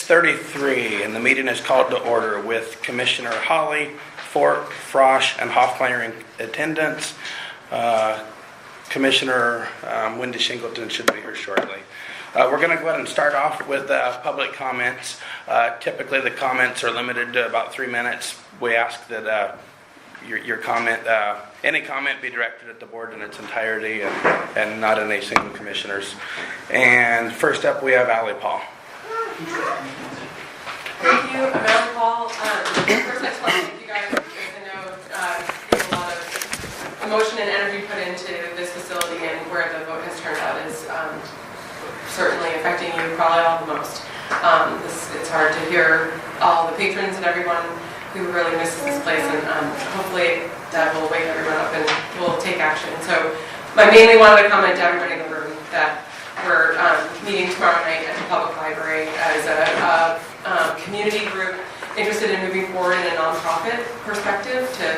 6:33, and the meeting is called to order with Commissioner Holly, Fort, Frosch, and Hoffmeyer in attendance. Commissioner Wendy Shingleton should be here shortly. We're going to go ahead and start off with public comments. Typically, the comments are limited to about 3 minutes. We ask that your comment, any comment, be directed at the board in its entirety and not any single commissioners. And first up, we have Allie Paul. Thank you, I'm Allie Paul. First, I just want to thank you guys because I know there's a lot of emotion and energy put into this facility, and where the vote has turned out is certainly affecting you probably all the most. It's hard to hear all the patrons and everyone who really misses this place, and hopefully that will wake everyone up and will take action. So I mainly wanted to comment to everybody in the room that we're meeting tomorrow night at the public library as a community group interested in moving forward in a nonprofit perspective to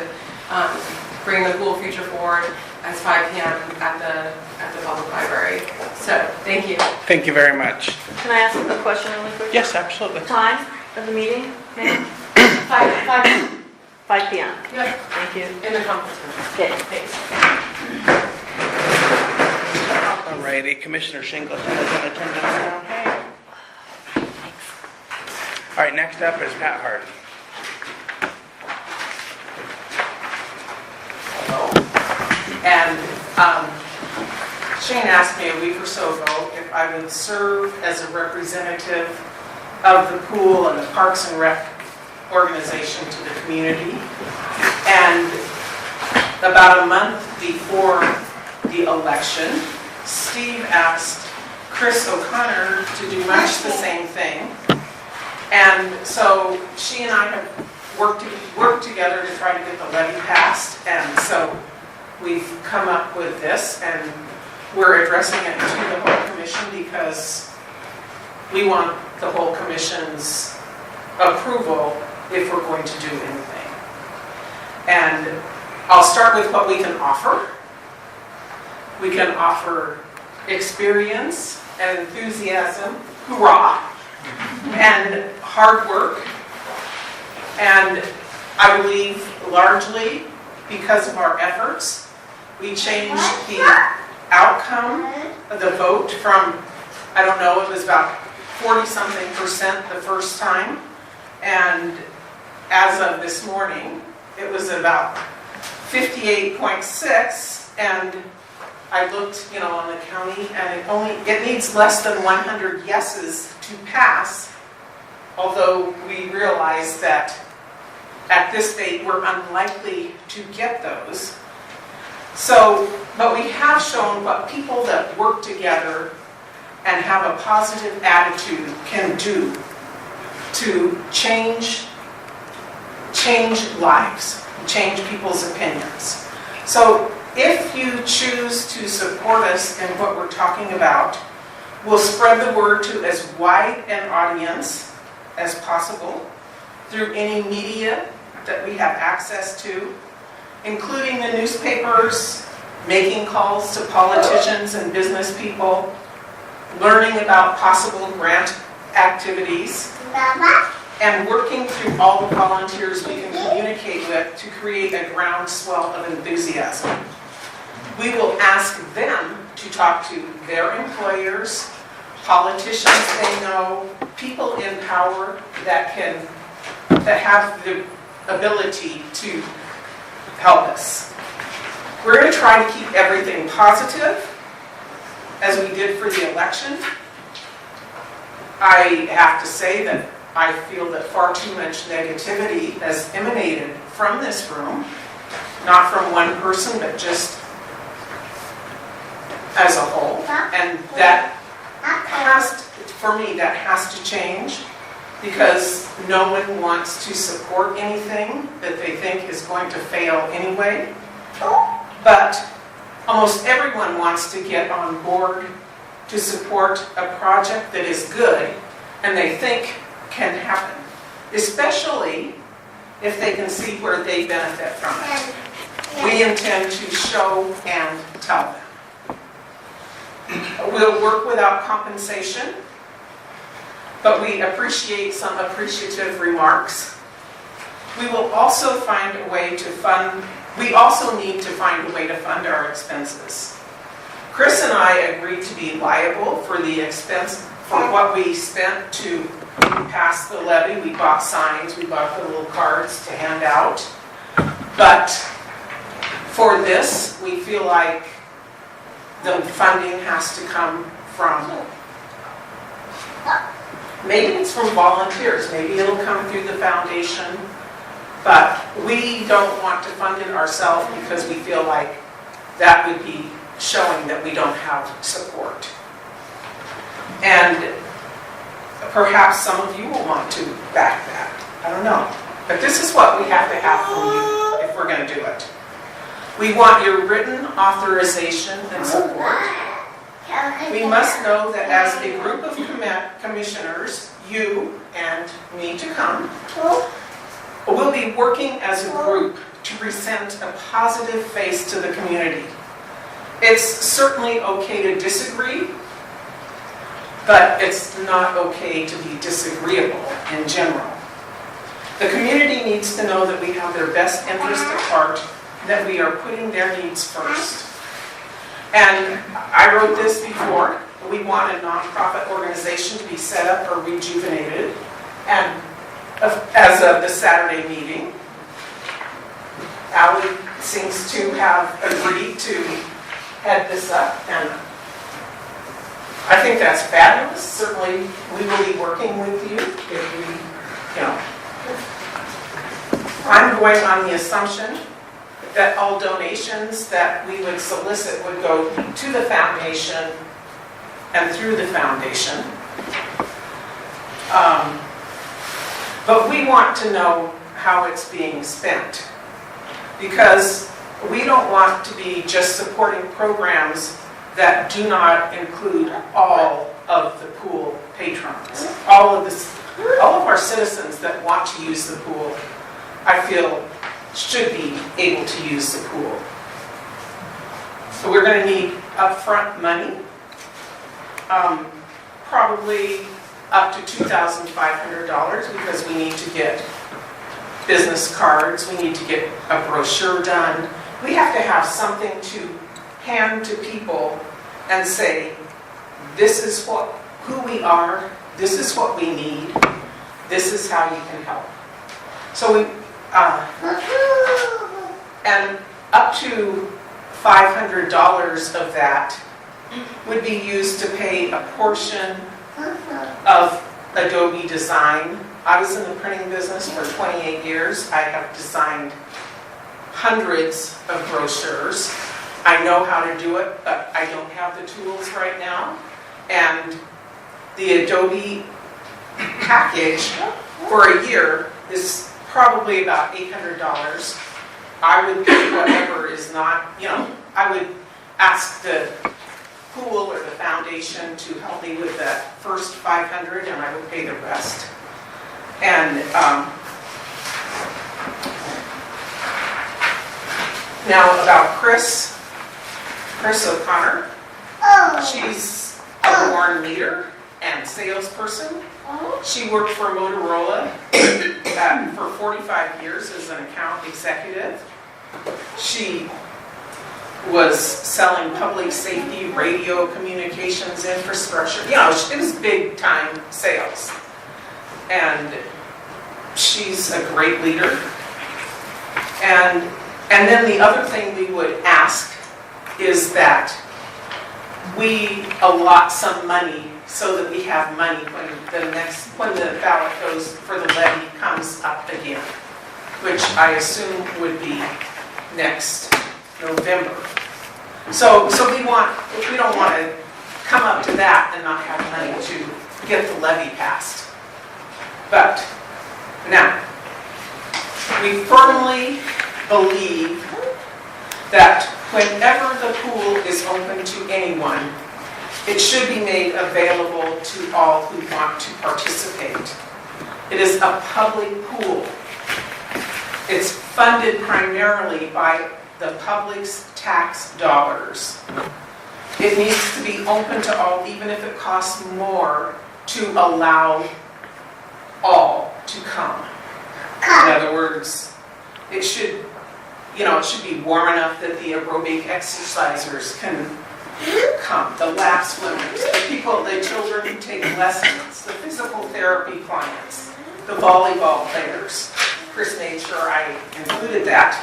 bring the pool future forward at 5 p.m. at the public library. So thank you. Thank you very much. Can I ask a question really quick? Yes, absolutely. Time of the meeting? 5 p.m. Yep. Thank you. In the conference room. Okay. Thanks. Alrighty, Commissioner Shingleton is in attendance now. Hey. All right, next up is Pat Hardy. And Shane asked me a week or so ago if I would serve as a representative of the pool and the Parks and Rec organization to the community. And about a month before the election, Steve asked Chris O'Connor to do much the same thing. And so she and I have worked together to try to get the levy passed. And so we've come up with this, and we're addressing it to the whole commission because we want the whole commission's approval if we're going to do anything. And I'll start with what we can offer. We can offer experience and enthusiasm, hoorah, and hard work. And I believe largely because of our efforts, we changed the outcome of the vote from, I don't know, it was about 40-something% the first time. And as of this morning, it was about 58.6, and I looked, on the county, and it needs less than 100 yeses to pass, although we realize that at this date we're unlikely to get those. So, but we have shown what people that work together and have a positive attitude can do to change lives, change people's opinions. So if you choose to support us in what we're talking about, we'll spread the word to as wide an audience as possible through any media that we have access to, including the newspapers, making calls to politicians and business people, learning about possible grant activities, and working through all the volunteers we can communicate with to create a groundswell of enthusiasm. We will ask them to talk to their employers, politicians they know, people in power that have the ability to help us. We're going to try to keep everything positive, as we did for the election. I have to say that I feel that far too much negativity has emanated from this room, not from one person, but just as a whole. And that for me, that has to change, because no one wants to support anything that they think is going to fail anyway. But almost everyone wants to get on board to support a project that is good and they think can happen, especially if they can see where they benefit from it. We intend to show and tell them. We'll work without compensation. but we appreciate some appreciative remarks. We will also find a way to fund, we also need to find a way to fund our expenses. Chris and I agreed to be liable for the expense, for what we spent to pass the levy. We bought signs, we bought the little cards to hand out. But for this, we feel like the funding has to come from, maybe it's from volunteers, maybe it'll come through the foundation, but we don't want to fund it ourselves because we feel like that would be showing that we don't have support. And perhaps some of you will want to back that. I don't know. But this is what we have to have from you if we're going to do it. We want your written authorization and support. We must know that as a group of commissioners, you and me to come, will be working as a group to present a positive face to the community. It's certainly okay to disagree, but it's not okay to be disagreeable in general. The community needs to know that we have their best interest at heart, that we are putting their needs first. And I wrote this before, we want a nonprofit organization to be set up or rejuvenated, and as of the Saturday meeting, Ally seems to have agreed to head this up, and I think that's fabulous. Certainly, we will be working with you if we, I'm going on the assumption that all donations that we would solicit would go to the foundation and through the foundation. But we want to know how it's being spent, because we don't want to be just supporting programs that do not include all of the pool patrons. All of our citizens that want to use the pool, I feel, should be able to use the pool. So we're going to need upfront money, probably up to $2,500, because we need to get business cards, we need to get a brochure done. We have to have something to hand to people and say, this is who we are, this is what we need, this is how you can help. So we, and up to $500 of that would be used to pay a portion of Adobe design. I was in the printing business for 28 years. I have designed hundreds of brochures. I know how to do it, but I don't have the tools right now. And the Adobe package for a year is probably about $800. I would pay whatever is not, I would ask the pool or the foundation to help me with that first $500, and I would pay the rest. And now about Chris O'Connor. She's a born leader and salesperson. She worked for Motorola for 45 years as an account executive. She was selling public safety, radio communications infrastructure. It was big time sales. And she's a great leader. And then the other thing we would ask is that we allot some money so that we have money when the ballot goes for the levy comes up again, which I assume would be next November. So we don't want to come up to that and not have money to get the levy passed. But now, we firmly believe that whenever the pool is open to anyone, it should be made available to all who want to participate. It is a public pool. It's funded primarily by the public's tax dollars. It needs to be open to all, even if it costs more to allow all to come. In other words, it should be warm enough that the aerobic exercisers can come, the lap swimmers, the children who take lessons, the physical therapy clients, the volleyball players. Chris made sure I included that.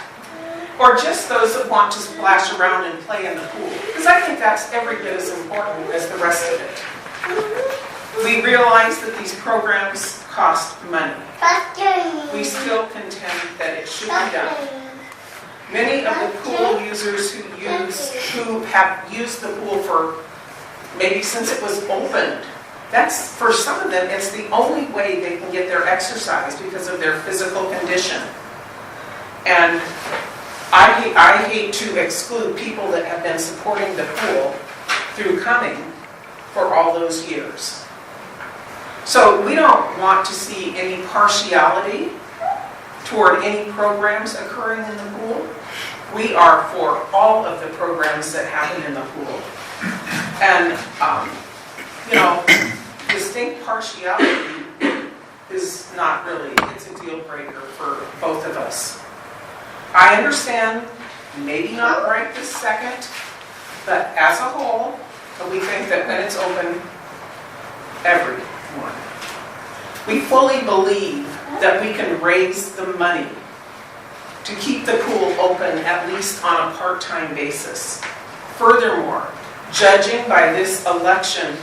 Or just those that want to splash around and play in the pool. Because I think that's every bit as important as the rest of it. We realize that these programs cost money. We still contend that it should be done. Many of the pool users who have used the pool for maybe since it was opened, that's, for some of them, it's the only way they can get their exercise because of their physical condition. And I hate to exclude people that have been supporting the pool through coming for all those years. So we don't want to see any partiality toward any programs occurring in the pool. We are for all of the programs that happen in the pool. And, distinct partiality is not really, it's a deal breaker for both of us. I understand, maybe not right this second, but as a whole, we think that when it's open, everyone. We fully believe that we can raise the money to keep the pool open at least on a part-time basis. Furthermore, judging by this election,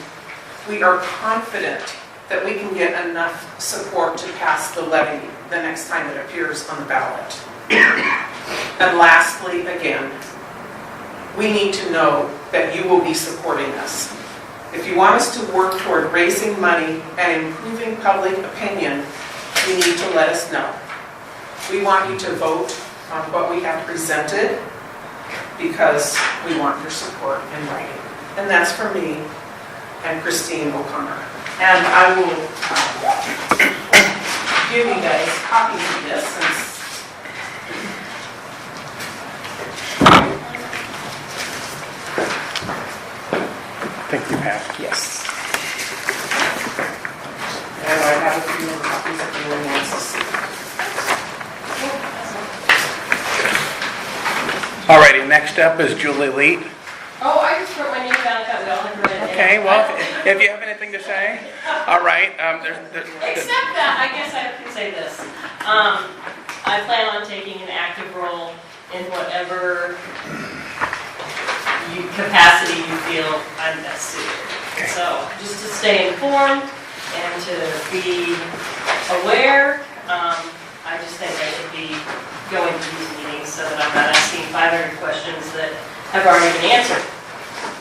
we are confident that we can get enough support to pass the levy the next time it appears on the ballot. And lastly, again, we need to know that you will be supporting us. If you want us to work toward raising money and improving public opinion, you need to let us know. We want you to vote on what we have presented because we want your support in writing. And that's for me and Christine O'Connor. And I will give you guys copies of this since Thank you, Pat. yes. And I have a few more copies if anyone wants to see. Alrighty, next up is Julie Leet. Oh, I just wrote my name down because I don't have it. Okay, well, if you have anything to say, all right. Except that, I guess I can say this. I plan on taking an active role in whatever capacity you feel I'm best suited. So, just to stay informed and to be aware, I just think I should be going to these meetings so that I'm not asking 500 questions that have already been answered.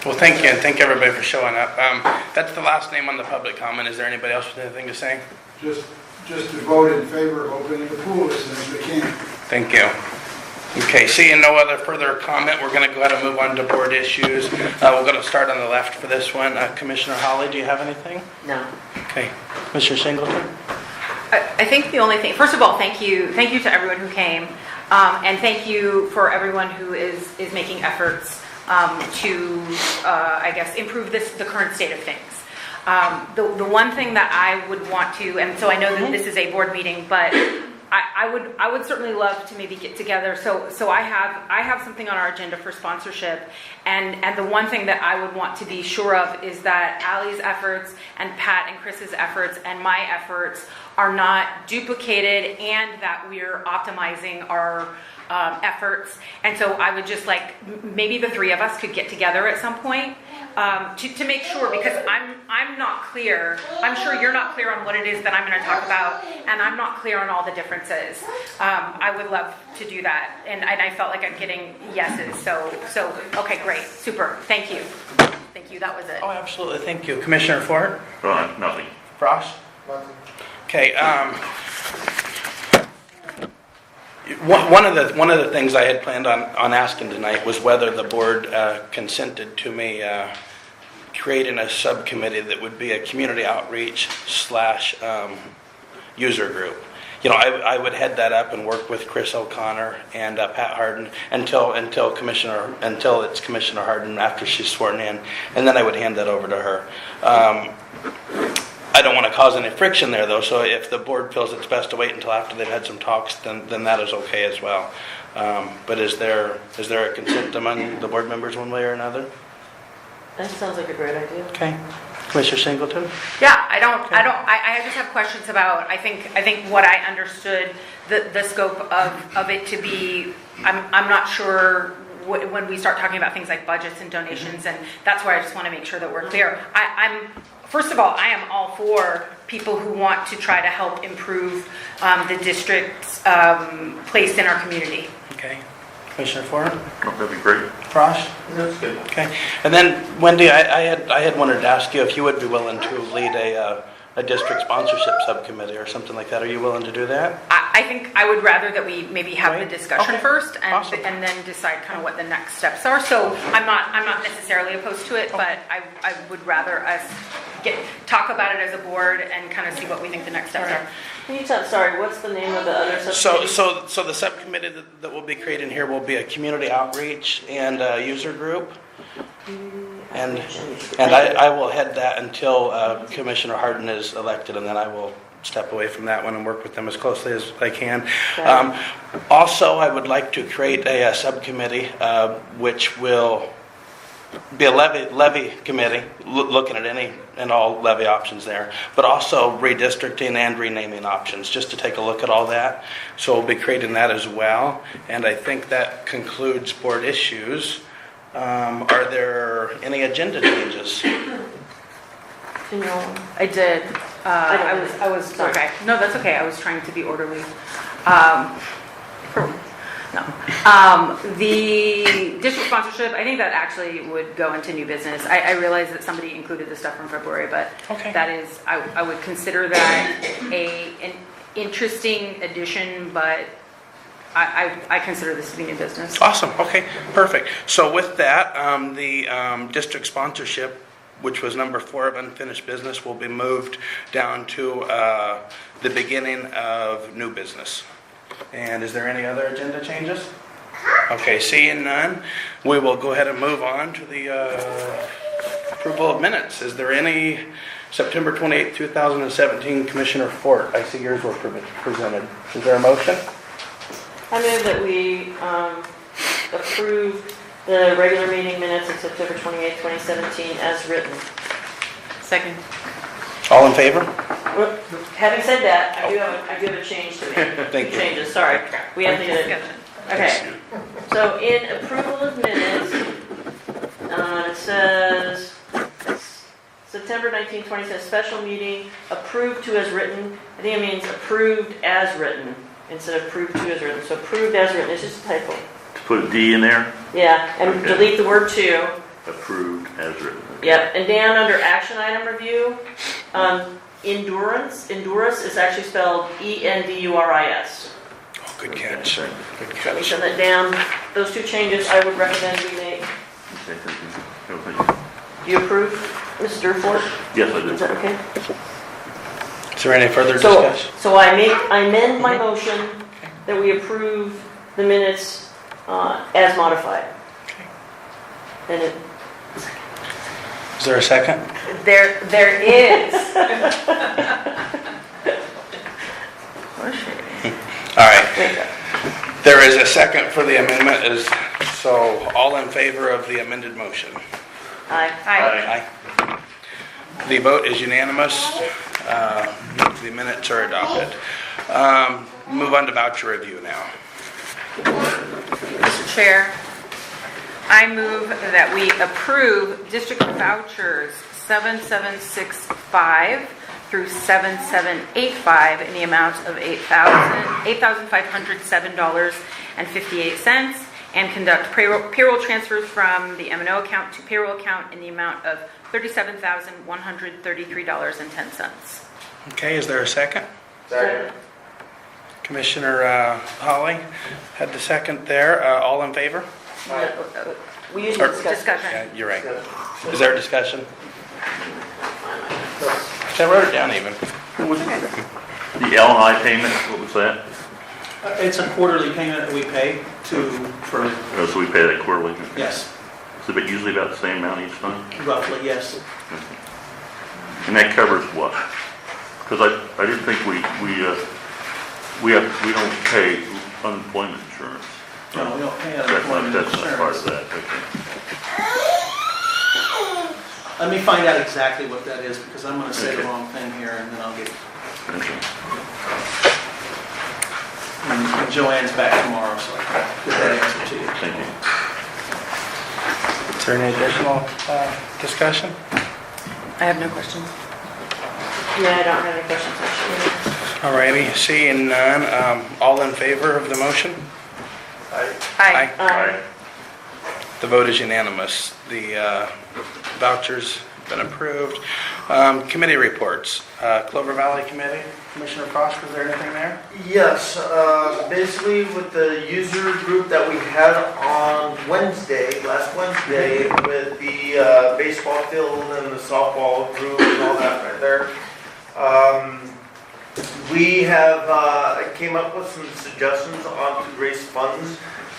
Well, thank you, and thank everybody for showing up. That's the last name on the public comment. Is there anybody else with anything to say? Just to vote in favor of opening the pool as soon as we can. Thank you. Okay, seeing no other further comment, we're going to go ahead and move on to board issues. We're going to start on the left for this one. Commissioner Holly, do you have anything? No. Okay. Mr. Singleton? I think the only thing, first of all, thank you to everyone who came, and thank you for everyone who is making efforts to, I guess, improve the current state of things. The one thing that I would want to, and so I know that this is a board meeting, but I would certainly love to maybe get together. So I have something on our agenda for sponsorship, and the one thing that I would want to be sure of is that Allie's efforts and Pat and Chris's efforts and my efforts are not duplicated, and that we're optimizing our efforts. And so I would just like, maybe the three of us could get together at some point to make sure, because I'm not clear. I'm sure you're not clear on what it is that I'm going to talk about, and I'm not clear on all the differences. I would love to do that, and I felt like I'm getting yeses. So okay, great, super, thank you, that was it. Oh, absolutely, thank you. Commissioner Fort? Nothing. Frost? Okay, one of the things I had planned on asking tonight was whether the board consented to me creating a subcommittee that would be a community outreach / user group. You know, I would head that up and work with Chris O'Connor and Pat Harden until it's Commissioner Harden after she's sworn in, and then I would hand that over to her. I don't want to cause any friction there, though, so if the board feels it's best to wait until after they've had some talks, then that is okay as well. But is there a consent among the board members one way or another? That sounds like a great idea. Okay. Commissioner Singleton? Yeah, I just have questions about, I think what I understood the scope of it to be, I'm not sure when we start talking about things like budgets and donations, and that's why I just want to make sure that we're clear. First of all, I am all for people who want to try to help improve the district's place in our community. Okay. Commissioner Ford? Oh, that'd be great. Frosch? That's good. Okay. And then Wendy, I had wanted to ask you if you would be willing to lead a district sponsorship subcommittee or something like that. Are you willing to do that? I think I would rather that we maybe have Right. the discussion Okay. first and Awesome. and then decide kind of what the next steps are. So I'm not necessarily opposed to it, but I would rather us talk about it as a board and kind of see what we think the next steps are. Can you tell, sorry, what's the name of the other subcommittee? So the subcommittee that we'll be creating here will be a community outreach and a user group. And I will head that until Commissioner Harden is elected, and then I will step away from that one and work with them as closely as I can. Also, I would like to create a subcommittee which will be a levy committee, looking at any and all levy options there, but also redistricting and renaming options, just to take a look at all that. So we'll be creating that as well, and I think that concludes board issues. Are there any agenda changes? I did. I was Sorry. okay. No, that's okay. I was trying to be orderly. No. The district sponsorship, I think that actually would go into new business. I realize that somebody included the stuff from February, but Okay. that is, I would consider that an interesting addition, but I consider this to be new business. Awesome, okay, perfect. So with that, the district sponsorship, which was number 4 of unfinished business, will be moved down to the beginning of new business. And is there any other agenda changes? Okay, seeing none, we will go ahead and move on to the approval of minutes. Is there any September 28th, 2017 Commissioner Fort? I see yours were presented. Is there a motion? I move that we approve the regular meeting minutes of September 28, 2017 as written. Second. All in favor? Having said that, I do have a change to make. Thank Two you. changes, sorry. We have to get it. Discussion. Okay. So in approval of minutes, it says September 19, 20 says special meeting approved to as written. I think it means approved as written instead of approved to as written. So approved as written, it's just a typo. To put a D in there, Yeah, and Okay. delete the word to. approved as written. Yep, and down under action item review, endurance is actually spelled ENDURIS. Oh, good catch. Okay. Good So we catch. send that down. Those two changes I would recommend we make. Okay, thank you. No, thank you. Do you approve, Mr. Ford? Yes, I Is do. that okay? Is there any further So, discussion? so I amend my motion that we approve the minutes as modified. And it, Is there a second? There is. All right. wait, There is a second for the amendment. So all in favor of the amended motion? aye. Aye. The vote is unanimous. The minutes are adopted. Move on to voucher review now. Mr. Chair, I move that we approve district vouchers 7765 through 7785 in the amount of $8,507.58 and conduct payroll transfers from the M&O account to payroll account in the amount of $37,133.10. Okay, is there a second? Second. Commissioner Holly had the second there. All in favor? We usually discuss. Discussion. Yeah, you're right. Is there a discussion? I wrote it down even. The L&I payment, what was that? It's a quarterly payment that we pay for, Oh, so we pay that quarterly? yes, Is it usually about the same amount each time? roughly, yes. And that covers what? Because I didn't think we don't pay unemployment insurance. No, we don't pay That's unemployment not part of insurance. that, okay. Let me find out exactly what that is, because I'm gonna say the wrong thing here, and then I'll get, Okay. and Joanne's back tomorrow, so I can get that answer to you. Thank you. Is there any additional discussion? I have no questions. Yeah, I don't have any questions, actually. All righty, seeing none, all in favor of the motion? Aye. Aye. The vote is unanimous. The vouchers have been approved. Committee reports. Clover Valley Committee, Commissioner Frost, was there anything there? Yes, basically with the user group that we had on last Wednesday, with the baseball field and the softball group and all that right there. We have came up with some suggestions on to raise funds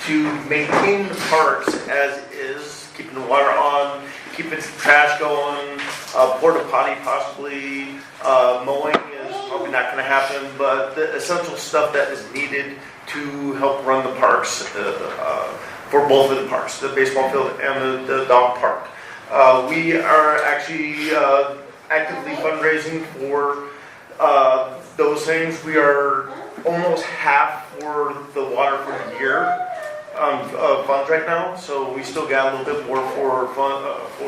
to maintain the parks as is, keeping the water on, keeping the trash going, porta potty possibly, mowing is probably not going to happen, but the essential stuff that is needed to help run the parks, for both of the parks, the baseball field and the dog park. We are actually actively fundraising for those things. We are almost half for the water for the year funds right now, so we still got a little bit more for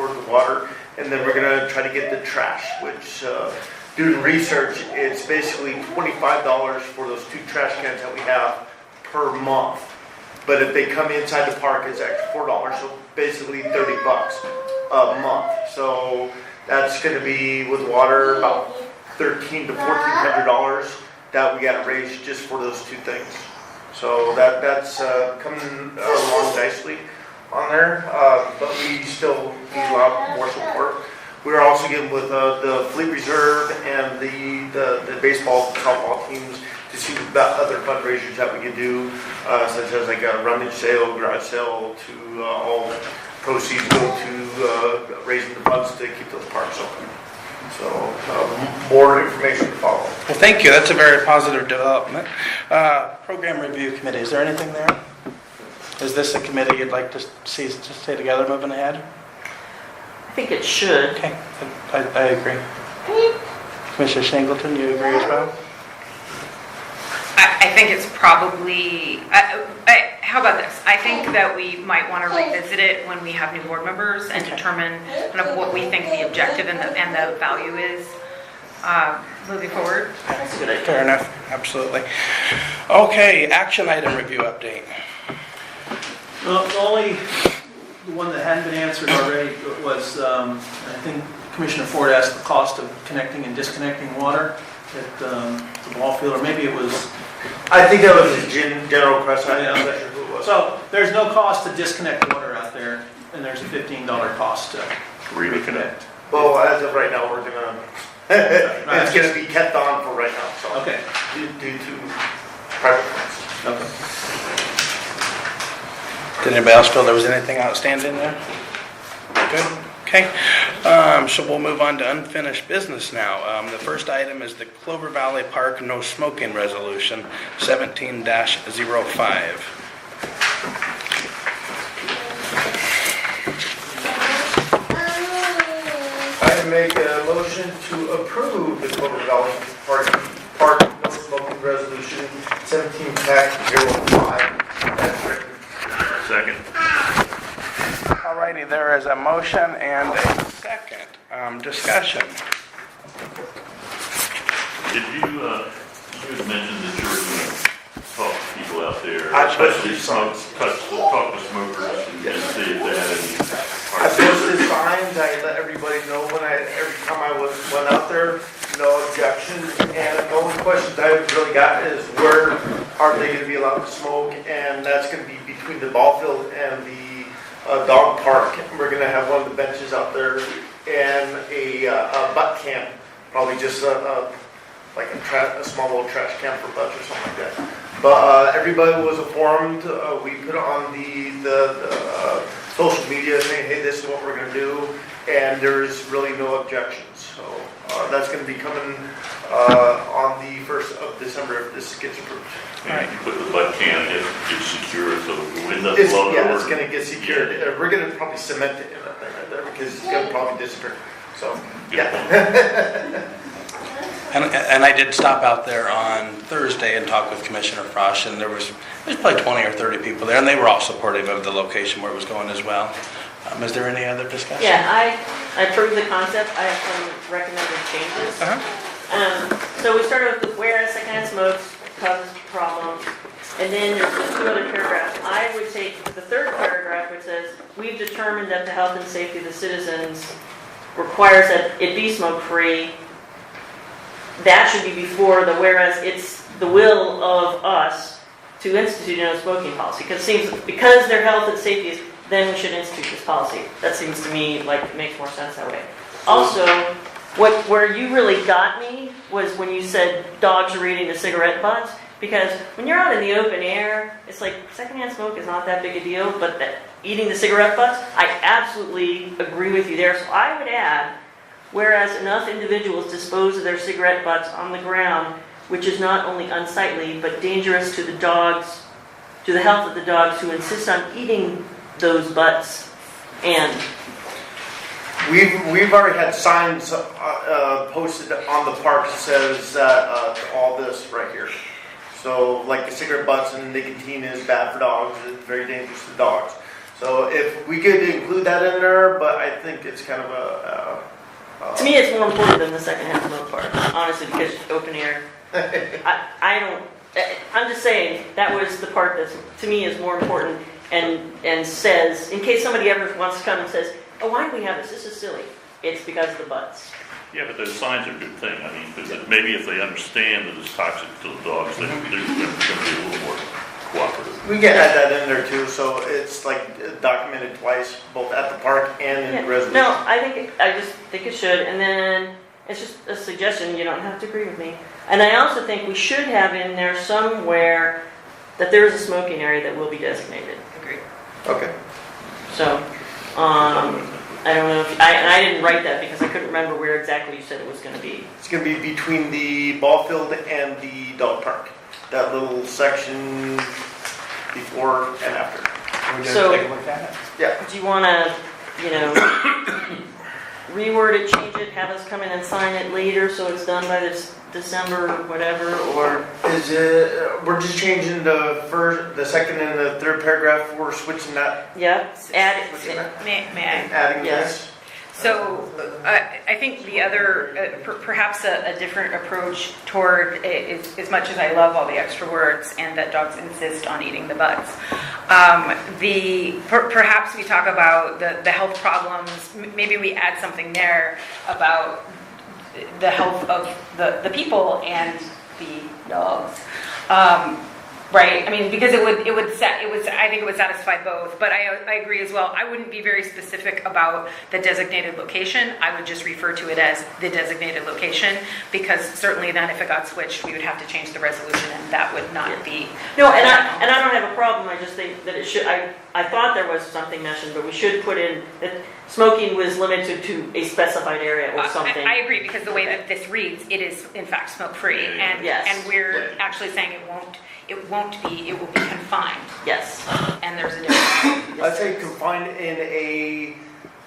the water, and then we're gonna try to get the trash, which doing research, it's basically $25 for those 2 trash cans that we have per month. But if they come inside the park, it's actually $4, so basically $30 a month. So that's gonna be with water about $1,300 to $1,400 that we got raised just for those 2 things. So that's coming along nicely on there, but we still need a lot more support. We're also getting with the Fleet Reserve and the baseball and softball teams to see about other fundraisers that we can do, such as like a rummage sale, garage sale, to all proceeds go to raising the funds to keep those parks open. So more information to follow. Well, thank you. That's a very positive development. Program Review Committee, is there anything there? Is this a committee you'd like to see to stay together moving ahead? I think it should. Okay, I agree. Commissioner Shingleton, you agree as well? I think it's probably, how about this? I think that we might want to revisit it when we have new board members and determine kind of what we think the objective and the value is moving forward. That's a good idea. Fair enough, absolutely. Okay, action item review update. Well, the one that hadn't been answered already was, I think Commissioner Ford asked the cost of connecting and disconnecting water at the ball field, or maybe it was. I think that was a general question. I'm Yeah. not sure who it was. So there's no cost to disconnect water out there, and there's a $15 cost to reconnect. Well, as of right now, we're gonna, it's gonna be kept on for right now, so. Okay, Due to private funds. okay. Did anybody else feel there was anything outstanding there? Good, okay. So we'll move on to unfinished business now. The first item is the Clover Valley Park No Smoking Resolution 17-05. I make a motion to approve the Clover Valley Park no smoking resolution 17-05 as written. Second. All righty, there is a motion and a second. Discussion. Did you had mentioned that you were going to talk to people out there, I especially posted talk to smokers and see if they had any. I posted signs, I let everybody know every time I went out there, no objections. And the only questions I really got is where are they gonna be allowed to smoke? And that's gonna be between the ball field and the dog park. We're gonna have one of the benches out there and a butt can, probably just like a small little trash can for butts or something like that. But everybody was informed. We put it on the social media saying, hey, this is what we're going to do, and there's really no objections. So that's going to be coming on the 1st of December if this gets approved. And you put the butt can, it's secure, so the wind doesn't It's, blow it yeah, over. it's going to get secured. We're going to probably cement it in that thing right there because it's going to probably disappear. So, yeah. And I did stop out there on Thursday and talk with Commissioner Frosch, and there's probably 20 or 30 people there, and they were all supportive of the location where it was going as well. Is there any other discussion? Yeah, I approve the concept. I have some recommended changes. So we started with the whereas secondhand smokes causes problems, and then there's just 2 other paragraphs. I would take the 3rd paragraph, which says, we've determined that the health and safety of the citizens requires that it be smoke-free. That should be before the whereas it's the will of us to institute a no smoking policy. Because it seems, because their health and safety is, then we should institute this policy. That seems to me like it makes more sense that way. Also, where you really got me was when you said dogs are eating the cigarette butts. Because when you're out in the open air, it's like secondhand smoke is not that big a deal, but eating the cigarette butts, I absolutely agree with you there. So I would add, whereas enough individuals dispose of their cigarette butts on the ground, which is not only unsightly, but dangerous to the dogs, to the health of the dogs who insist on eating those butts. And We've already had signs posted on the park that says all this right here. So like the cigarette butts and nicotine is bad for dogs, it's very dangerous to dogs. So if we could include that in there, but I think it's kind of to me, it's more important than the secondhand smoke part, honestly, because it's open air. I'm just saying, that was the part that to me is more important and says, in case somebody ever wants to come and says, oh, why do we have this? This is silly. It's because of the butts. Yeah, but those signs are a good thing. I mean, because maybe if they understand that it's toxic to the dogs, they're going to be a little more cooperative. We can add that in there too, so it's like documented twice, both at the park and in the resolution. No, I just think it should, and then it's just a suggestion. You don't have to agree with me. And I also think we should have in there somewhere that there is a smoking area that will be designated. Agreed. Okay. So, I don't know if, I didn't write that because I couldn't remember where exactly you said it was going to be. It's going to be between the ball field and the dog park. That little section before and after. We're So- going to take a look at it? Yeah. Do you want to, reword it, change it, have us come in and sign it later so it's done by this December or whatever, or? Is it, we're just changing the 2nd and the 3rd paragraph, we're switching that, Yeah, add it. May I? adding Yes. this? So I think the other, perhaps a different approach toward, as much as I love all the extra words and that dogs insist on eating the butts, perhaps we talk about the health problems, maybe we add something there about the health of the people and the dogs. Right? I mean, because I think it would satisfy both, but I agree as well. I wouldn't be very specific about the designated location. I would just refer to it as the designated location, because certainly then if it got switched, we would have to change the resolution, and that would not be. No, and I don't have a problem. I just think that it should. I thought there was something mentioned, but we should put in that smoking was limited to a specified area or something. I agree, because the way that this reads, it is in fact smoke-free, and Yes. and we're actually saying it will be confined, Yes. and there's a difference. I'd say confined in a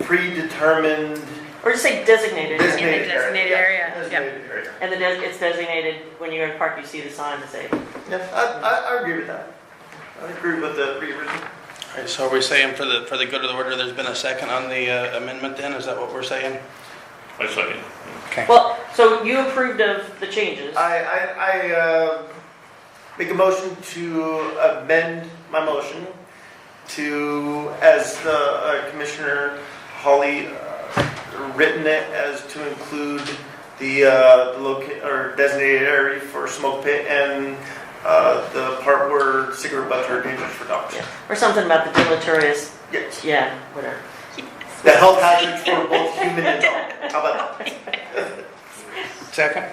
predetermined Or just say designated. designated designated area, yeah. Designated area. And it's designated when you're in park. You see the sign to say. Yeah, I agree with that. I agree with the revision. All right, so are we saying for the good of the order, there's been a second on the amendment then? Is that what we're saying? I second. Okay. Well, so you approved of the changes. I make a motion to amend my motion to, as the Commissioner Hawley written it, as to include the designated area for smoke pit and the part where cigarette butts are dangerous for dogs. Yeah. Or something about the deleterious. Yes. Yeah, whatever. The health hazards for both human and dog. How about that? Second?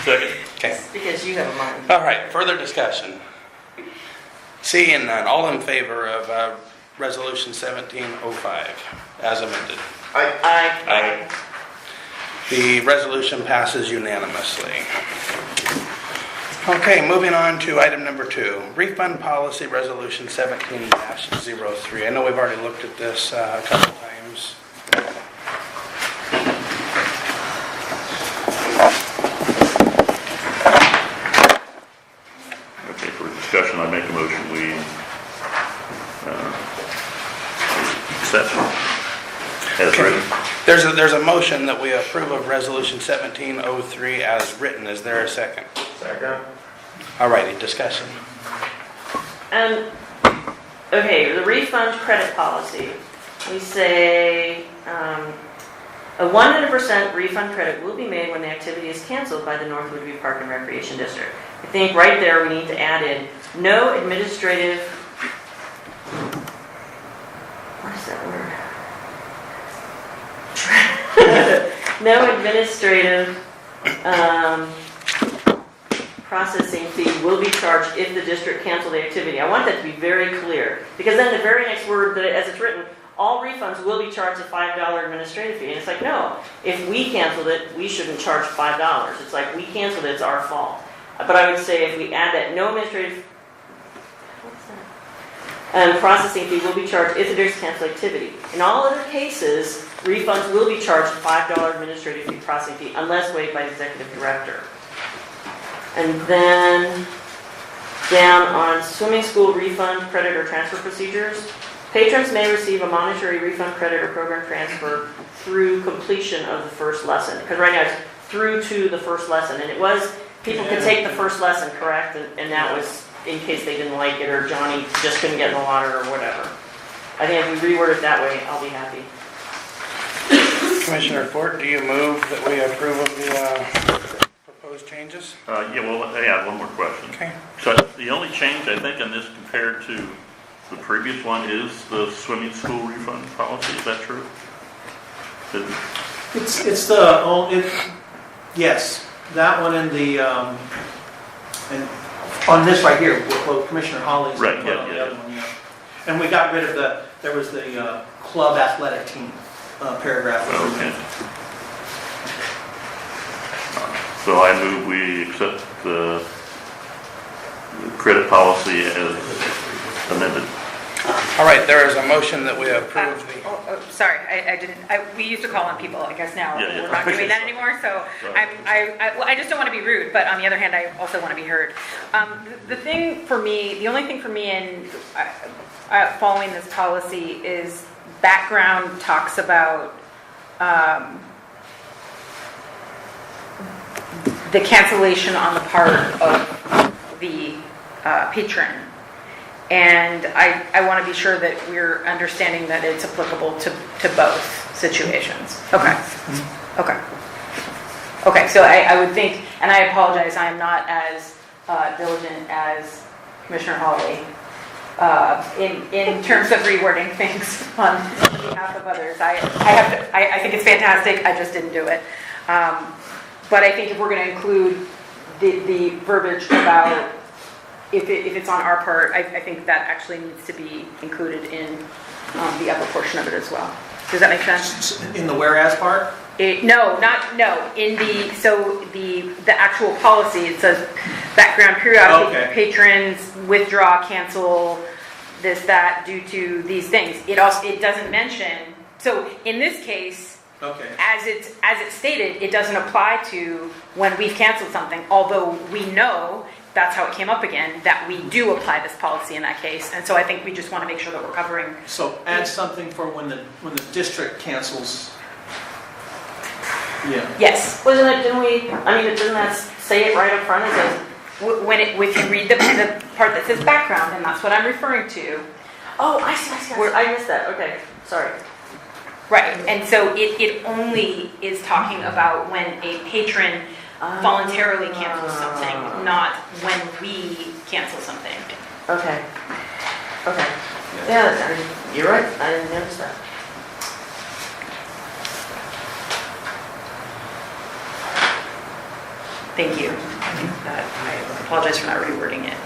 Second. Okay. Because you have a mind. All right, further discussion. Seeing none, all in favor of Resolution 1705 as amended? I Aye. The resolution passes unanimously. Okay, moving on to item number 2, refund policy resolution 17-03. I know we've already looked at this a couple times. Okay, for discussion, I make a motion, we accept as Okay. written. There's a motion that we approve of resolution 1703 as written. Is there a second? Second. All righty, discussion. Okay, the refund credit policy. We say, a 100% refund credit will be made when the activity is canceled by the North Woodview Park and Recreation District. I think right there we need to add in, no administrative, what is that word? No administrative processing fee will be charged if the district cancels the activity. I want that to be very clear, because then the very next word, that as it's written, all refunds will be charged a $5 administrative fee. And it's like, no, if we canceled it, we shouldn't charge $5. It's like, we canceled it, it's our fault. But I would say if we add that, no administrative, what's that? Processing fee will be charged if the district cancels activity. In all other cases, refunds will be charged a $5 administrative fee processing fee unless waived by the executive director. And then down on swimming school refund, credit, or transfer procedures, patrons may receive a monetary refund, credit, or program transfer through completion of the first lesson. Because right now it's through to the first lesson. And it was, people could take the first lesson, correct? And that was in case they didn't like it or Johnny just couldn't get in the water or whatever. I think if we reword it that way, I'll be happy. Commissioner Fort, do you move that we approve of the proposed changes? Yeah, well, I have one more question. Okay. So the only change, I think, on this compared to the previous one is the swimming school refund policy, is that true? It's yes, that one and the, and on this right here, what Commissioner Holly's put Right, on yeah, the yeah. other one, yeah. And we got rid of there was the club athletic team paragraph. Okay. So I move we accept the credit policy as amended. All right, there is a motion that we approve the... Sorry, I didn't, we used to call on people, I guess now Yeah, yeah. we're not doing that anymore, so I just don't want to be rude, but on the other hand, I also want to be heard. The only thing for me in following this policy is background talks about the cancellation on the part of the patron. And I want to be sure that we're understanding that it's applicable to both situations. Okay. Okay, so I would think, and I apologize, I am not as diligent as Commissioner Hawley in terms of rewording things on behalf of others. I think it's fantastic, I just didn't do it. But I think if we're going to include the verbiage about if it's on our part, I think that actually needs to be included in the upper portion of it as well. Does that make sense? In the whereas part? No. In the actual policy, it says background periodically patrons withdraw, cancel, this, that, due to these things. It doesn't mention. So in this case, as it's stated, it doesn't apply to when we've canceled something. Although we know that's how it came up again, that we do apply this policy in that case. And so I think we just want to make sure that we're covering. So add something for when the district cancels. Yeah. Yes. Doesn't that say it right up front? It says, If you read the part that says background, and that's what I'm referring to. oh, I see. I missed that. Okay, sorry. Right, and so it only is talking about when a patron voluntarily cancels something, not when we cancel something. Okay. Yeah, you're right. I didn't notice that. Thank you. I apologize for not rewording it.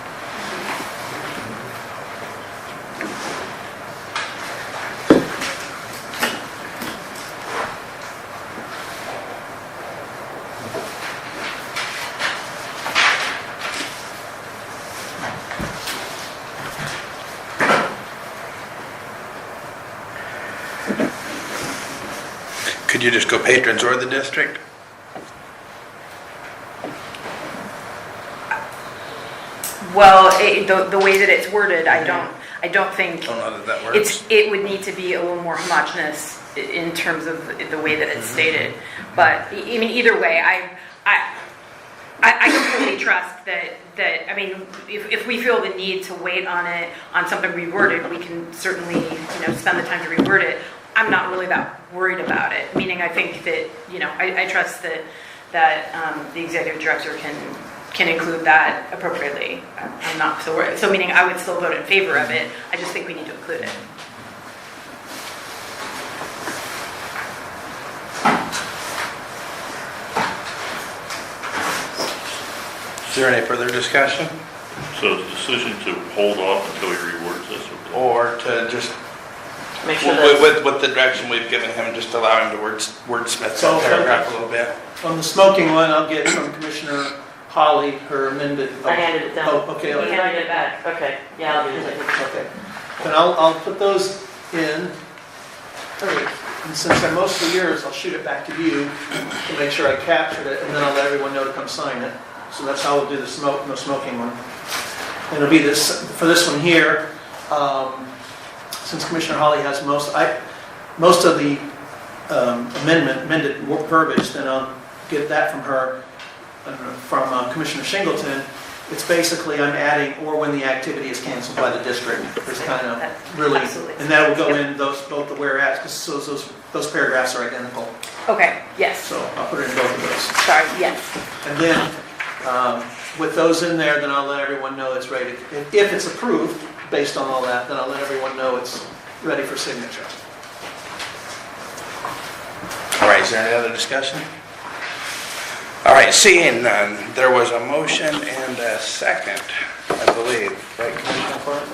Could you just go patrons or the district? Well, the way that it's worded, I don't think, Don't know that that works. it would need to be a little more homogeneous in terms of the way that it's stated. But, I mean, either way, I completely trust that, I mean, if we feel the need to wait on it, on something reworded, we can certainly, spend the time to reword it. I'm not really that worried about it, meaning I think that, I trust that the executive director can include that appropriately. I'm not so worried. So meaning I would still vote in favor of it. I just think we need to include it. Is there any further discussion? So the decision to hold off until he rewords this? Or to just, Make sure that, with the direction we've given him, just allow him to wordsmith So, that paragraph a little bit? On the smoking one, I'll get from Commissioner Holly her amended. I handed it down. Oh, okay. He handed it back. Okay, yeah, I'll do it. Okay. Then I'll put those in. And since they're mostly yours, I'll shoot it back to you to make sure I captured it, and then I'll let everyone know to come sign it. So that's how we'll do the no smoking one. And it'll be this, for this one here, since Commissioner Holly has most of the amended verbiage, then I'll get that from her, from Commissioner Shingleton. It's basically I'm adding or when the activity is canceled by the district. It's kind of really, Absolutely. and that will go in both the whereas, because those paragraphs are identical. Okay, yes. So I'll put it in both of those. Sorry, yes. And then, with those in there, then I'll let everyone know it's ready. If it's approved, based on all that, then I'll let everyone know it's ready for signature. All right, is there any other discussion? All right, seeing none, there was a motion and a second, I believe, right, Commissioner Court?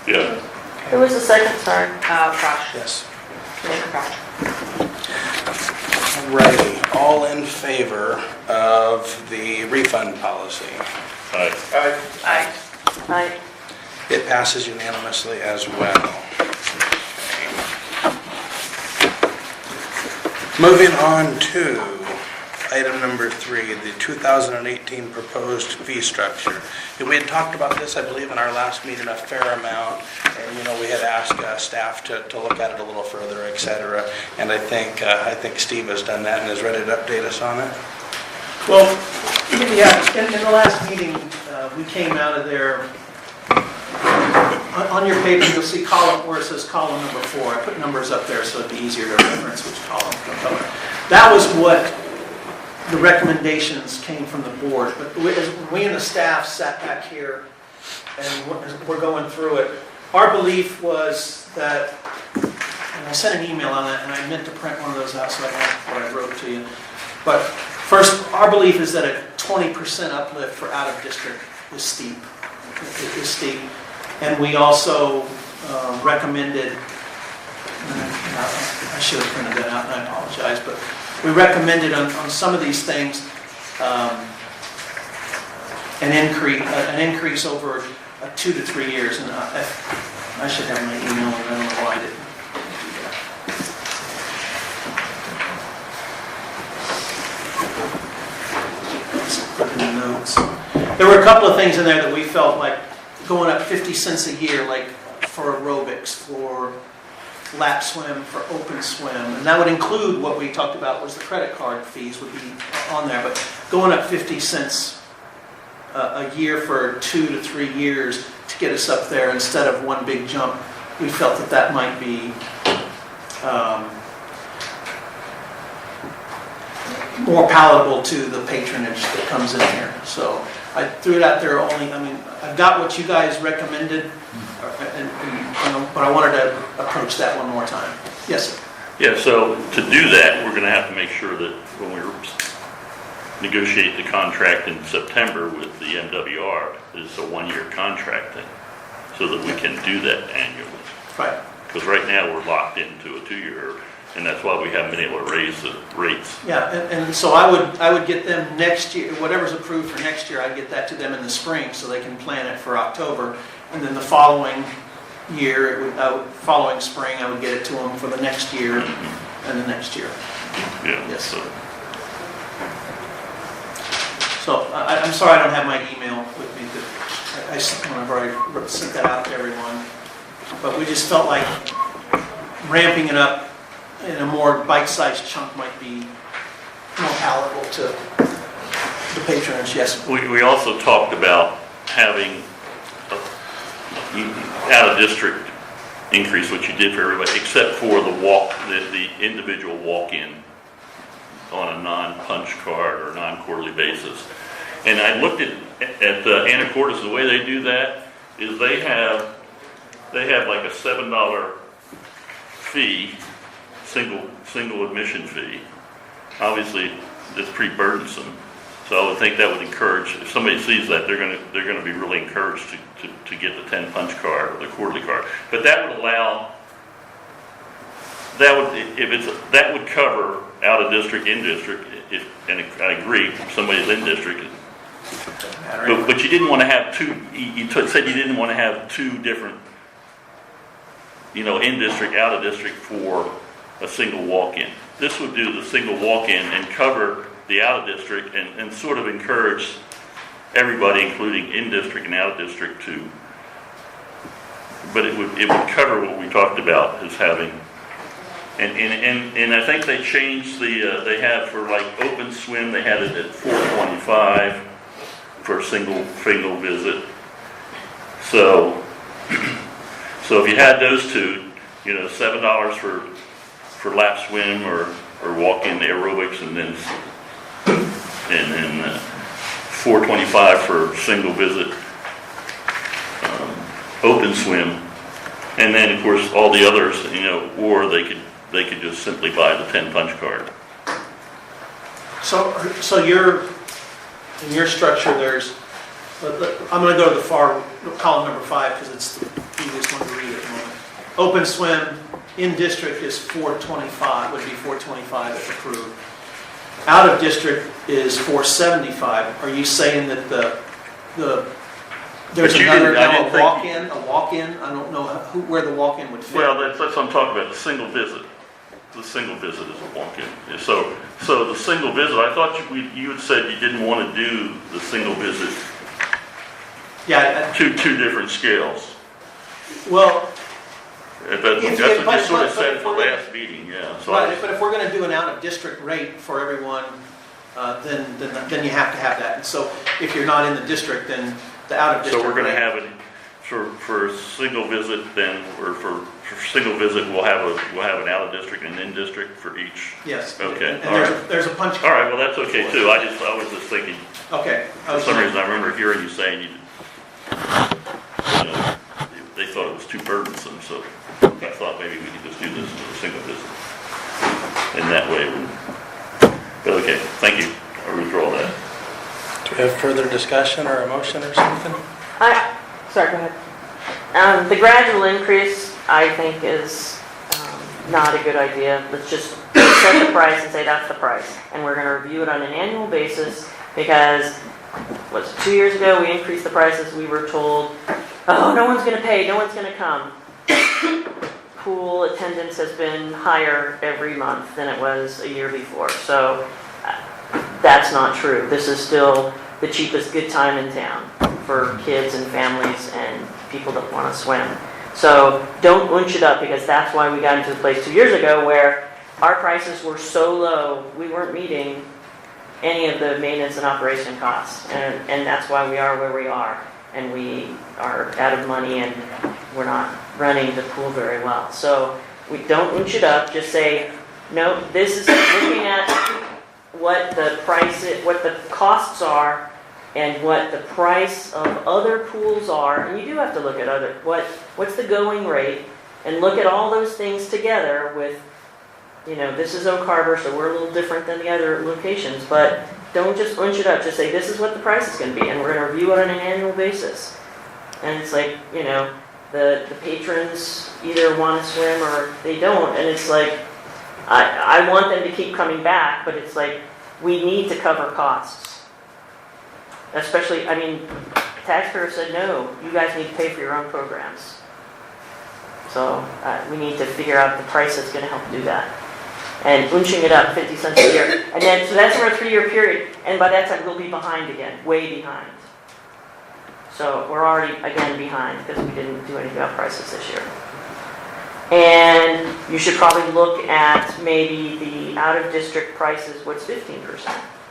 Yeah. Who was the second, sorry? Frosch. Yes. Commissioner Frosch. Righty, all in favor of the refund policy? Aye. Aye. Aye. It passes unanimously as well. Okay. Moving on to item number 3, the 2018 proposed fee structure. We had talked about this, I believe, in our last meeting a fair amount, and we had asked staff to look at it a little further, et cetera. And I think Steve has done that and is ready to update us on it. Well, yeah, in the last meeting, we came out of there, on your paper, you'll see column where it says column number 4. I put numbers up there so it'd be easier to reference which column to cover. That was what the recommendations came from the board. But we and the staff sat back here and we're going through it. Our belief was that, and I sent an email on that, and I meant to print one of those out so I have what I wrote to you. But first, our belief is that a 20% uplift for out of district is steep. It is steep. And we also recommended, I should have printed that out and I apologize, but we recommended on some of these things an increase over 2 to 3 years. And I should have my email, and I don't know why I didn't do that. Just put in the notes. There were a couple of things in there that we felt like going up 50 cents a year, like for aerobics, for lap swim, for open swim, and that would include what we talked about was the credit card fees would be on there, but going up 50 cents a year for 2 to 3 years to get us up there instead of one big jump, we felt that might be more palatable to the patronage that comes in here. So I threw it out there I've got what you guys recommended, but I wanted to approach that one more time. Yes, sir. Yeah, so to do that, we're going to have to make sure that when we negotiate the contract in September with the MWR, it's a 1-year contract thing, so that we can do that annually. Right. Because right now, we're locked into a 2-year, and that's why we haven't been able to raise the rates. Yeah, and so I would get them next year, whatever's approved for next year, I'd get that to them in the spring so they can plan it for October. And then the following year, following spring, I would get it to them for the next year. and the next year. Yeah, Yes. so, So I'm sorry I don't have my email with me, I've already sent that out to everyone. But we just felt like ramping it up in a more bite-sized chunk might be more palatable to the patrons, yes. we also talked about having out-of-district increase, which you did for everybody, except for the individual walk-in on a non-punch card or non-quarterly basis. And I looked at Anacortes, the way they do that is they have like a $7 fee, single admission fee. Obviously, it's pretty burdensome. So I would think that would encourage, if somebody sees that, they're gonna be really encouraged to get the 10 punch card or the quarterly card. But that would allow, that would cover out of district, in district, and I agree, if somebody's in district. But you didn't want to have two, said you didn't want to have two different, in district, out of district for a single walk-in. This would do the single walk-in and cover the out of district and sort of encourage everybody, including in district and out of district, but it would cover what we talked about as having, and I think they changed they have for like open swim, they had it at $4.25 for a single visit. So if you had those two, $7 for lap swim or walk-in aerobics, and then $4.25 for single visit open swim, and then of course all the others, or they could just simply buy the 10 punch card. So in your structure, I'm going to go to the far column number 5 because it's the easiest one to read at the moment. Open swim in district is $4.25, would be $4.25 if approved. Out of district is $4.75. Are you saying that there's another a walk-in? I don't know where the walk-in would fit. Well, that's what I'm talking about. The single visit. The single visit is a walk-in. So the single visit. I thought you had said you didn't want to do the single visit. Yeah. Two different scales. Well. That's what you sort of said at the last meeting, yeah. So but if we're going to do an out-of-district rate for everyone, then you have to have that. And so if you're not in the district, then the out-of-district. So we're going to have it for single visit then, or for single visit we'll have an out-of-district and in-district for each. Yes. Okay. And there's a punch card. All right. Well, that's okay too. I was just thinking. Okay. For some reason, I remember hearing you saying they thought it was too burdensome, so I thought maybe we could just do this as a single visit. And that way, but okay, thank you. I withdraw that. Do we have further discussion or a motion or something? Sorry, go ahead. The gradual increase, I think, is not a good idea. Let's just set the price and say that's the price. And we're going to review it on an annual basis because, 2 years ago we increased the prices. We were told, oh, no one's going to pay, no one's going to come. Pool attendance has been higher every month than it was a year before. So that's not true. This is still the cheapest good time in town for kids and families and people that want to swim. So don't unch it up, because that's why we got into the place 2 years ago where our prices were so low we weren't meeting any of the maintenance and operation costs. And that's why we are where we are. And we are out of money and we're not running the pool very well. So we don't inch it up, just say, no, this is looking at what the price is, what the costs are, and what the price of other pools are. And you do have to look at what's the going rate, and look at all those things together with, this is Oak Harbor, so we're a little different than the other locations, but don't just unch it up. Just say, this is what the price is going to be, and we're going to review it on an annual basis. And it's like, the patrons either want to swim or they don't, and it's like, I want them to keep coming back, but it's like, we need to cover costs. Especially, taxpayers said, no, you guys need to pay for your own programs. So we need to figure out the price that's going to help do that. and unching it up 50 cents a year. And then, so that's over a 3-year period, and by that time, we'll be behind again, way behind. So we're already, again, behind because we didn't do anything about prices this year. And you should probably look at maybe the out-of-district prices, what's 15%?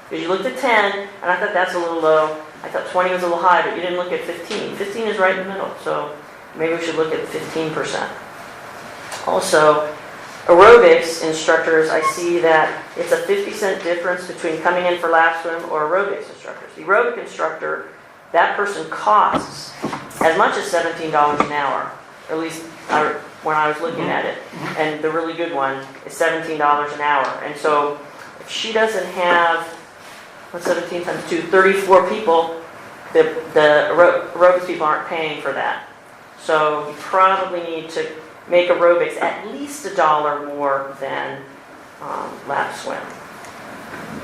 Because you looked at 10, and I thought that's a little low. I thought 20 was a little high, but you didn't look at 15. 15 is right in the middle, so maybe we should look at 15%. Also, aerobics instructors, I see that it's a 50-cent difference between coming in for lap swim or aerobics instructors. The aerobic instructor, that person costs as much as $17 an hour, or at least when I was looking at it. And the really good one is $17 an hour. And so if she doesn't have, what's 17 times 2, 34 people, the aerobics people aren't paying for that. So you probably need to make aerobics at least $1 more than lap swim.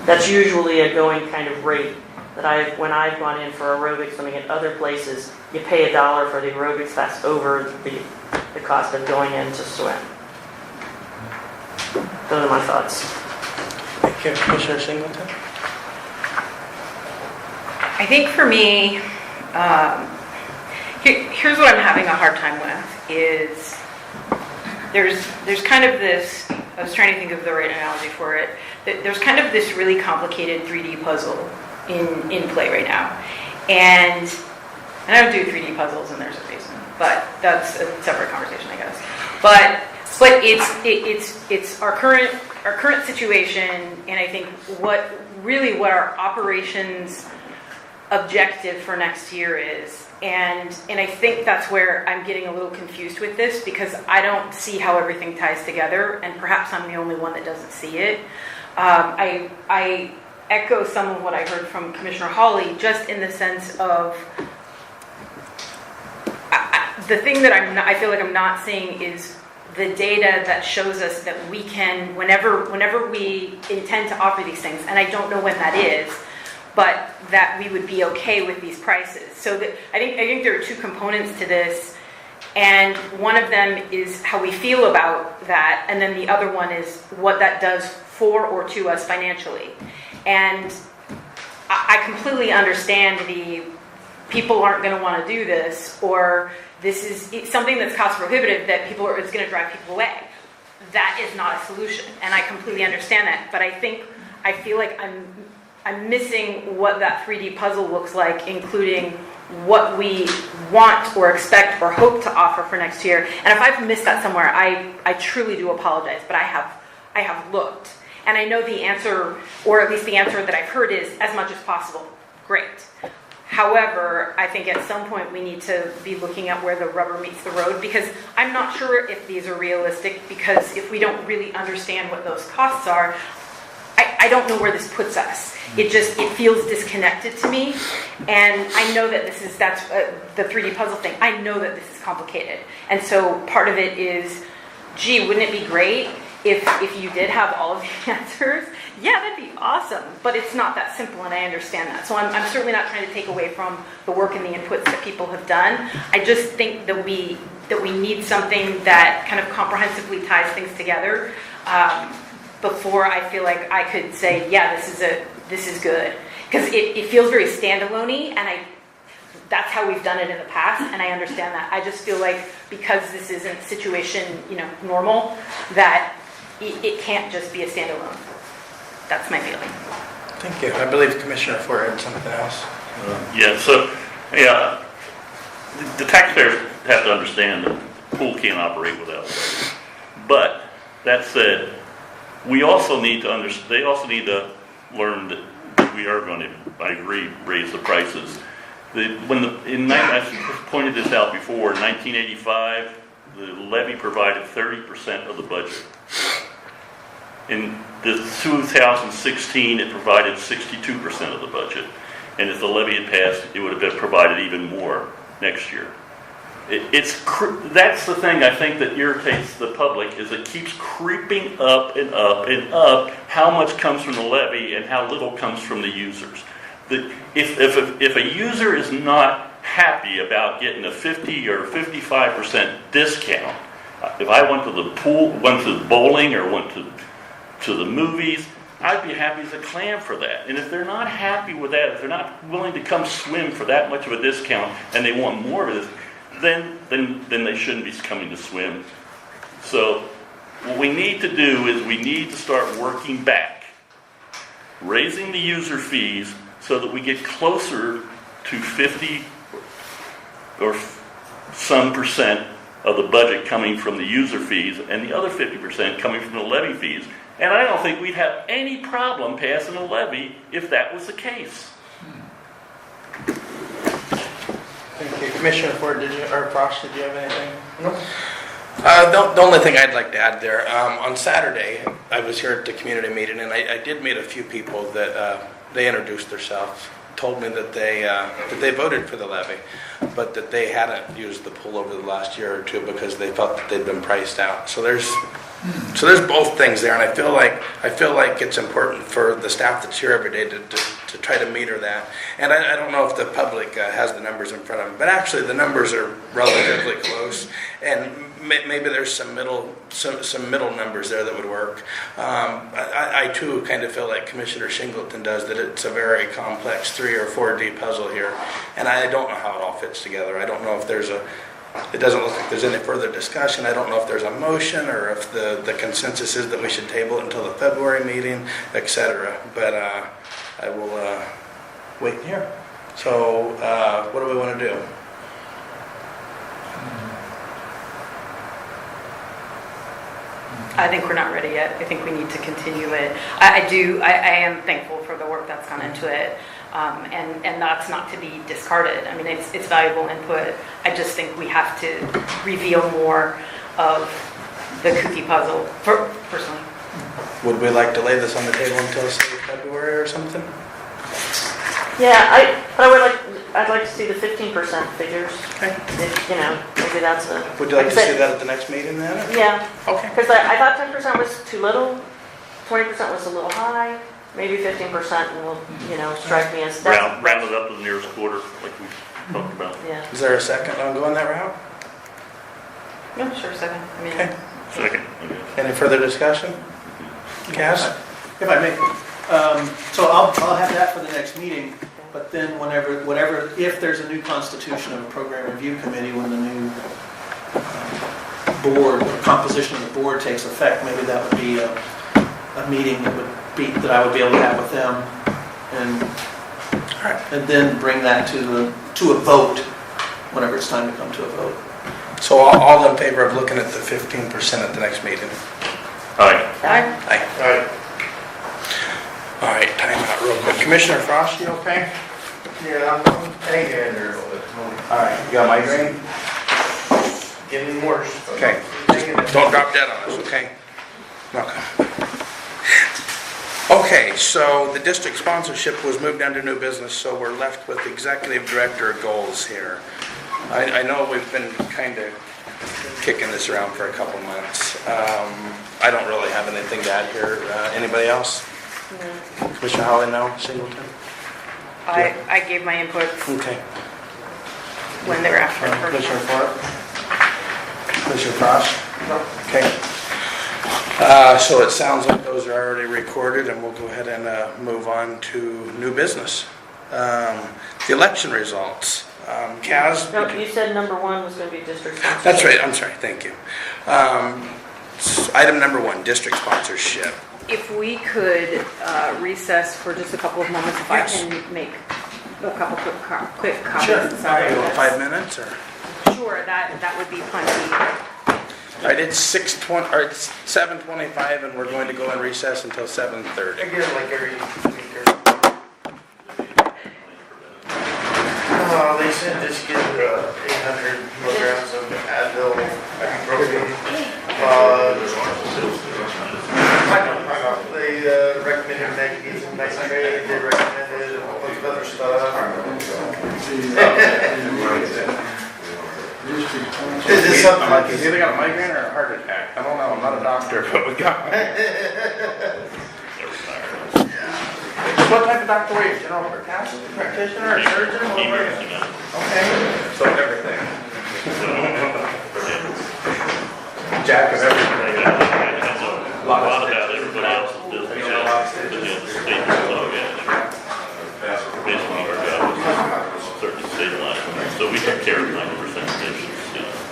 That's usually a going kind of rate that when I've gone in for aerobics swimming at other places, you pay $1 for the aerobics class over the cost of going in to swim. Those are my thoughts. Thank you, Commissioner Singleton. I think for me, here's what I'm having a hard time with is there's kind of this, I was trying to think of the right analogy for it, there's kind of this really complicated 3D puzzle in play right now. And I don't do 3D puzzles and there's a reason, but that's a separate conversation, I guess. But it's our current situation, and I think what our operations objective for next year is. And I think that's where I'm getting a little confused with this, because I don't see how everything ties together, and perhaps I'm the only one that doesn't see it. I echo some of what I heard from Commissioner Hawley, just in the sense of the thing that I feel like I'm not seeing is the data that shows us that we can, whenever we intend to offer these things, and I don't know when that is, but that we would be okay with these prices. So I think there are two components to this, and one of them is how we feel about that, and then the other one is what that does for or to us financially. And I completely understand the people aren't going to want to do this, or this is something that's cost prohibitive that it's going to drive people away. That is not a solution, and I completely understand that. But I feel like I'm missing what that 3D puzzle looks like, including what we want or expect or hope to offer for next year. And if I've missed that somewhere, I truly do apologize, but I have looked. And I know the answer, or at least the answer that I've heard, is as much as possible. Great. However, I think at some point we need to be looking at where the rubber meets the road, because I'm not sure if these are realistic, because if we don't really understand what those costs are, I don't know where this puts us. It feels disconnected to me, and I know that that's the 3D puzzle thing. I know that this is complicated, and so part of it is, gee, wouldn't it be great if you did have all of the answers? Yeah, that'd be awesome, but it's not that simple, and I understand that. So I'm certainly not trying to take away from the work and the inputs that people have done. I just think that we need something that kind of comprehensively ties things together before I feel like I could say, yeah, this is good. Because it feels very standalone-y, and that's how we've done it in the past, and I understand that. I just feel like because this isn't situation, normal, that it can't just be a standalone. That's my feeling. Thank you. I believe Commissioner Ford had something else. The taxpayers have to understand that the pool can't operate without it. But that said, we also need to understand, they also need to learn that we are going to, I agree, raise the prices. I pointed this out before, in 1985, the levy provided 30% of the budget. In the 2016, it provided 62% of the budget. And if the levy had passed, it would have been provided even more next year. That's the thing I think that irritates the public, is it keeps creeping up and up and up how much comes from the levy and how little comes from the users. If a user is not happy about getting a 50 or 55% discount, if I went to the pool, went to bowling, or went to to the movies, I'd be happy as a clam for that. And if they're not happy with that, if they're not willing to come swim for that much of a discount and they want more of this, then they shouldn't be coming to swim. So what we need to do is we need to start working back, raising the user fees so that we get closer to 50 or some percent of the budget coming from the user fees and the other 50% coming from the levy fees. And I don't think we'd have any problem passing a levy if that was the case. Thank you. Commissioner Ford, or Frost, did you have anything? No. The only thing I'd like to add there, on Saturday, I was here at the community meeting, and I did meet a few people that they introduced themselves, told me that they voted for the levy, but that they hadn't used the pool over the last year or two because they felt that they'd been priced out. So there's both things there, and I feel like it's important for the staff that's here every day to try to meter that. And I don't know if the public has the numbers in front of them, but actually the numbers are relatively close, and maybe there's some middle numbers there that would work. I too kind of feel like Commissioner Shingleton does, that it's a very complex 3 or 4D puzzle here, and I don't know how it all fits together. I don't know if it doesn't look like there's any further discussion. I don't know if there's a motion or if the consensus is that we should table it until the February meeting, etc. But I will wait here. So what do we want to do? I think we're not ready yet. I think we need to continue it. I am thankful for the work that's gone into it. And that's not to be discarded. I mean, it's valuable input. I just think we have to reveal more of the kooky puzzle, personally. Would we like to lay this on the table until, say, February or something? Yeah, I'd like to see the 15% figures. Okay. If, maybe that's a. Would you like to I said- see that at the next meeting then? Yeah, Okay. because I thought 10% was too little, 20% was a little high, maybe 15% will, strike me as. Round it up to the nearest quarter, like we talked about. Yeah, Is there a second on going that route? No, sure, second. I mean, Okay. Second. Any further discussion? Cass? If I may, so I'll have that for the next meeting, but then whatever, if there's a new constitution of a program review committee, when the new board, or composition of the board takes effect, maybe that would be a meeting that I would be able to have with them, and then bring that to a vote, whenever it's time to come to a vote. So all in favor of looking at the 15% at the next meeting? All right. Aye. All right, time out real quick. Commissioner Frost, you okay? Yeah, I'm hanging in there a little bit. All right, you got migraine? Getting worse. Okay. Don't drop dead on us, okay? Okay. Okay, so the district sponsorship was moved under new business, so we're left with executive director goals here. I know we've been kind of kicking this around for a couple months. I don't really have anything to add here. Anybody else? No. Commissioner Holly, no? Singleton? I gave my input Okay. when they were after. Commissioner Fort? Commissioner Frost? No. Okay. So it sounds like those are already recorded, and we'll go ahead and move on to new business. The election results. Kaz? No, you said number 1 was going to be district sponsorship. That's right, I'm sorry, thank you. Item number 1, district sponsorship. If we could recess for just a couple of moments, if Yes. I can make a couple quick comments. Sure. Sorry. 5 minutes, or? Sure, that would be plenty. All right, it's 7:25, and we're going to go in recess until 7:30. Again, like every week or they said just get 800 milligrams of Advil, ibuprofen. They recommended magnesium nitrate, they recommended a whole bunch of other stuff. Is this something like He's either got a migraine or a heart attack. I don't know, I'm not a doctor, but we got What type of doctor were you? General practitioner, or surgeon? What were you? Okay, so everything. Jack of everything. A lot about everybody else. hostage. But yeah, the state, oh, yeah, sure. Basically, our job was to certainly stabilize them. So we took care of 90% of patients,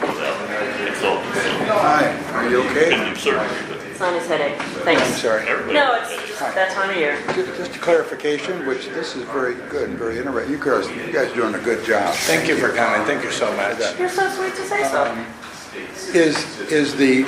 without consultancy. Hi, are you okay? Couldn't do surgery, but It's on his headache. Thanks. I'm sorry. everybody. No, it's just that time of year. Just a clarification, which this is very good and very interesting. You guys are doing a good job. Thank you for coming, thank you so much. You're so sweet to say so. Is the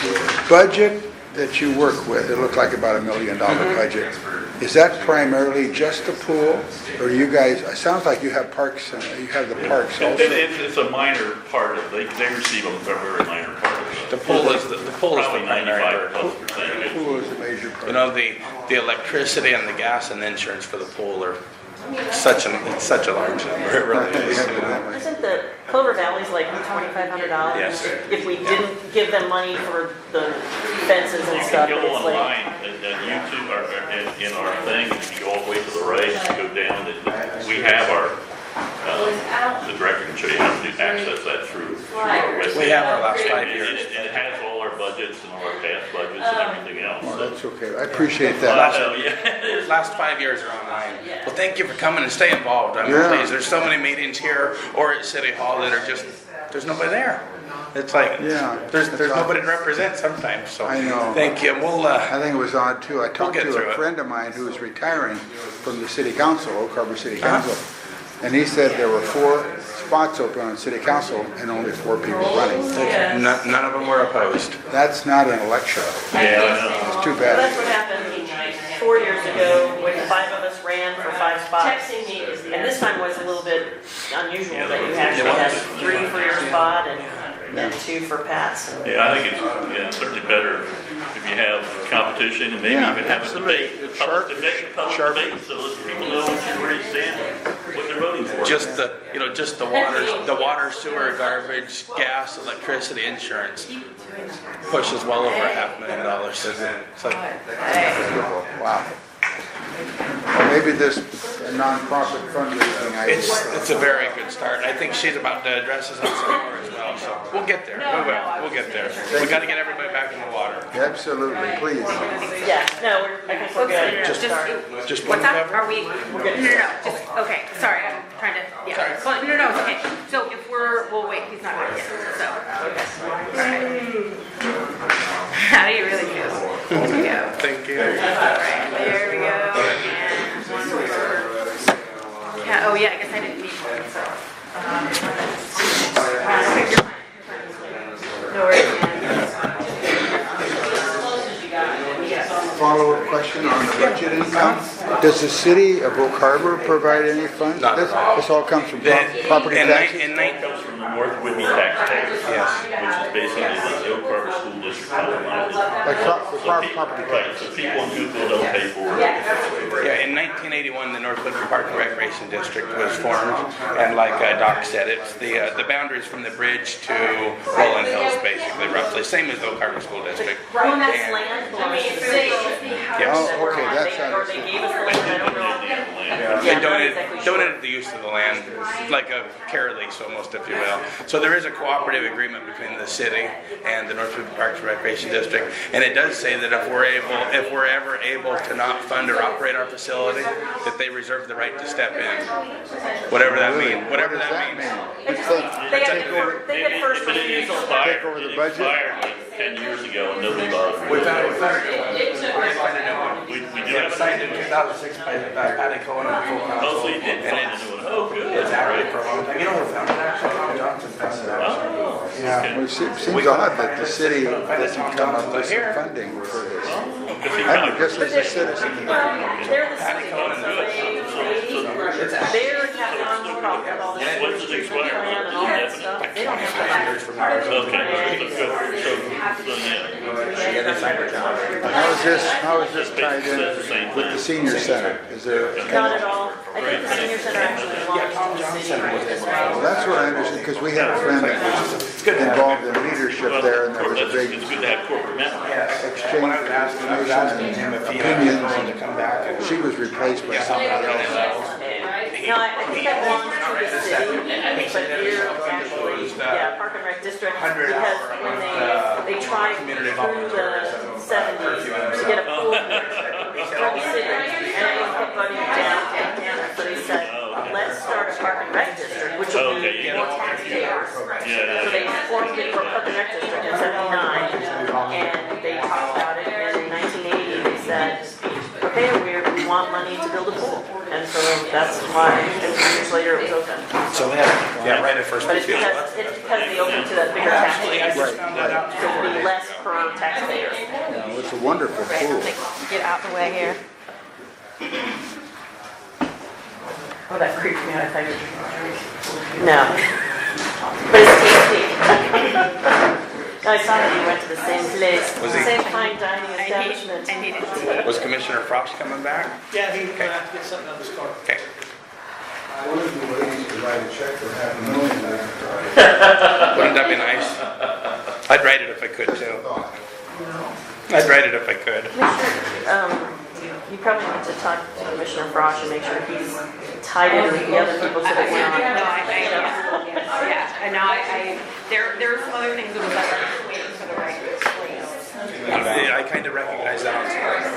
budget that you work with, it looked like about $1 million budget, is that primarily just the pool? Or you guys, it sounds like you have parks, you have the parks also? It's a minor part of, they receive a very minor part of it. The pool is the Probably primary 95 burden. plus percent of The it. pool is a major part. You know, the electricity and the gas and the insurance for the pool are it's such a large number, it really is. Isn't the Clover Valley's like $2,500? Yes. If we didn't give them money for the fences and You stuff, can go it's like, online at YouTube, or in our thing, if you go all the way to the right, you go down, we have our, the director can show you how to access that through our website. We have our last 5 And years. it has all our budgets and all our past budgets and everything else. Well, so. that's okay. I appreciate Well, that. yeah. Last 5 years are online. Well, thank you for coming and stay involved. I mean, Yeah. please, there's so many meetings here or at City Hall that are just, there's nobody there. It's like, Yeah. there's nobody to represent sometimes, so. I know. Thank you, and we'll, I think it was odd too. I talked get to through a it. friend of mine who was retiring from the city council, Oak Harbor City Council. And he said there were 4 spots open on city council and only 4 people running. none of them were opposed. That's not an election. Yeah, I know. It's too well, that's bad. what happened 4 years ago when 5 of us ran for 5 spots. Texting me is the And this time was a little bit unusual Yeah, that you it actually was. had 3 for your spot and 2 for Pat's. Yeah, I think it's certainly better if you have competition and maybe Yeah, even have a absolutely. debate. It's Public sharp. debate, so that people know where you stand, what they're voting for. Just the water, sewer, garbage, gas, electricity, insurance pushes well over $500,000. It's like, Wow. Well, maybe this nonprofit fundraising idea. it's a very good start. I think she's about to address us on some more as well, so we'll get there. We will. We'll get there. We got to get everybody back in the water. Absolutely, please. Yeah, no, I think we're good. Just one What's up? cover? Are we? No, just, okay, sorry, I'm trying to, yeah. Well, no, it's okay. So if we'll wait, he's not back yet, so. Alright. How do you really feel? There we go. Thank you. Alright, there we go. And one more. Yeah, oh yeah, I guess I didn't need one, so. No worries, man. Follow-up question on the budget income. Does the city of Oak Harbor provide any funds? No. This all comes from property taxes? It comes from the North Whitby taxpayers. Yes. Which is basically the Oak Harbor School District compromise. Like property Right, taxes? so people in Newfield don't pay for it. Yeah, in 1981, the North Whitby Park and Recreation District was formed, and like Doc said, it's the boundaries from the bridge to Rolling Hills, basically, roughly, same as the Oak Harbor School District. Well, and that's And- land belongs to the city. Yes. Oh, okay, that's Or they gave us the land, I don't know. They Yeah, not exactly sure. donated the use of the land, like a care lease almost, if you will. So there is a cooperative agreement between the city and the North Whitby Parks and Recreation District, and it does say that if we're ever able to not fund or operate our facility, that they reserve the right to step in, whatever that means. Whatever What does that means. They just, they get first If it refusal. expired, Take over the it budget? expired like 10 years ago and nobody bothered. We found a new one. We do Yeah, have signed in 2006 by Patty Cohen and full council. Mostly did And find a new one. Oh, good. it's active for a long time. You know who found it actually? Tom Johnson found it actually. Oh, Yeah. okay. Well, it seems odd that the city doesn't come up with some funding for this. I would guess as a citizen. They're the Patty city, Cohen and so they're having on the problem with all this. When's it expire? Plan and all that stuff. They don't have to. Years from now. Okay, so yeah. Yeah, they signed it down. How is this tied in with the senior center? Is there? Not at all. I think the senior center actually belongs to the city as well. That's what I understand, because we had a friend that was involved in leadership there, and there was a big It's good to have corporate members. exchange When I of was asking information him if and he had been willing to opinions. come back and She was replaced by somebody else. No, I think that belongs to the city, but here actually, yeah, Park and Rec District, because when they tried through the 70s to get a pool here, for the city, and they put money downtown, so they said, let's start a park and rec district, which will Okay, be yeah. more taxpayers. Yeah, So they formed it for a park and rec district in '79, and they talked about it, and in 1980, they said, okay, we want money to build a pool. And so that's why, and 2 years later, it was open. So they have, right at first But it's refusal. because they opened to that bigger tax Actually, I base. just found that out. So it'll be less per taxpayer. No, it's a wonderful Right, pool. get out the way here. Oh, that creeped me out, I thought you were. No. But it's tasty. I saw that you went to the same place, Was he- same fine dining establishment. I needed to. Was Commissioner Frost coming back? Yeah, he's gonna have to get something out of his car. Okay. One of the ladies to write a check for $500,000. Wouldn't that be nice? I'd write it if I could too. I'd write it if I could. You probably need to talk to Commissioner Frosch and make sure he's tied in with the other people so that we're not. There are some other things that was like waiting for the right place. I kind of recognize that on,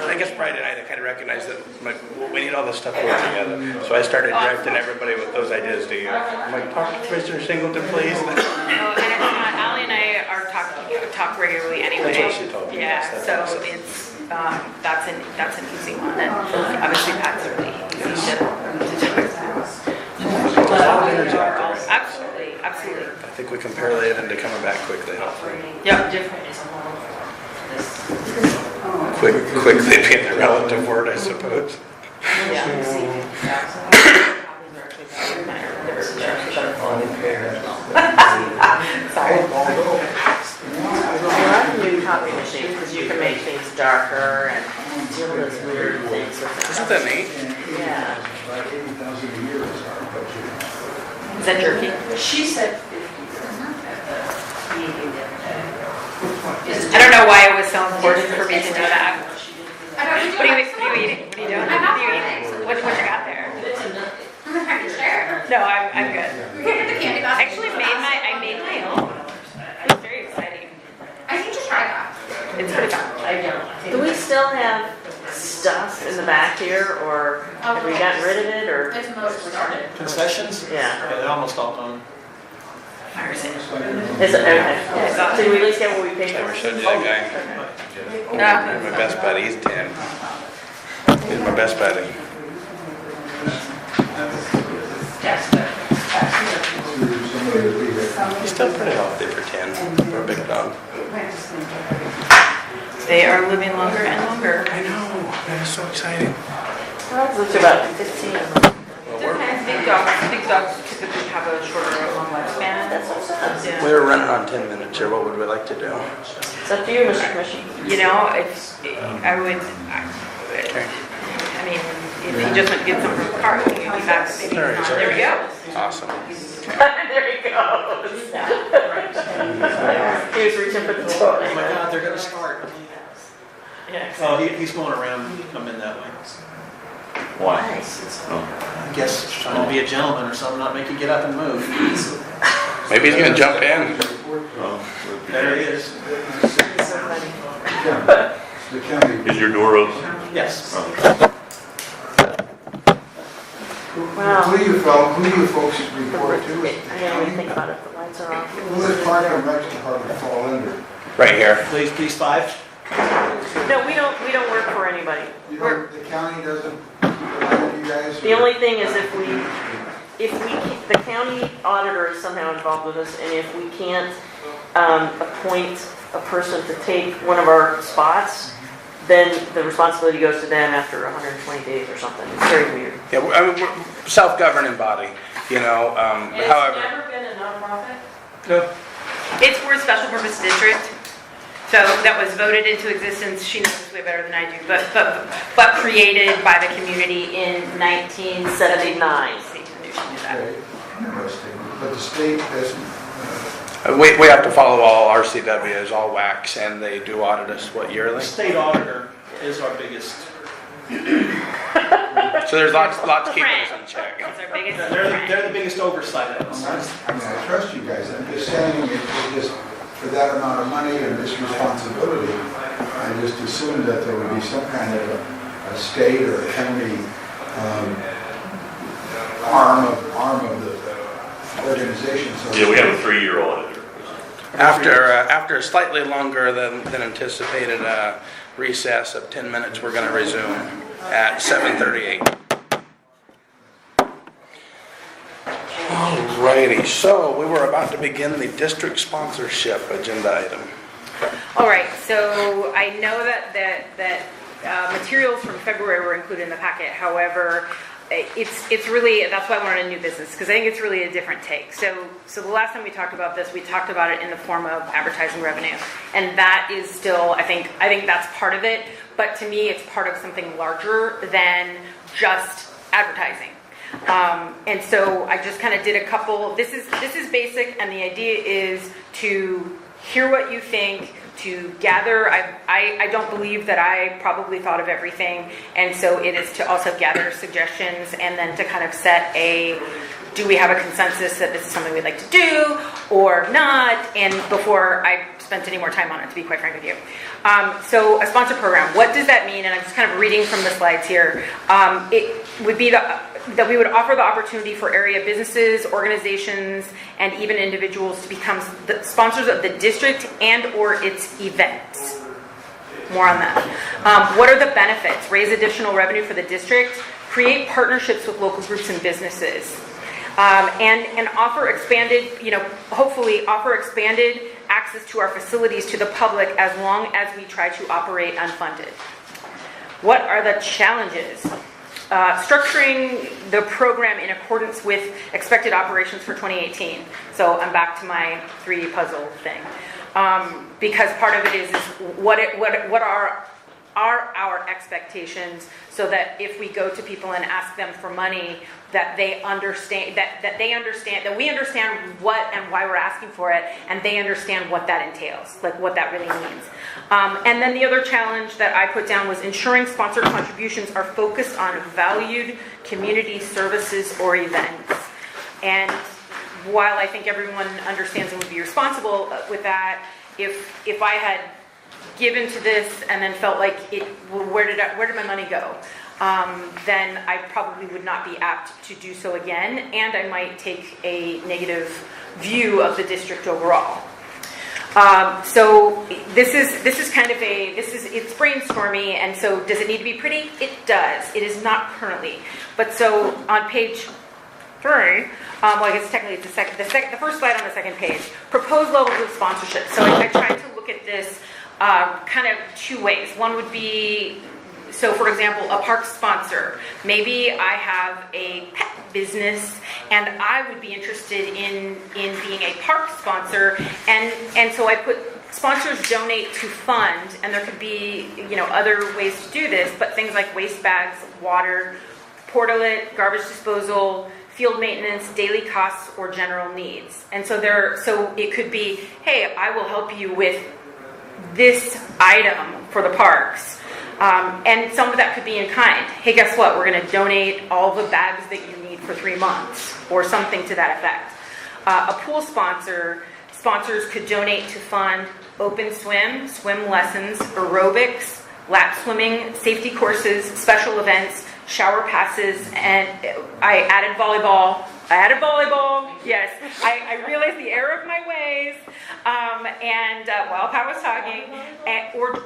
I guess Friday night, I kind of recognized that, like, well, we need all this stuff to work together. So I started directing everybody with those ideas to you. I'm like, talk to Commissioner Singleton, please. Oh, and it's not, Ally and I are talk regularly anyway. That's what she told me. Yeah, Yes, so that's what she it's, that's an easy one, and obviously Pat's really easy to do it. Absolutely, absolutely. I think we can parlay it into coming back quickly. Yep. Quickly being the relative word, I suppose. Sorry. I love new copy machines because you can make things darker and do all those weird things with it. Isn't that neat? Yeah. About $80,000 a year is our budget. Is that jerky? She said 50 I don't know why it was so important for me to know that. What are you eating? What are you doing? What are you eating? What you got there? I'm trying to share. No, I'm good. We're the candy I actually made my own. It was very exciting. I need to try that. It's pretty fun. I don't. Do we still have stuff in the back here, or have we gotten rid of it, or? It's mostly started. Concessions? Yeah. Yeah, they're almost all done. Is it, okay. Did we at least get what we paid Never for? showed you that guy. He's my best buddy. He's 10. He's my best buddy. He's still pretty healthy for 10. For a big dog. They are living longer and longer. I know. That is so exciting. Well, it's about 15. Big dogs typically have a shorter lifespan. That's what's up. Yeah. We were running on 10 minutes here. What would we like to do? It's up to you, Mr. Commissioner. You know, I mean, if he just went to get some from the car, he could be back. Maybe. There we go. Awesome. There he goes. He was reaching for the Oh toy. my God, they're gonna start. Yeah. Oh, he's going around, come in that way. Why? I guess trying to be a gentleman or something, not make you get up and move. Maybe he's going to jump in. There he is. The county. Is your door open? Yes. Wow. Who do you folks report to? I didn't really think about it, the lights are off. Who does Park and Rec Department fall under? Right here. These five? No, we don't work for anybody. You know, the county doesn't provide you guys? The only thing is if the county auditor is somehow involved with us, and if we can't appoint a person to take one of our spots, then the responsibility goes to them after 120 days or something. It's very weird. Yeah, I mean, we're self-governing body, you know, It's however. never been a nonprofit? No. It's for a special purpose district. So that was voted into existence, she knows this way better than I do, but created by the community in 1979. Interesting, but the state doesn't. We have to follow all RCWs, all WACs, and they do audit us, what, yearly? The state auditor is our biggest. So there's lots keeping us in check. That's our biggest. They're the biggest oversight of us. I mean, I trust you guys, I'm just saying, it just, for that amount of money and this responsibility, I just assumed that there would be some kind of a state or county arm of the organization. So Yeah, we have a 3-year auditor. After a slightly longer than anticipated recess of 10 minutes, we're going to resume at 7:38. Alrighty, so we were about to begin the district sponsorship agenda item. All right, so I know that materials from February were included in the packet. However, it's really, that's why I wanted a new business, because I think it's really a different take. So the last time we talked about this, we talked about it in the form of advertising revenue, and that is still, I think that's part of it. But to me, it's part of something larger than just advertising. And so I just kind of did a couple. This is basic, and the idea is to hear what you think, to gather. I don't believe that I probably thought of everything, and so it is to also gather suggestions and then to kind of set do we have a consensus that this is something we'd like to do or not, and before I spent any more time on it, to be quite frank with you. So a sponsor program, what does that mean? And I'm just kind of reading from the slides here. It would be that we would offer the opportunity for area businesses, organizations, and even individuals to become the sponsors of the district and or its events. More on that. What are the benefits? Raise additional revenue for the district, create partnerships with local groups and businesses, and offer expanded, hopefully offer expanded access to our facilities to the public as long as we try to operate unfunded. What are the challenges? Structuring the program in accordance with expected operations for 2018. So I'm back to my 3D puzzle thing. Because part of it is what are our expectations, so that if we go to people and ask them for money, that they understand that we understand what and why we're asking for it, and they understand what that entails, like what that really means. And then the other challenge that I put down was ensuring sponsor contributions are focused on valued community services or events. And while I think everyone understands and would be responsible with that, if I had given to this and then felt like where did my money go? Then I probably would not be apt to do so again, and I might take a negative view of the district overall. So this is kind of it's brainstormy, and so does it need to be pretty? It does. It is not currently, but so on page 3, well, I guess technically it's the first slide on the second page. Proposed levels of sponsorship. So I tried to look at this kind of 2 ways. One would be, so for example, a park sponsor. Maybe I have a pet business and I would be interested in being a park sponsor, and so I put sponsors donate to fund, and there could be other ways to do this, but things like waste bags, water, portalet, garbage disposal, field maintenance, daily costs, or general needs. And so it could be, hey, I will help you with this item for the parks. And some of that could be in kind. Hey, guess what? We're going to donate all the bags that you need for 3 months, or something to that effect. A pool sponsors could donate to fund open swim lessons, aerobics, lap swimming, safety courses, special events, shower passes, and I added volleyball. Yes, I realized the error of my ways. While Pat was talking,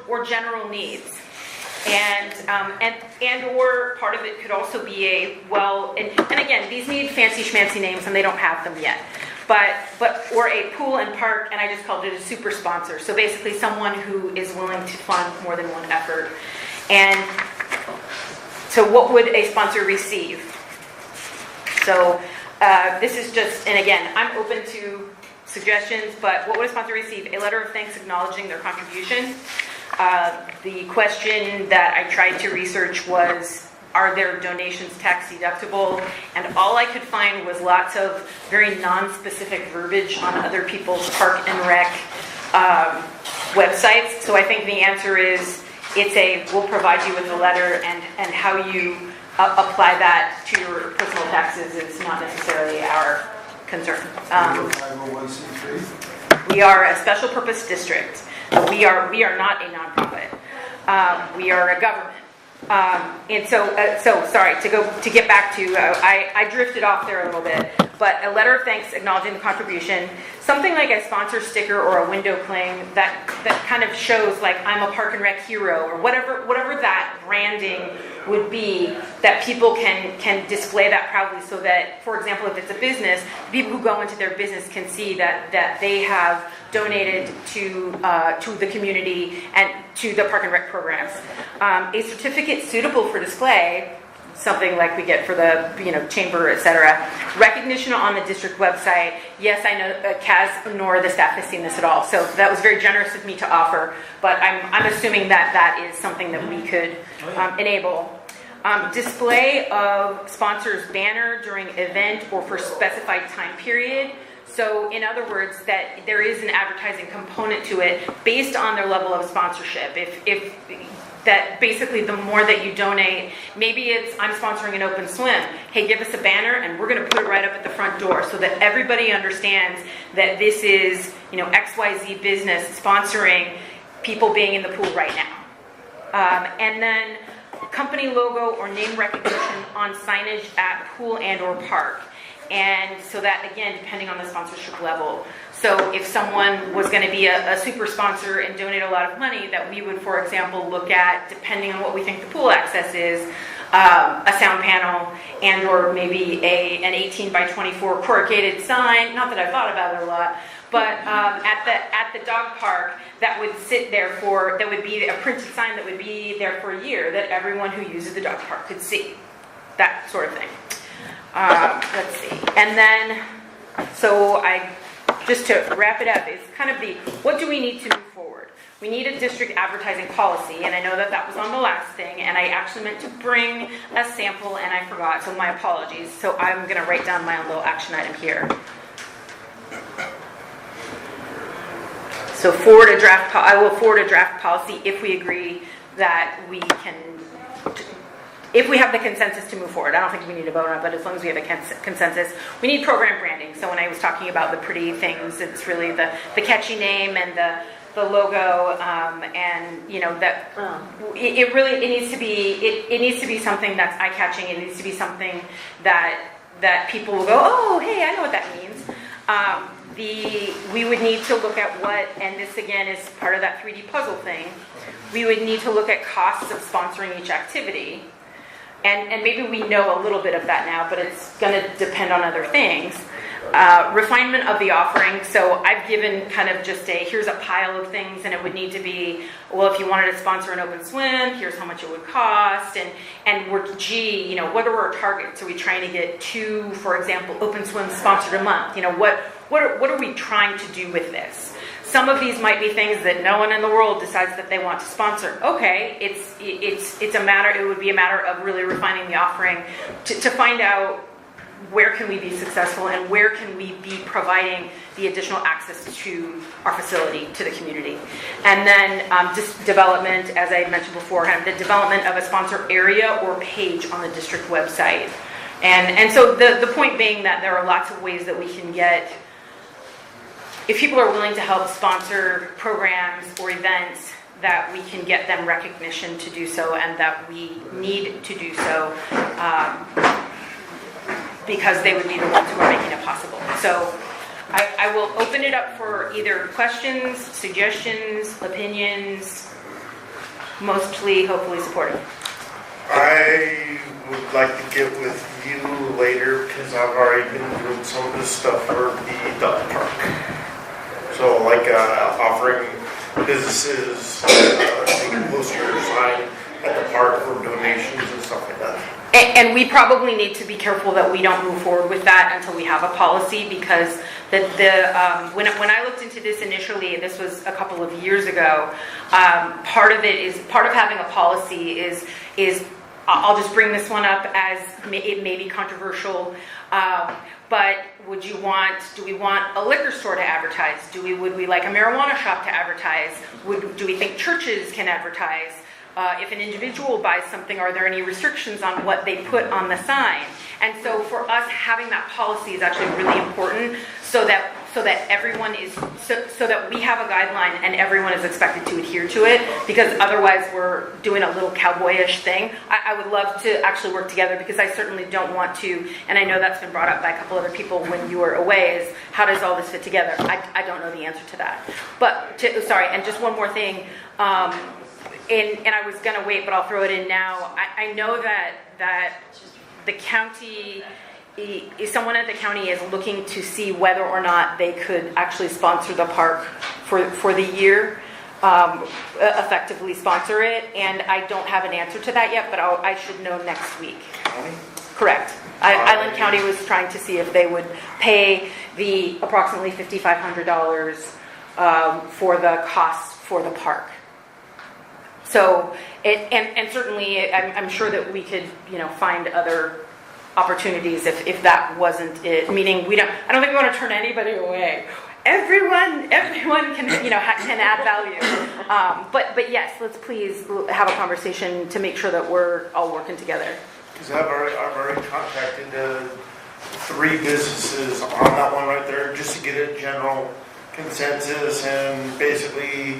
or general needs. And or part of it could also be and again, these need fancy schmancy names and they don't have them yet. Or a pool and park, and I just called it a super sponsor. So basically someone who is willing to fund more than one effort. And so what would a sponsor receive? So this is just, and again, I'm open to suggestions, but what would a sponsor receive? A letter of thanks acknowledging their contribution. The question that I tried to research was, are their donations tax deductible? And all I could find was lots of very non-specific verbiage on other people's park and rec websites. So I think the answer is, we'll provide you with a letter, and how you apply that to your personal taxes is not necessarily our concern. 501c3? We are a special purpose district. We are not a nonprofit. We are a government. And so sorry, to get back to, I drifted off there a little bit, but a letter of thanks acknowledging the contribution, something like a sponsor sticker or a window cling that kind of shows like I'm a Park and Rec hero, or whatever that branding would be, that people can display that proudly, so that, for example, if it's a business, people who go into their business can see that they have donated to the community and to the Park and Rec programs. A certificate suitable for display, something like we get for the chamber, etc. Recognition on the district website. Yes, I know Kaz nor the staff has seen this at all, so that was very generous of me to offer. But I'm assuming that is something that we could enable. Display of sponsors' banner during event or for specified time period. So in other words, that there is an advertising component to it based on their level of sponsorship. If that basically the more that you donate, maybe it's I'm sponsoring an open swim. Hey, give us a banner and we're going to put it right up at the front door so that everybody understands that this is XYZ business sponsoring people being in the pool right now. And then company logo or name recognition on signage at pool and or park. And so that, again, depending on the sponsorship level. So if someone was going to be a super sponsor and donate a lot of money, that we would, for example, look at, depending on what we think the pool access is, a sound panel and or maybe an 18 by 24 corrugated sign. Not that I've thought about it a lot, but at the dog park that would sit there that would be a printed sign that would be there for a year that everyone who uses the dog park could see. That sort of thing. Let's see. And then, so just to wrap it up, is kind of what do we need to move forward? We need a district advertising policy, and I know that was on the last thing, and I actually meant to bring a sample, and I forgot, so my apologies. So I'm going to write down my own little action item here. So I will forward a draft policy if we agree that we can, if we have the consensus to move forward. I don't think we need to vote on it, but as long as we have a consensus. We need program branding. So when I was talking about the pretty things, it's really the catchy name and the logo, and that it needs to be something that's eye-catching. It needs to be something that people will go, oh, hey, I know what that means. We would need to look at and this again is part of that 3D puzzle thing, we would need to look at costs of sponsoring each activity. And maybe we know a little bit of that now, but it's going to depend on other things. Refinement of the offering. So I've given kind of just here's a pile of things, and it would need to be, well, if you wanted to sponsor an open swim, here's how much it would cost. And what are our targets? Are we trying to get 2, for example, open swims sponsored a month? What are we trying to do with this? Some of these might be things that no one in the world decides that they want to sponsor. Okay, it would be a matter of really refining the offering to find out where can we be successful and where can we be providing the additional access to our facility, to the community. And then just development, as I mentioned beforehand, the development of a sponsor area or page on the district website. And so the point being that there are lots of ways that we can get, if people are willing to help sponsor programs or events, that we can get them recognition to do so, and that we need to do so because they would be the ones who are making it possible. So I will open it up for either questions, suggestions, opinions, mostly hopefully supportive. I would like to get with you later because I've already been doing some of this stuff for the dog park. So like offering businesses, taking poster sign at the park for donations and stuff like that. And we probably need to be careful that we don't move forward with that until we have a policy, because when I looked into this initially, this was a couple of years ago, part of having a policy is I'll just bring this one up as it may be controversial, but do we want a liquor store to advertise? Would we like a marijuana shop to advertise? Do we think churches can advertise? If an individual buys something, are there any restrictions on what they put on the sign? And so for us, having that policy is actually really important, so that so that everyone is, so that we have a guideline and everyone is expected to adhere to it, because otherwise we're doing a little cowboyish thing. I would love to actually work together, because I certainly don't want to, and I know that's been brought up by a couple other people when you were away, is how does all this fit together? I don't know the answer to that. But, sorry, and just one more thing, and I was gonna wait, but I'll throw it in now. I know that the county, someone at the county is looking to see whether or not they could actually sponsor the park for the year, effectively sponsor it, and I don't have an answer to that yet, but I should know next week. Correct. Island County was trying to see if they would pay the approximately $5,500 for the cost for the park. So, and certainly, I'm sure that we could, find other opportunities if that wasn't it. Meaning, I don't think we want to turn anybody away. Everyone can, can add value. But yes, let's please have a conversation to make sure that we're all working together. Because I've already contacted 3 businesses on that one right there, just to get a general consensus, and basically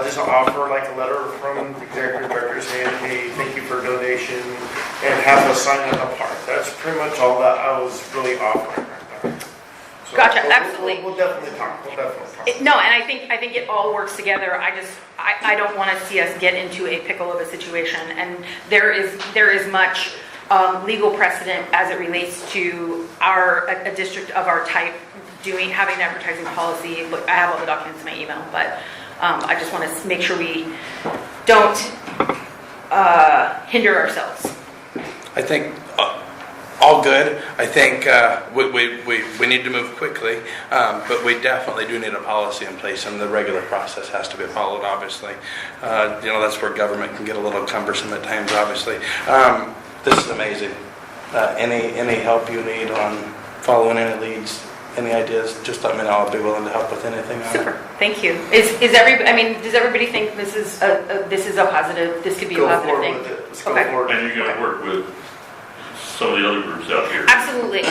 just offer like a letter from the executive director saying, hey, thank you for a donation, and have a sign in the park. That's pretty much all that I was really offering right there. So Gotcha, absolutely. We'll definitely talk. No, and I think it all works together. I don't want to see us get into a pickle of a situation, and there is much legal precedent as it relates to a district of our type having an advertising policy. Look, I have all the documents in my email, but I just want to make sure we don't hinder ourselves. I think all good. I think we need to move quickly, but we definitely do need a policy in place, and the regular process has to be followed, obviously. That's where government can get a little cumbersome at times, obviously. This is amazing. Any help you need on following any leads, any ideas, just let me know. I'll be willing to help with anything on Super. it. Thank you. Does everybody think this is a positive? This could be a positive thing. With it. Let's go Okay. forward. And you're gonna work with some of the other groups out here. Absolutely.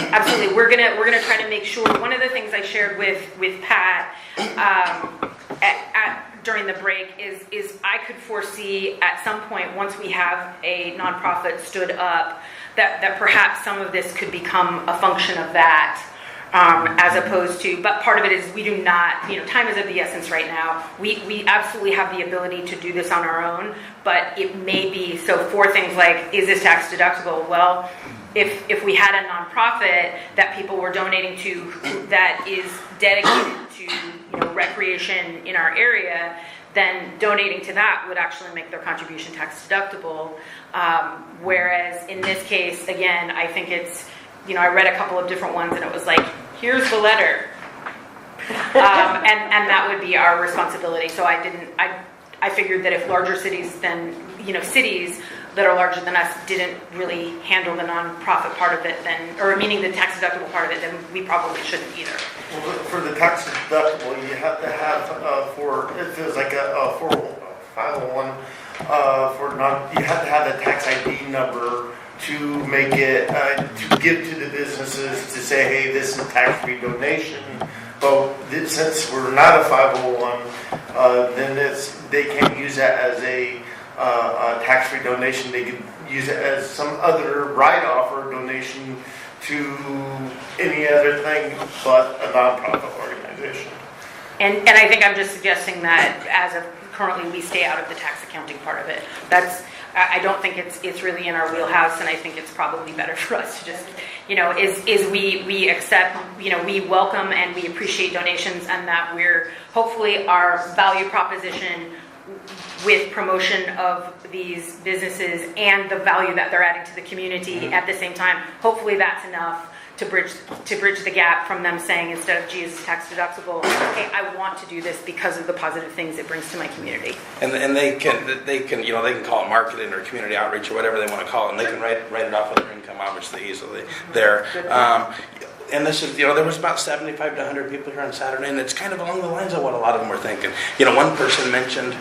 We're gonna try to make sure. One of the things I shared with Pat during the break is I could foresee at some point, once we have a nonprofit stood up, that perhaps some of this could become a function of that. As opposed to, but part of it is we do not, time is of the essence right now. We absolutely have the ability to do this on our own, but it may be, so for things like, is this tax deductible? Well, if we had a nonprofit that people were donating to that is dedicated to recreation in our area, then donating to that would actually make their contribution tax deductible. Whereas in this case, again, I think it's, I read a couple of different ones, and it was like, here's the letter. And that would be our responsibility. So I figured that if larger cities cities that are larger than us didn't really handle the nonprofit part of it, or meaning the tax deductible part of it, then we probably shouldn't either. Well, for the tax deductible, you have to have if it was like a 501 you have to have the tax ID number to make it, to give to the businesses to say, hey, this is a tax-free donation. But since we're not a 501, then they can't use that as a tax-free donation. They could use it as some other write-off or donation to any other thing but a nonprofit organization. And I think I'm just suggesting that as of currently, we stay out of the tax accounting part of it. I don't think it's really in our wheelhouse, and I think it's probably better for us to just, we accept, we welcome and we appreciate donations, and that we're hopefully our value proposition with promotion of these businesses and the value that they're adding to the community at the same time. Hopefully that's enough to bridge the gap from them saying, instead of it's tax deductible, hey, I want to do this because of the positive things it brings to my community. And they can call it marketing or community outreach or whatever they want to call it, and they can write it off of their income obviously easily there. And this is, there was about 75 to 100 people here on Saturday, and it's kind of along the lines of what a lot of them were thinking. One person mentioned,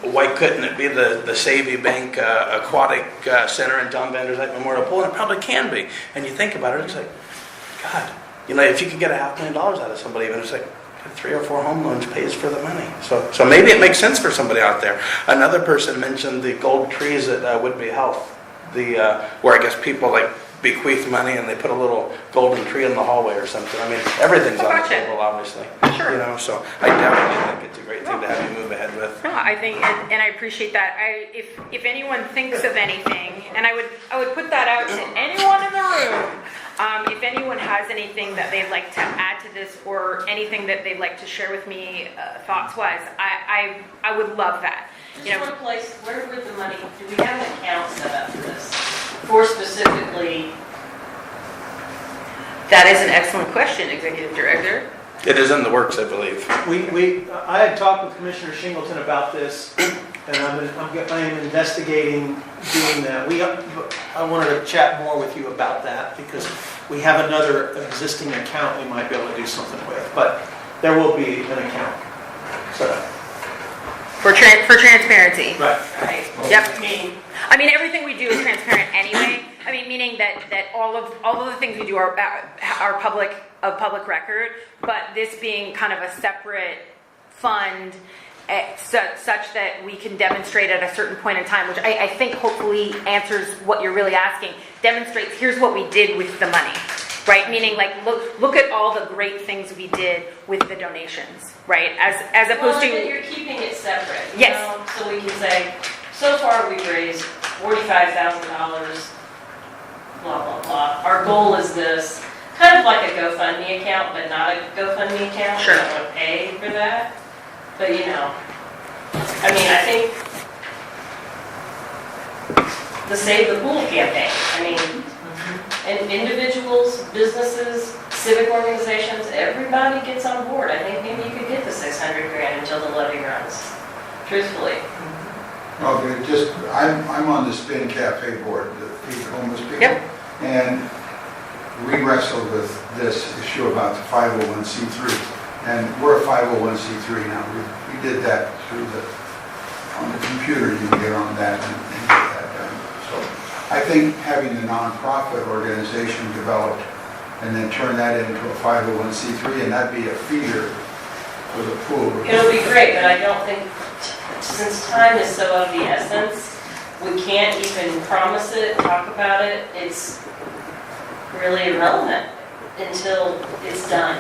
why couldn't it be the Savvy Bank Aquatic Center and Tom Van Der Zeyck Memorial Pool? And it probably can be. And you think about it, it's like, God, You know, if you could get $500,000 out of somebody, even it's like 3 or 4 home loans pays for the money. So maybe it makes sense for somebody out there. Another person mentioned the gold trees at Woodby Health, where I guess people like bequeath money and they put a little golden tree in the hallway or something. I mean, everything's on the Gotcha. table, obviously. Sure. You know, so I definitely think it's a great thing to have you move ahead with. No, I think, and I appreciate that. If anyone thinks of anything, and I would put that out to anyone in the room. If anyone has anything that they'd like to add to this or anything that they'd like to share with me, thoughts-wise, I would love that. You Just know, one place, where would the money, do we have an account set up for this? For specifically, that is an excellent question, Executive Director. It is in the works, I believe. I had talked with Commissioner Shingleton about this, and I am investigating doing that. I wanted to chat more with you about that, because we have another existing account we might be able to do something with, but there will be an account set up. For transparency. Right. right? Yep. I mean, I mean, everything we do is transparent anyway. I mean, meaning that all of the things we do are public record, but this being kind of a separate fund, such that we can demonstrate at a certain point in time, which I think hopefully answers what you're really asking. Demonstrates here's what we did with the money, right? Meaning like look at all the great things we did with the donations, right? As opposed well, to you're keeping it separate. You Yes. know? So we can say, so far we've raised $45,000, blah, blah, blah. Our goal is this, kind of like a GoFundMe account, but not a GoFundMe account. Sure. We don't want to pay for that. But you know, I mean, I think the Save the Pool campaign, I mean, and individuals, businesses, civic organizations, everybody gets on board. I think maybe you could get the $600,000 until the levy runs, truthfully. Okay, I'm on the Spin Cafe board, the Feed Homeless People. Yep. And we wrestled with this issue about the 501c3. And we're a 501c3 now. We did that on the computer, you can get on that and get that done. So I think having the nonprofit organization developed and then turn that into a 501c3 and that'd be a feeder for the pool. It'll be great, but I don't think, since time is so of the essence, we can't even promise it, talk about it. It's really irrelevant until it's done.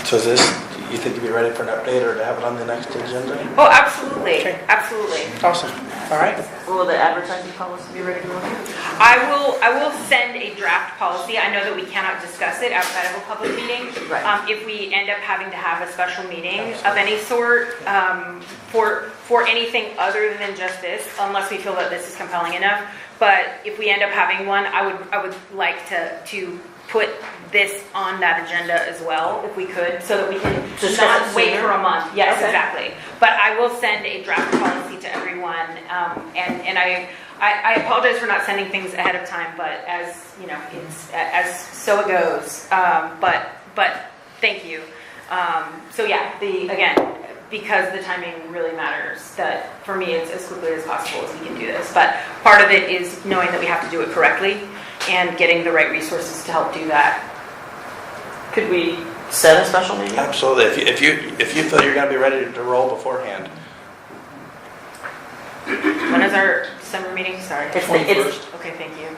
So is this, you think you'd be ready for an update or to have it on the next agenda? Oh, absolutely, Okay. absolutely. Awesome. All right. Will the advertising policy be ready to go? I will send a draft policy. I know that we cannot discuss it outside of a public meeting. Right. If we end up having to have a special meeting of any sort, for anything other than just this, unless we feel that this is compelling enough. But if we end up having one, I would like to put this on that agenda as well, if we could, so that we can Discuss not it wait sooner? for a month. Yes, Okay. exactly. But I will send a draft policy to everyone, and I apologize for not sending things ahead of time, but as you know, it's as so it goes. But thank you. So yeah, again, because the timing really matters, that for me it's as quickly as possible as we can do this. But part of it is knowing that we have to do it correctly and getting the right resources to help do that. Could we set a special meeting? Absolutely. If you feel you're going to be ready to roll beforehand. When is our December meeting? Sorry. It's Okay, thank you.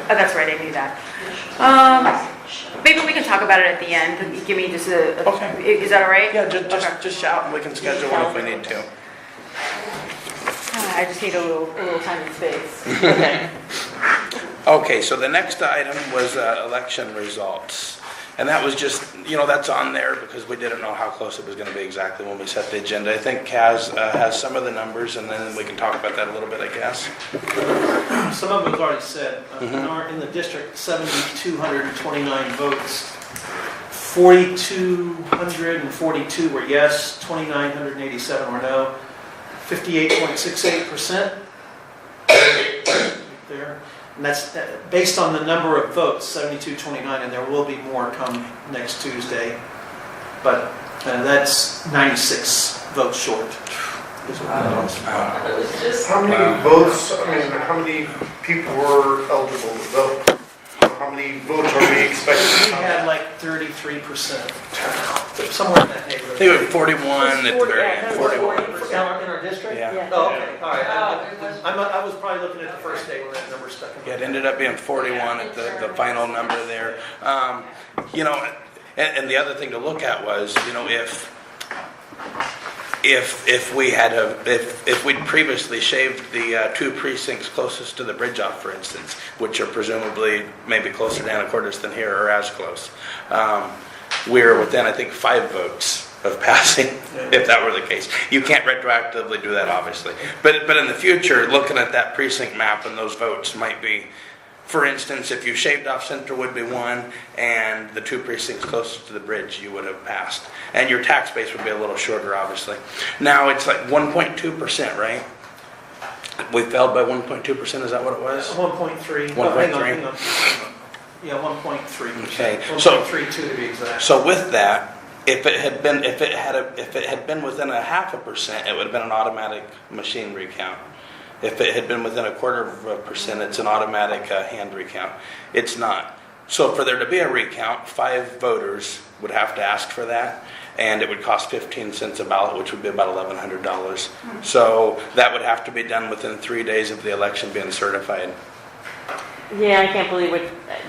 That's right, I knew that. Maybe we can talk about it at the end. Give me just a. Okay. Is that all right? Yeah, Okay. just shout and we can schedule one if we need to. I just need a little time and space. Okay. Okay, so the next item was election results. And that was just, that's on there because we didn't know how close it was going to be exactly when we set the agenda. I think Kaz has some of the numbers, and then we can talk about that a little bit, I guess. Some of it was already said. In the district, 7,229 votes. 4,242 were yes, 2,987 were no. 58.68% there. And that's based on the number of votes, 7,229, and there will be more come next Tuesday. But that's 96 votes short. Is what that is. It was just, How many votes, how many people were eligible to vote? How many many votes are we expecting to We come had in? like 33% turnout, somewhere in that I neighborhood. think it was 41 at the very end, 41. In our district? Yeah. Oh, okay, all right. Oh, it was- I was probably looking at the first day when that number stuck in Yeah, my it ended up being 41 at the final number there. You know, and the other thing to look at was, you know, if we had if we'd previously shaved the 2 precincts closest to the bridge off, for instance, which are presumably maybe closer to Anacortes than here or as close, we're within, I think, 5 votes of passing, if that were the case. You can't retroactively do that, obviously. But in the future, looking at that precinct map and those votes might be, for instance, if you shaved off Center would be 1 and the 2 precincts closest to the bridge, you would have passed. And your tax base would be a little shorter, obviously. Now it's like 1.2%, right? We failed by 1.2%, is that what it was? 1.3. 1.3. Hang on. Yeah, 1.3%. Okay, so- 1.32 to be exact. So with that, if it had been within 0.5%, it would have been an automatic machine recount. If it had been within 0.25%, it's an automatic hand recount. It's not. So for there to be a recount, 5 voters would have to ask for that, and it would cost 15 cents a ballot, which would be about $1,100. So that would have to be done within 3 days of the election being certified. Yeah, I can't believe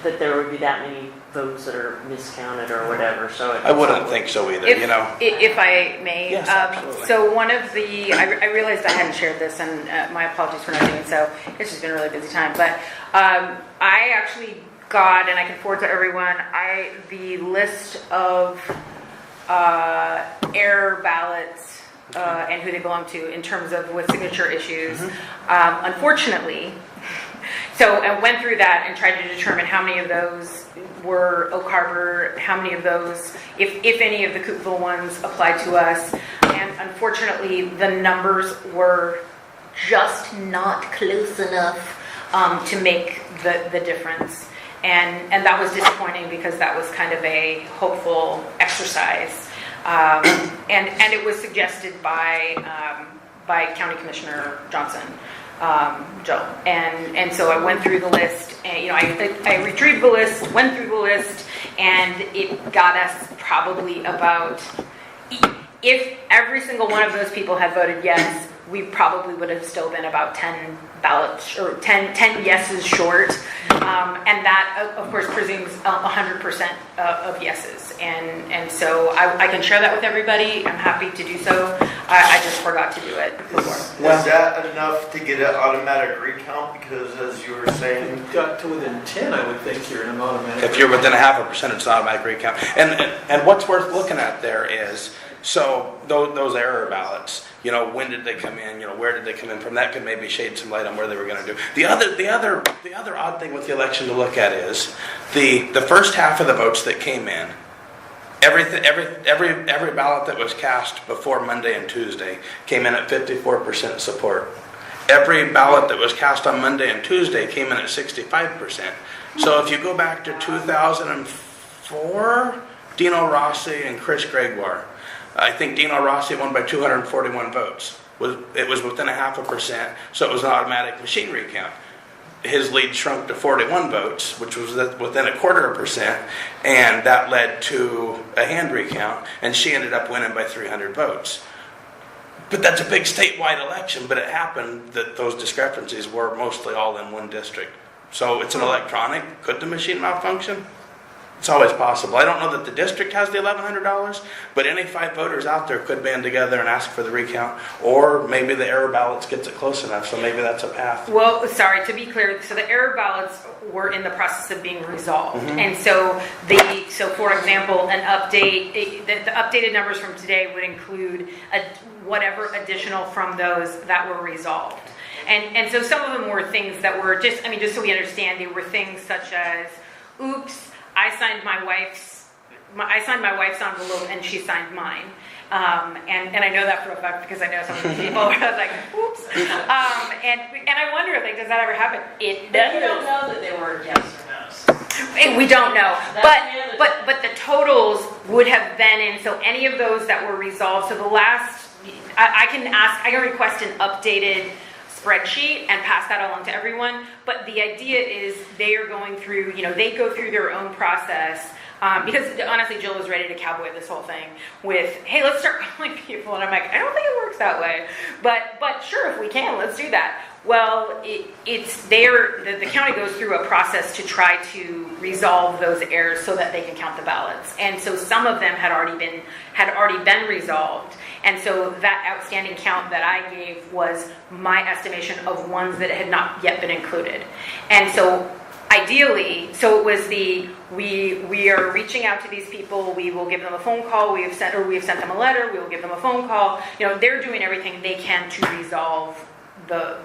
that there would be that many votes that are miscounted or whatever, so. I wouldn't think so either, you know. If I may. Yes, absolutely. So one of the, I realized I hadn't shared this, and my apologies for not doing so. It's just been a really busy time. But I actually got, and I can forward to everyone, the list of error ballots and who they belong to in terms of with signature issues. Unfortunately, so I went through that and tried to determine how many of those were Oak Harbor, how many of those, if any of the Coopville ones applied to us. And unfortunately, the numbers were just not close enough to make the difference. And that was disappointing because that was kind of a hopeful exercise. And it was suggested by County Commissioner Johnson. Joe. And so I went through the list, and, you know, I retrieved the list, went through the list, and it got us probably about, if every single one of those people had voted yes, we probably would have still been about 10 ballots, or 10 yeses short. And that, of course, presumes 100% of yeses. And so I can share that with everybody. I'm happy to do so. I just forgot to do it before. Is that enough to get an automatic recount? Because as you were saying, If you got to within 10, I would think you're in an automatic. If you're within 0.5%, it's an automatic recount. And what's worth looking at there is, so those error ballots, you know, when did they come in? You know, where did they come in from? That could maybe shade some light on where they were going to do. The other odd thing with the election to look at is the first half of the votes that came in. Every ballot that was cast before Monday and Tuesday came in at 54% support. Every ballot that was cast on Monday and Tuesday came in at 65%. So if you go back to 2004, Dino Rossi and Chris Gregoire, I think Dino Rossi won by 241 votes. It was within 0.5%, so it was an automatic machine recount. His lead shrunk to 41 votes, which was within 0.25%, and that led to a hand recount, and she ended up winning by 300 votes. But that's a big statewide election, but it happened that those discrepancies were mostly all in one district. So it's an electronic. Could the machine malfunction? It's always possible. I don't know that the district has the $1,100, but any 5 voters out there could band together and ask for the recount, or maybe the error ballots gets it close enough, so maybe that's a path. Well, sorry, to be clear, so the error ballots were in the process of being resolved. And so for example, an update, the updated numbers from today would include whatever additional from those that were resolved. And so some of them were things that were just so we understand, they were things such as, oops, I signed my wife's envelope and she signed mine. And I know that for a fact because I know some of these people. I was like, oops. And I wonder, like, does that ever happen? It does. You don't know that they were yes or no's. We don't know. That's But the totals would have been in, so any of those that were resolved, so the last, I can request an updated spreadsheet and pass that along to everyone. But the idea is they are going through, they go through their own process. Because honestly, Jill was ready to cowboy this whole thing with, hey, let's start calling people. And I'm like, I don't think it works that way. But sure, if we can, let's do that. Well, the county goes through a process to try to resolve those errors so that they can count the ballots. And so some of them had already been resolved. And so that outstanding count that I gave was my estimation of ones that had not yet been included. And so ideally, so it was we are reaching out to these people, we will give them a phone call, we have sent them a letter, we will give them a phone call. They're doing everything they can to resolve the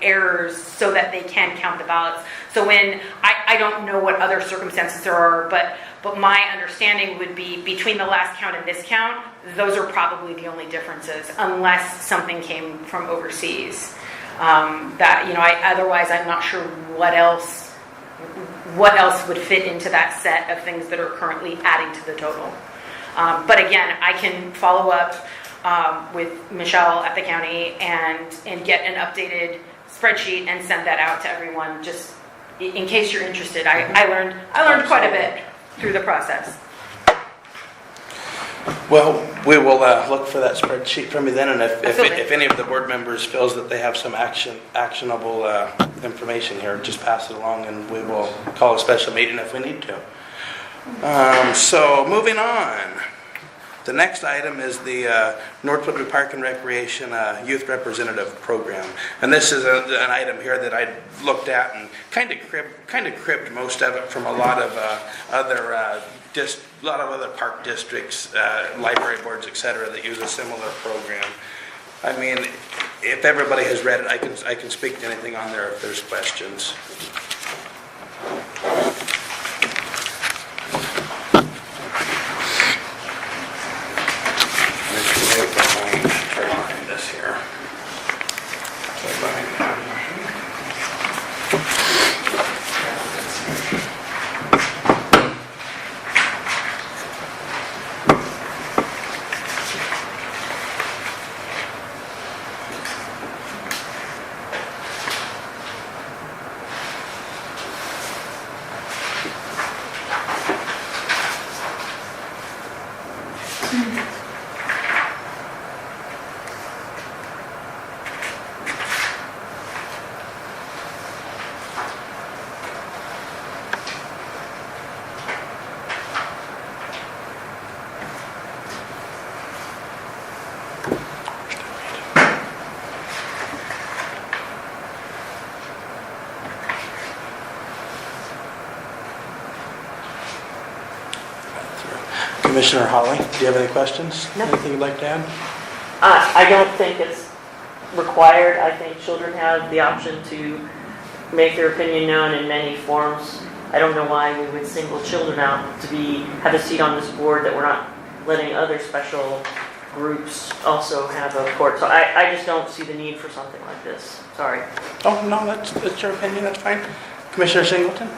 errors so that they can count the ballots. So when, I don't know what other circumstances there are, but my understanding would be between the last count and this count, those are probably the only differences, unless something came from overseas. Otherwise I'm not sure what else would fit into that set of things that are currently adding to the total. But again, I can follow up with Michelle at the county and get an updated spreadsheet and send that out to everyone, just in case you're interested. I learned quite a bit through the process. Well, we will look for that spreadsheet from you then, and if any of the board members feels that they have some actionable information here, just pass it along, and we will call a special meeting if we need to. So moving on, the next item is the North Woodbury Park and Recreation Youth Representative Program, and this is an item here that I looked at and kind of cribbed most of it from a lot of other park districts, library boards, etc., that use a similar program. I mean, if everybody has read it, I can speak to anything on there if there's questions. Try to find this here. Commissioner Holly, do you have any questions? No. Anything you'd like to add? I don't think it's required. I think children have the option to make their opinion known in many forms. I don't know why we would single children out to have a seat on this board that we're not letting other special groups also have a court. So I just don't see the need for something like this. Sorry. Oh, no, that's your opinion, that's fine. Commissioner Singleton?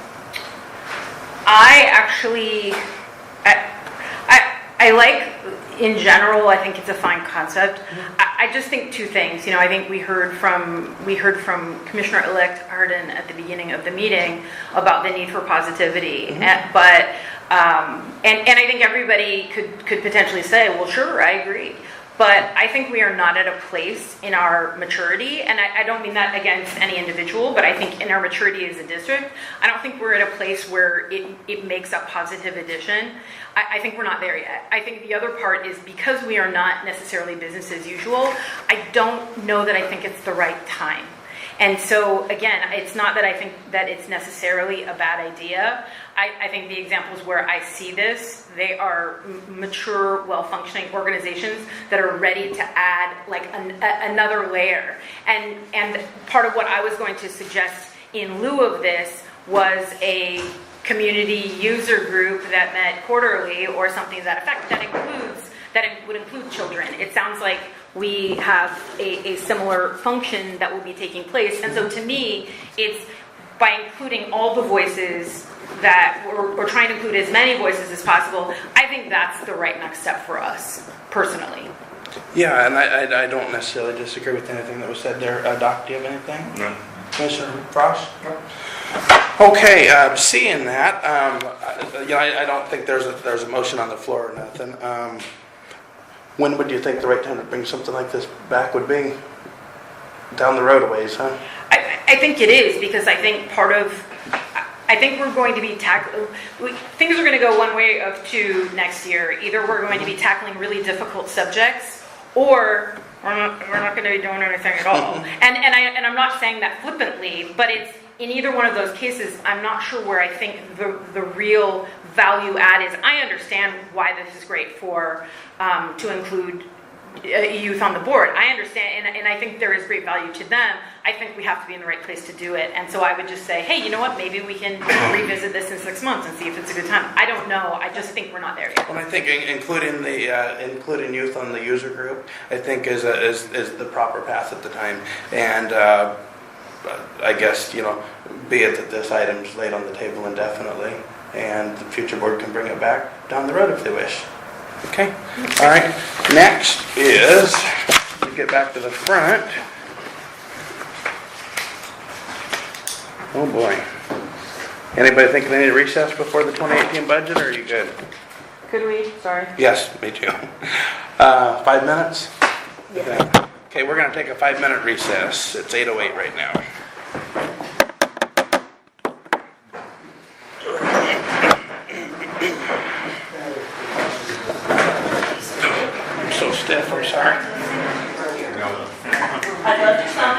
I like, in general, I think it's a fine concept. I just think two things. I think we heard from Commissioner-elect Hardin at the beginning of the meeting about the need for positivity. But I think everybody could potentially say, well, sure, I agree. But I think we are not at a place in our maturity, and I don't mean that against any individual, but I think in our maturity as a district, I don't think we're at a place where it makes a positive addition. I think we're not there yet. I think the other part is because we are not necessarily business as usual, I don't know that I think it's the right time. And so, again, it's not that I think that it's necessarily a bad idea. I think the examples where I see this, they are mature, well-functioning organizations that are ready to add like another layer. And part of what I was going to suggest in lieu of this was a community user group that met quarterly or something to that effect that would include children. It sounds like we have a similar function that will be taking place. And so to me, it's by including all the voices that we're trying to include as many voices as possible. I think that's the right next step for us, personally. Yeah, and I don't necessarily disagree with anything that was said there. Doc, do you have anything? No. Commissioner Frost? Okay, seeing that, I don't think there's a motion on the floor or nothing. When would you think the right time to bring something like this back would be? Down the road a ways, huh? I think it is, because I think I think we're going to be things are going to go one way of two next year. Either we're going to be tackling really difficult subjects, or we're not going to be doing anything at all. And I'm not saying that flippantly, but it's in either one of those cases, I'm not sure where I think the real value add is. I understand why this is great for to include youth on the board. I understand, and I think there is great value to them. I think we have to be in the right place to do it. And so I would just say, hey, you know what? Maybe we can revisit this in 6 months and see if it's a good time. I don't know. I just think we're not there yet. Well, I think including youth on the user group, I think is the proper path at the time. And I guess, be it that this item's laid on the table indefinitely, and the future board can bring it back down the road if they wish. Okay? All right. Next is, we get back to the front. Oh boy. Anybody think they need a recess before the 2018 budget, or are you good? Could we? Sorry. Yes, me too. 5 minutes? Yeah. Okay, we're going to take a 5-minute recess. It's 8:08 right now. I'm so stiff, I'm sorry. I'd love to sign.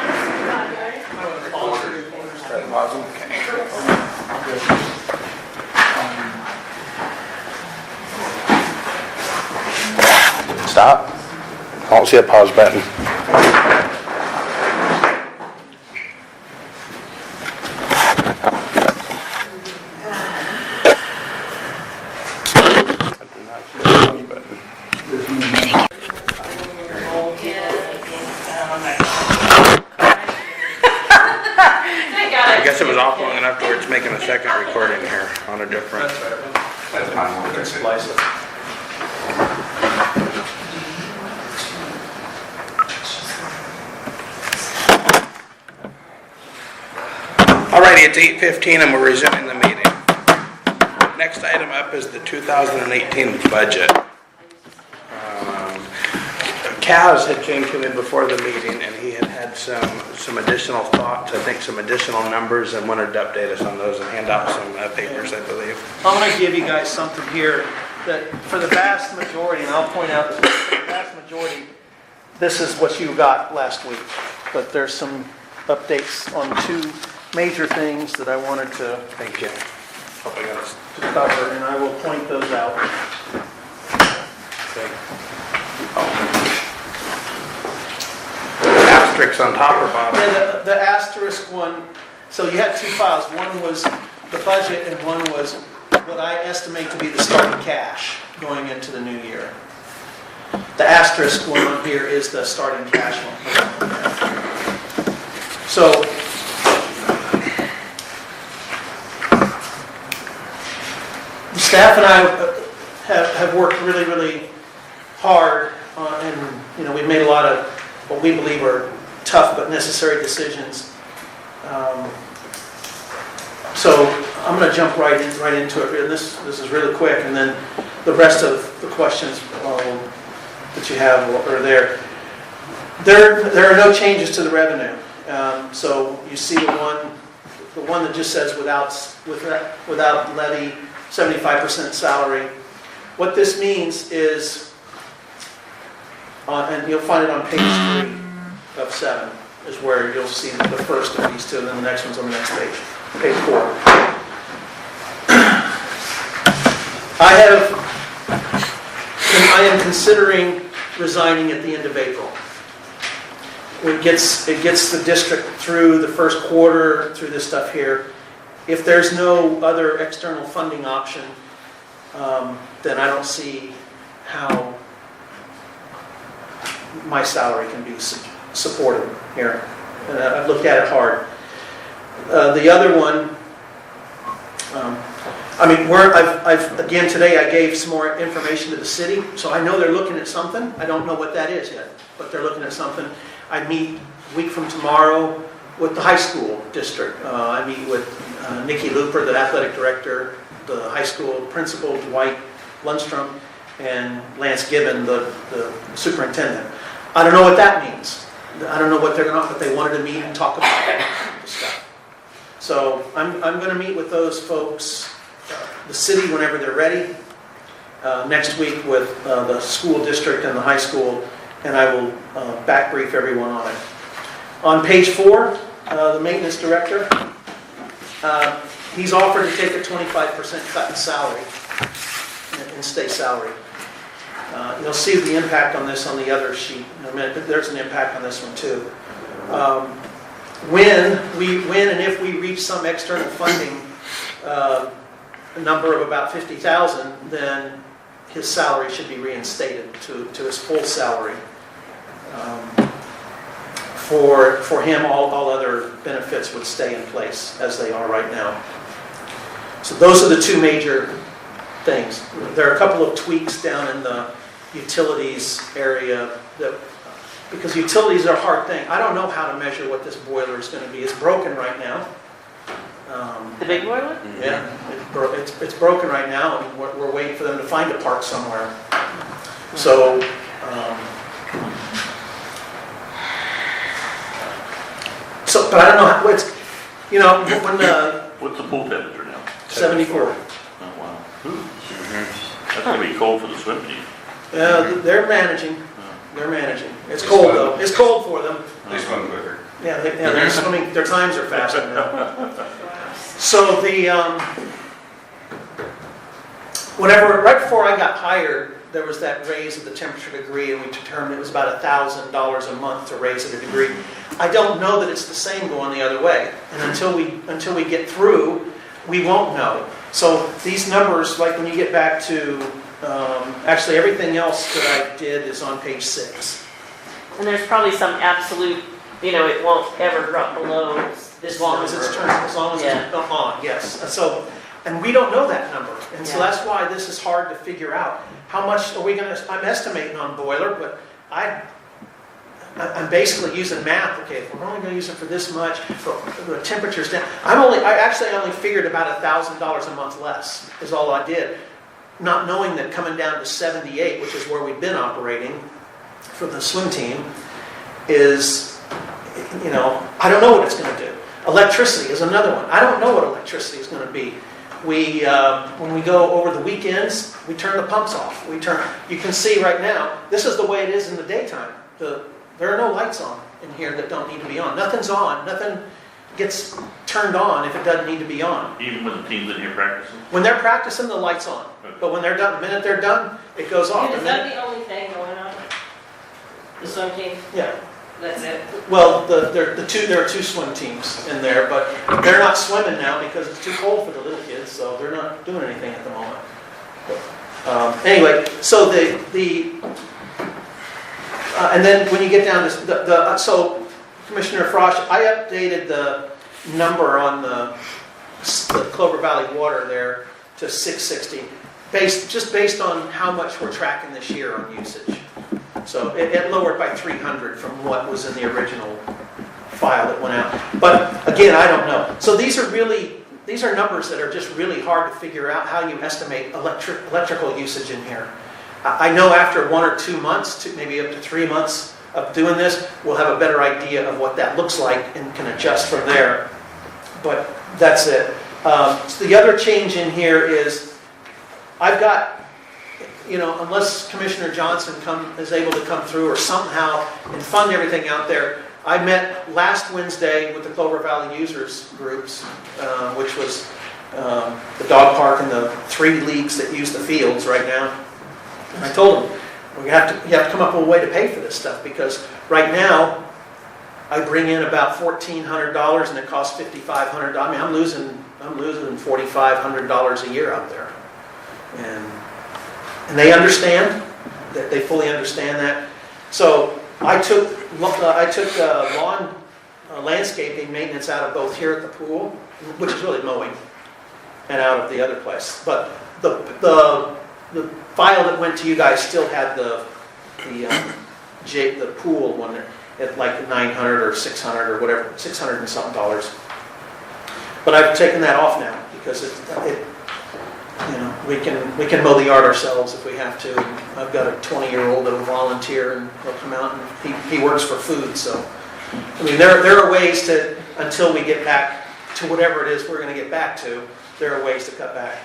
Try to pause them. Okay. Stop. I don't see a pause button. I guess it was off long enough to where it's making a second recording here on a different. Alrighty, it's 8:15 and we're resuming the meeting. Next item up is the 2018 budget. Kaz had came to me before the meeting and he had some additional thoughts, I think some additional numbers, and wanted to update us on those and hand out some papers, I believe. I'm going to give you guys something here that for the vast majority, and I'll point out that for the vast majority, this is what you got last week. But there's some updates on two major things that I wanted to Thank you. Hope I got us. cover, and I will point those out. Okay. Asterisks on top or bottom? Yeah, the asterisk one, so you had two files. One was the budget and one was what I estimate to be the starting cash going into the new year. The asterisk one on here is the starting cash one. So, the staff and I have worked really, really hard and we've made a lot of what we believe are tough but necessary decisions. So I'm going to jump right into it. This is really quick, and then the rest of the questions that you have are there. There are no changes to the revenue. So you see the one that just says without levy, 75% salary. What this means is, and you'll find it on page 3 of 7, is where you'll see the first of these two, and then the next one's on the next page, page 4. I am considering resigning at the end of April. It gets the district through the first quarter, through this stuff here. If there's no other external funding option, then I don't see how my salary can be supported here. I've looked at it hard. The other one, I mean, again, today I gave some more information to the city, so I know they're looking at something. I don't know what that is yet, but they're looking at something. I meet a week from tomorrow with the high school district. I meet with Nikki Looper, the athletic director, the high school principal, Dwight Lundstrom, and Lance Gibbon, the superintendent. I don't know what that means. I don't know what they're going to, but they wanted to meet and talk about the stuff. So I'm going to meet with those folks, the city, whenever they're ready, next week with the school district and the high school, and I will back brief everyone on it. On page 4, the maintenance director, he's offered to take a 25% cut in salary, in state salary. You'll see the impact on this on the other sheet in a minute, but there's an impact on this one too. When and if we reach some external funding, a number of about 50,000, then his salary should be reinstated to his full salary. For him, all other benefits would stay in place as they are right now. So those are the two major things. There are a couple of tweaks down in the utilities area, because utilities are a hard thing. I don't know how to measure what this boiler is going to be. It's broken right now. The big boiler? Yeah, it's broken right now, and we're waiting for them to find a part somewhere. So, but I don't know how, when What's the pool temperature now? 74. Oh, wow. That's gonna be cold for the swim team. They're managing. They're managing. It's cold though. It's cold for them. They swim quicker. Yeah, they're swimming. Their times are faster now. So right before I got hired, there was that raise of the temperature degree, and we determined it was about $1,000 a month to raise it a degree. I don't know that it's the same going the other way, and until we get through, we won't know. So these numbers, like when you get back to, actually everything else that I did is on page 6. And there's probably some absolute, it won't ever drop below this As long as it's turned, as long as it's on, yes. And we don't know that number, and so that's why this is hard to figure out. How much are we going to? I'm estimating on boiler, but I'm basically using math. Okay, if we're only going to use it for this much, for the temperature's down. I actually only figured about $1,000 a month less is all I did, not knowing that coming down to 78, which is where we've been operating for the swim team, is, I don't know what it's going to do. Electricity is another one. I don't know what electricity is going to be. When we go over the weekends, we turn the pumps off. You can see right now, this is the way it is in the daytime. There are no lights on in here that don't need to be on. Nothing's on. Nothing gets turned on if it doesn't need to be on. Even when the team's in here practicing? When they're practicing, the light's on. But when they're done, the minute they're done, it goes off. Is that the only thing going on? The swim team? Yeah. That's it? Well, there are 2 swim teams in there, but they're not swimming now because it's too cold for the little kids, so they're not doing anything at the moment. Anyway, so and then when you get down to so Commissioner Frosch, I updated the number on the Clover Valley water there to 660, based on how much we're tracking this year on usage. So it lowered by 300 from what was in the original file that went out. But again, I don't know. So these are numbers that are just really hard to figure out how you estimate electrical usage in here. I know after 1 or 2 months, maybe up to 3 months of doing this, we'll have a better idea of what that looks like and can adjust from there. But that's it. So the other change in here is I've got, unless Commissioner Johnson is able to come through or somehow and fund everything out there, I met last Wednesday with the Clover Valley users groups, which was the dog park and the 3 leagues that use the fields right now. And I told them, you have to come up with a way to pay for this stuff, because right now I bring in about $1,400 and it costs $5,500. I mean, I'm losing $4,500 a year out there, and they understand that. They fully understand that. So I took landscaping maintenance out of both here at the pool, which is really mowing, and out of the other place. But the file that went to you guys still had the pool one at like 900 or 600 or whatever, 600 and something dollars. But I've taken that off now because we can mow the yard ourselves if we have to. I've got a 20-year-old that'll volunteer and he'll come out and he works for food. So, I mean, there are ways to, until we get back to whatever it is we're going to get back to, there are ways to cut back.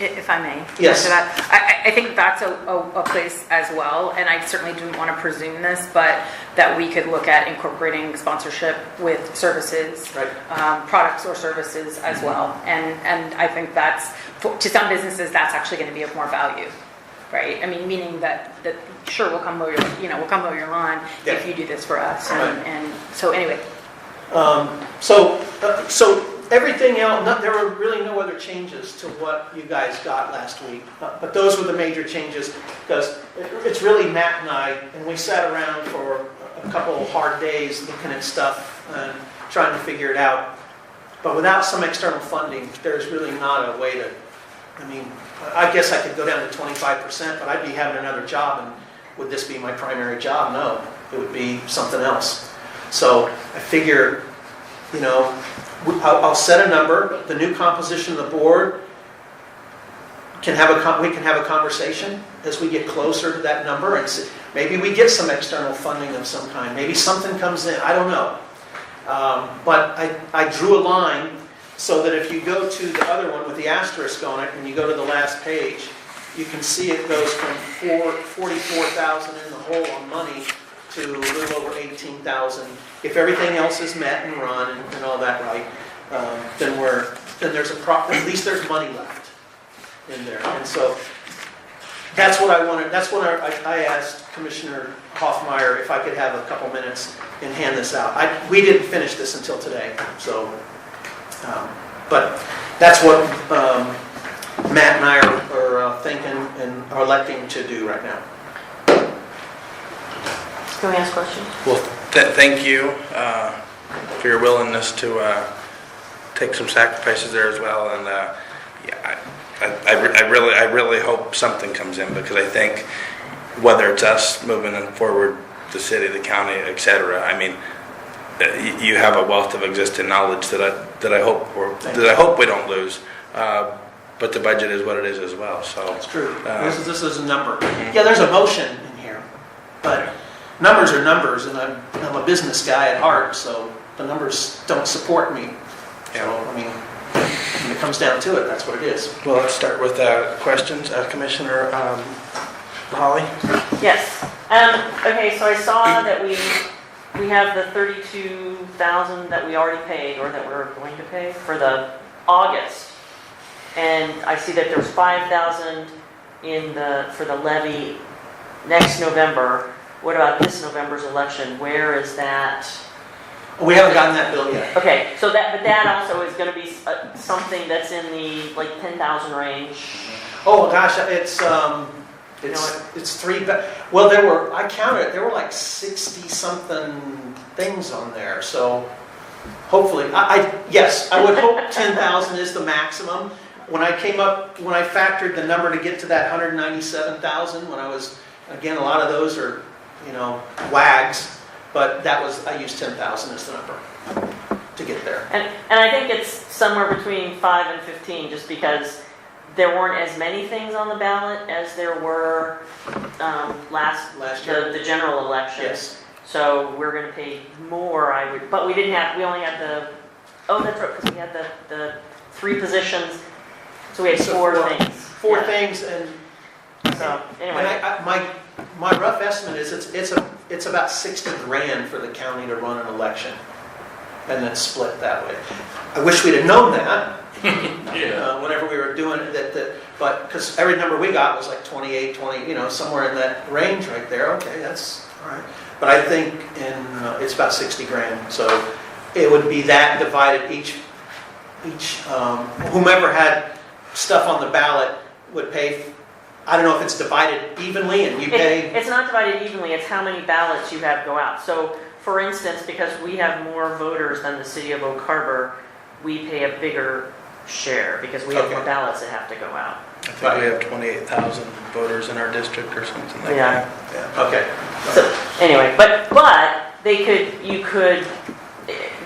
If I may. Yes. answer that. I think that's a place as well, and I certainly didn't want to presume this, but that we could look at incorporating sponsorship with services, Right. Products or services as well. And I think that's, to some businesses, that's actually going to be of more value, right? I mean, meaning that sure, we'll come mow your lawn Yeah. if you do this for us. Right. And so anyway. So everything else, there were really no other changes to what you guys got last week. But those were the major changes because it's really Matt and I, and we sat around for a couple of hard days looking at stuff and trying to figure it out. But without some external funding, there's really not a way to, I mean, I guess I could go down to 25%, but I'd be having another job, and would this be my primary job? No, it would be something else. So I figure, I'll set a number. The new composition of the board we can have a conversation as we get closer to that number, and see, maybe we get some external funding of some kind. Maybe something comes in. I don't know. But I drew a line so that if you go to the other one with the asterisk on it and you go to the last page, you can see it goes from 44,000 in the hole on money to a little over 18,000. If everything else is met and run and all that right, then there's at least there's money left in there. And so that's what I wanted. That's what I asked Commissioner Hoffmeyer if I could have a couple minutes and hand this out. We didn't finish this until today, so but that's what Matt and I are thinking and are electing to do right now. Can we ask questions? Well, thank you for your willingness to take some sacrifices there as well. And I really hope something comes in, because I think whether it's us moving forward, the city, the county, etc. I mean, you have a wealth of existing knowledge that I hope we don't lose. But the budget is what it is as well. So it's true. This is a number. Yeah, there's a motion in here, but numbers are numbers, and I'm a business guy at heart, so the numbers don't support me. So, I mean, when it comes down to it, that's what it is. Well, let's start with questions. Commissioner Holly? Yes. Okay, so I saw that we have the $32,000 that we already paid, or that we're going to pay for the August. And I see that there's $5,000 for the levy next November. What about this November's election? Where is that? We haven't gotten that bill yet. Okay, so that also is going to be something that's in the like 10,000 range. Oh gosh, it's three. Well, I counted. There were like 60 something things on there. So hopefully, yes, I would hope 10,000 is the maximum. When I factored the number to get to that 197,000, again, a lot of those are, wags, but I used 10,000 as the number to get there. And I think it's somewhere between 5 and 15, just because there weren't as many things on the ballot as there were last year, the general election. Yes. So we're going to pay more, but we only had that's right, because we had the 3 positions, so we had 4 things. 4 things, and so anyway. My rough estimate is it's about 60 grand for the county to run an election, and then split that way. I wish we'd have known that. Whenever we were doing it, but because every number we got was like 28, 20, somewhere in that range right there. Okay, that's all right. But I think it's about 60 grand. So it would be that divided each whomever had stuff on the ballot would pay. I don't know if it's divided evenly and you pay. It's not divided evenly. It's how many ballots you have go out. So, for instance, because we have more voters than the city of Oak Harbor, we pay a bigger share because we have Okay. more ballots that have to go out. I think we have 28,000 voters in our district or something like Yeah. that. Yeah, okay. So anyway, but you could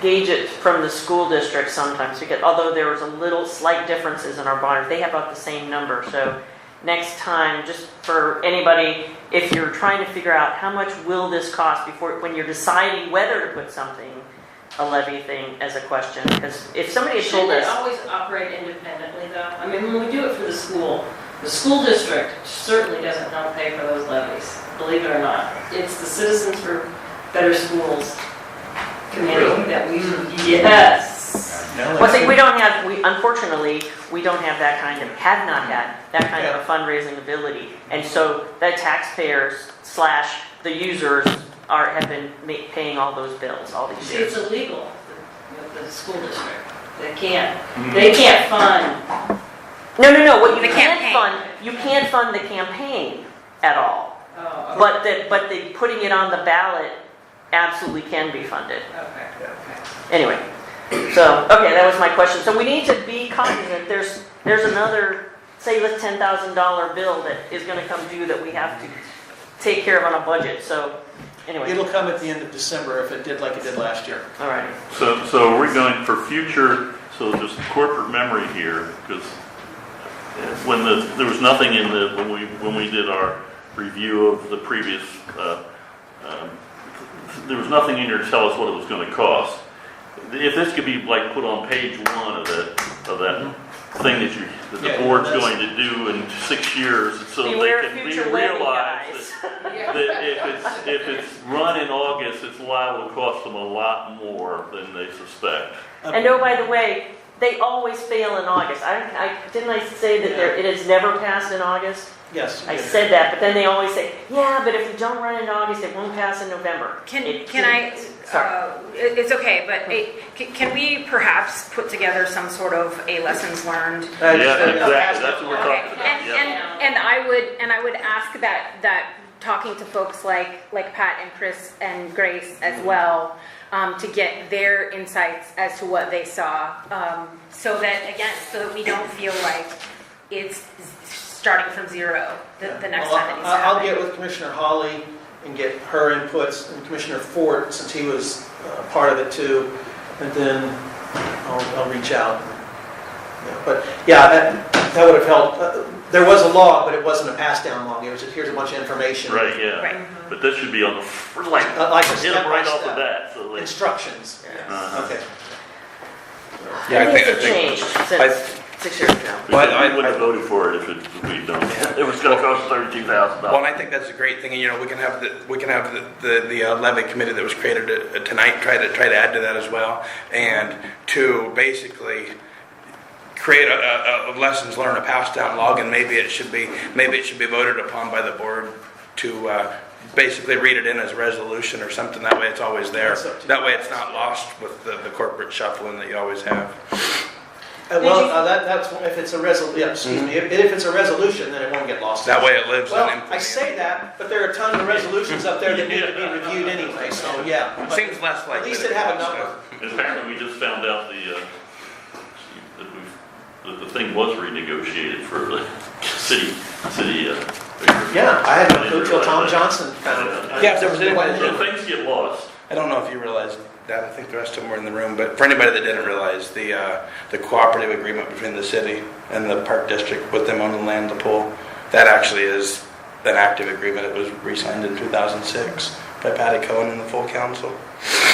gauge it from the school district sometimes because although there was a little slight differences in our bond, they have about the same number. So next time, just for anybody, if you're trying to figure out how much will this cost when you're deciding whether to put something, a levy thing as a question, because if somebody had told Shouldn't it us, always operate independently though? I mean, when we do it for the school district certainly doesn't help pay for those levies, believe it or not. It's the Citizens for Better Schools committee that we, yes. well, see, unfortunately, we don't have that have not had that kind of a fundraising ability. And so the taxpayers / the users have been paying all those bills all these See, years. it's illegal with the school district. They can't fund. No, what you The can't campaign. fund, you can't fund the campaign at all. Oh, But the putting it on the ballot absolutely can be funded. okay. Anyway, so, okay, that was my question. So we need to be cognizant, there's another, say, the $10,000 bill that is gonna come due that we have to take care of on a budget, so, anyway. It'll come at the end of December if it did like it did last year. All right. So we're going for future, so just corporate memory here, because there was nothing in when we did our review of the previous, there was nothing in here to tell us what it was going to cost. If this could be like put on page 1 of that thing that the board's going to do in 6 years, so Beware they can future levy realize guys. that if it's run in August, it's liable to cost them a lot more than they suspect. And oh, by the way, they always fail in August. Didn't I say that it has never passed in August? Yes. I said that, but then they always say, yeah, but if you don't run in August, it won't pass in November. Sorry, it's okay, but can we perhaps put together some sort of a lessons learned? Yeah, exactly, that's what we're Okay, talking about. Yep. and I would ask that talking to folks like Pat and Chris and Grace as well, to get their insights as to what they saw, so that we don't feel like it's starting from zero the next time it needs to I'll happen. get with Commissioner Hawley and get her inputs, and Commissioner Fort, since he was part of it too, and then I'll reach out. Yeah, but yeah, that would have helped. There was a law, but it wasn't a pass-down law. It was just, here's a bunch of information. Right, yeah. Right. But this should be on the, Like a hit them right off step-by-step. the bat. So like, Instructions. uh-huh. Okay. Yeah, Things have changed since 6 years ago. We Well, wouldn't have voted for it if we don't. It was going to cost $32,000. Well, and I think that's a great thing, and we can have the levy committee that was created tonight try to add to that as well, and to basically create a lessons learned, a pass down log, and maybe it should be voted upon by the board to basically read it in as a resolution or something. That way, it's always there. That way, it's not lost with the corporate shuffling that you always have. That's if it's a resolution. If it's a resolution, then it won't get lost. That way, it lives Well, and I say that, but there are a ton of resolutions up there that need to be reviewed anyway. So yeah, but seems less likely. at least that it have a costs, number. Apparently, we just found out that the thing was renegotiated for the city. Yeah, I had no clue till Tom Johnson found it. Yeah, if there was anybody that So things get lost. I don't know if you realize that. I think the rest of them were in the room. But for anybody that didn't realize, the cooperative agreement between the city and the park district with them owning the land, the pool, that actually is an active agreement. It was re-signed in 2006 by Patty Cohen and the full council.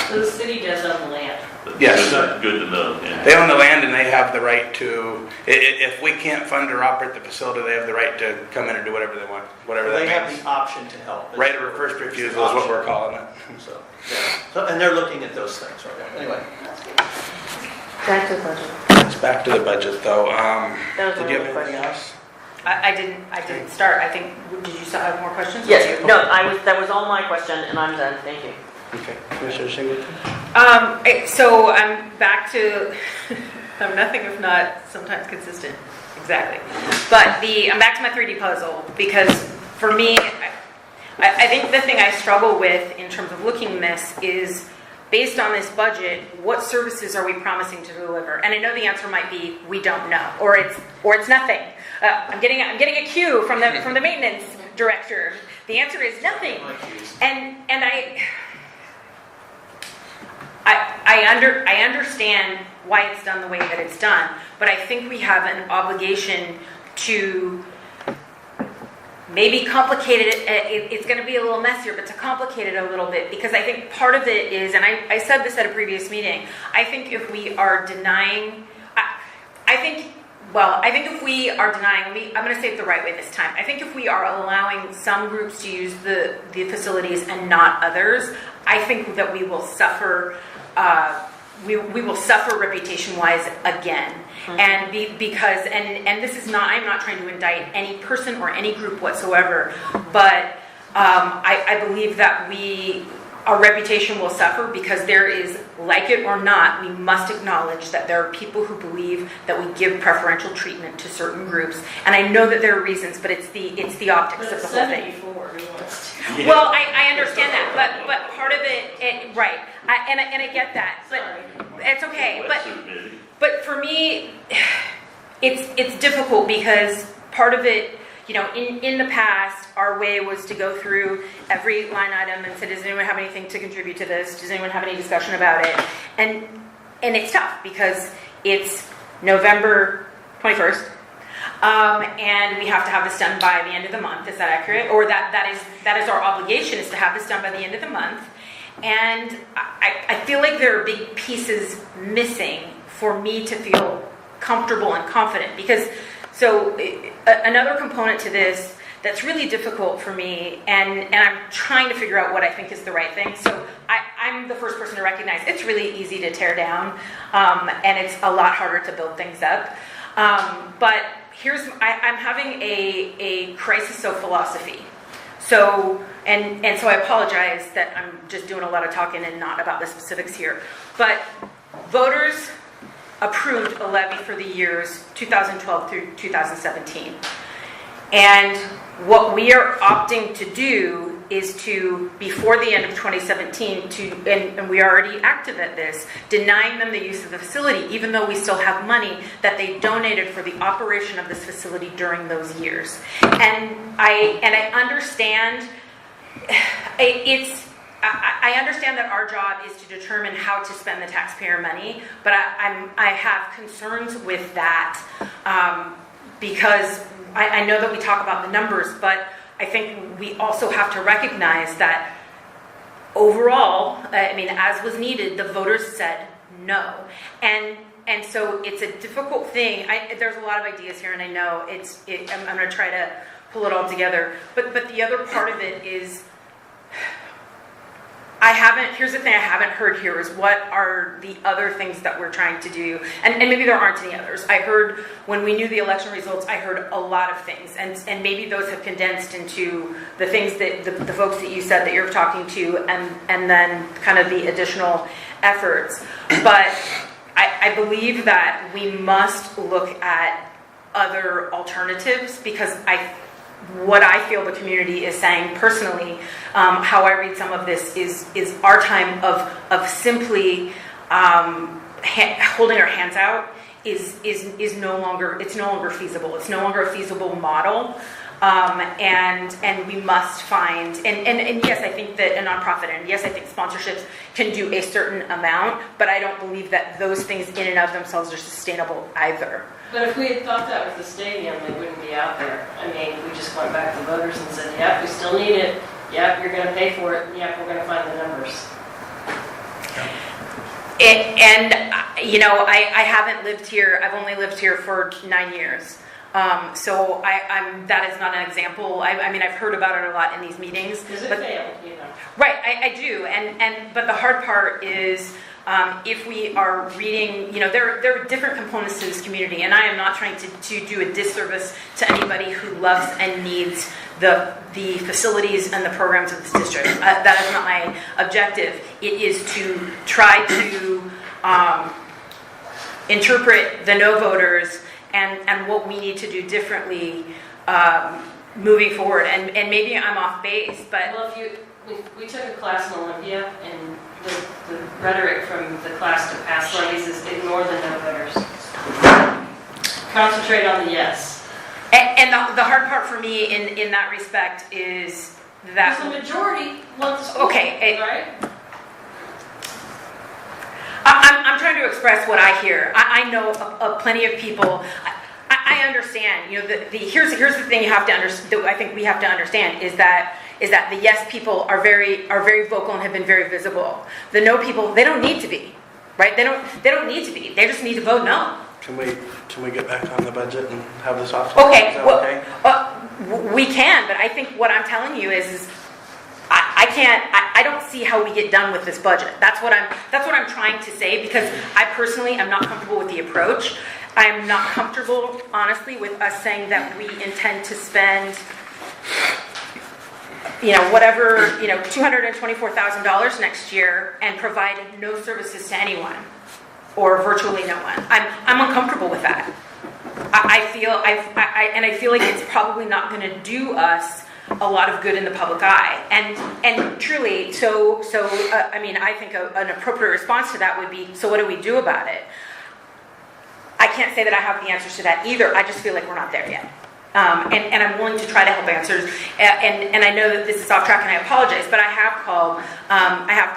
So the city does own the land. Yes. Good to know. Yeah. They own the land and they have the right to, if we can't fund or operate the facility, they have the right to come in and do whatever they want, whatever They that have means. the option to help. Right of first refusal is what we're calling it. So, yeah. So, and they're looking at those things right now. Anyway. Back to the budget. It's back to the budget though. That was Did my you have only anything question. else? I didn't start. I think, did you still have more questions? Yes, no, that was all my question, and I'm done. Thank you. Okay, Commissioner Singleton? So I'm back to, I'm nothing if not sometimes consistent, exactly. But I'm back to my 3D puzzle, because for me, I think the thing I struggle with in terms of looking at this is based on this budget, what services are we promising to deliver? And I know the answer might be, we don't know, or it's nothing. I'm getting a cue from the maintenance director. The answer is nothing. And I understand why it's done the way that it's done, but I think we have an obligation to maybe complicate it. It's going to be a little messier, but to complicate it a little bit, because I think part of it is, and I said this at a previous meeting, I think if we are denying, I think if we are denying, I'm going to say it the right way this time. I think if we are allowing some groups to use the facilities and not others, I think that we will suffer. We will suffer reputation-wise again, and because this is not. I'm not trying to indict any person or any group whatsoever, but I believe that our reputation will suffer because there is, like it or not, we must acknowledge that there are people who believe that we give preferential treatment to certain groups, and I know that there are reasons, but it's the optics of the whole thing. Well, I understand that, but part of it right, and I get that, but it's okay. But for me, it's difficult because part of it, in the past, our way was to go through every line item and say, does anyone have anything to contribute to this? Does anyone have any discussion about it? And it's tough because it's November 21st. And we have to have this done by the end of the month. Is that accurate? Or that is our obligation, is to have this done by the end of the month. And I feel like there are big pieces missing for me to feel comfortable and confident. Because another component to this that's really difficult for me, and I'm trying to figure out what I think is the right thing. So I'm the first person to recognize it's really easy to tear down, and it's a lot harder to build things up. But I'm having a crisis of philosophy. So so I apologize that I'm just doing a lot of talking and not about the specifics here. But voters approved a levy for the years 2012 through 2017. And what we are opting to do is to, before the end of 2017, and we are already active at this, denying them the use of the facility, even though we still have money that they donated for the operation of this facility during those years. And I understand, I understand that our job is to determine how to spend the taxpayer money, but I have concerns with that because I know that we talk about the numbers, but I think we also have to recognize that overall, as was needed, the voters said no. And so it's a difficult thing. There's a lot of ideas here, and I know I'm going to try to pull it all together. But the other part of it is, here's the thing I haven't heard here is what are the other things that we're trying to do, and maybe there aren't any others. I heard, when we knew the election results, I heard a lot of things, and maybe those have condensed into the things that the folks that you said that you're talking to, and then kind of the additional efforts. But I believe that we must look at other alternatives, because what I feel the community is saying personally, how I read some of this is our time of simply holding our hands out is no longer feasible. It's no longer a feasible model, and we must find and yes, I think that a nonprofit, and yes, I think sponsorships can do a certain amount, but I don't believe that those things in and of themselves are sustainable either. But if we had thought that with the stadium, they wouldn't be out there. We just went back to voters and said, yep, we still need it. Yep, you're going to pay for it. Yep, we're going to find the numbers. I haven't lived here. I've only lived here for 9 years. So that is not an example. I've heard about it a lot in these meetings. Because it failed, Right, I do. But the hard part is, if we are reading, there are different components to this community, and I am not trying to do a disservice to anybody who loves and needs the facilities and the programs of this district. That is not my objective. It is to try to interpret the no voters and what we need to do differently moving forward. And maybe I'm off base, but Well, we took a class in Olympia, and the rhetoric from the class to pass levies is ignore the no-voters. Concentrate on the yes. and the hard part for me in that respect is that Because the majority want the school, Okay, right? I'm trying to express what I hear. I know of plenty of people. I understand. You know, here's the thing you have to understand. I think we have to understand is that the yes people are very vocal and have been very visible. The no people, they don't need to be, right? They don't need to be. They just need to vote no. Can we get back on the budget and have this off? Okay. Is that Well, okay? we can, but I think what I'm telling you is I can't. I don't see how we get done with this budget. That's what I'm trying to say, because I personally am not comfortable with the approach. I'm not comfortable, honestly, with us saying that we intend to spend, whatever, $224,000 next year and provide no services to anyone or virtually no one. I'm uncomfortable with that. I feel like it's probably not going to do us a lot of good in the public eye. And truly, I think an appropriate response to that would be, so what do we do about it? I can't say that I have the answers to that either. I just feel like we're not there yet. And I'm willing to try to help answers. And I know that this is off track, and I apologize, but I have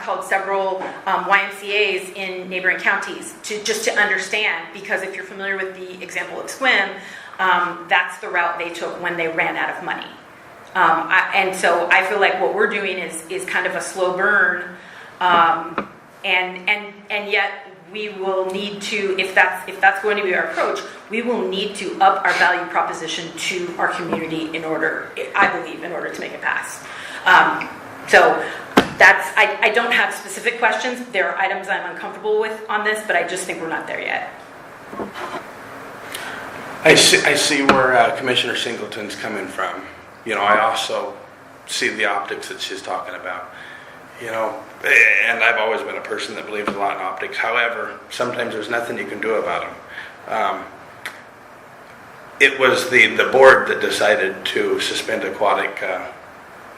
called several YMCAs in neighboring counties just to understand, because if you're familiar with the example of Swim, that's the route they took when they ran out of money. And so I feel like what we're doing is kind of a slow burn, and yet we will need to, if that's going to be our approach, we will need to up our value proposition to our community I believe, in order to make it pass. So I don't have specific questions. There are items I'm uncomfortable with on this, but I just think we're not there yet. I see where Commissioner Singleton's coming from. I also see the optics that she's talking about. And I've always been a person that believes a lot in optics. However, sometimes there's nothing you can do about them. It was the board that decided to suspend aquatic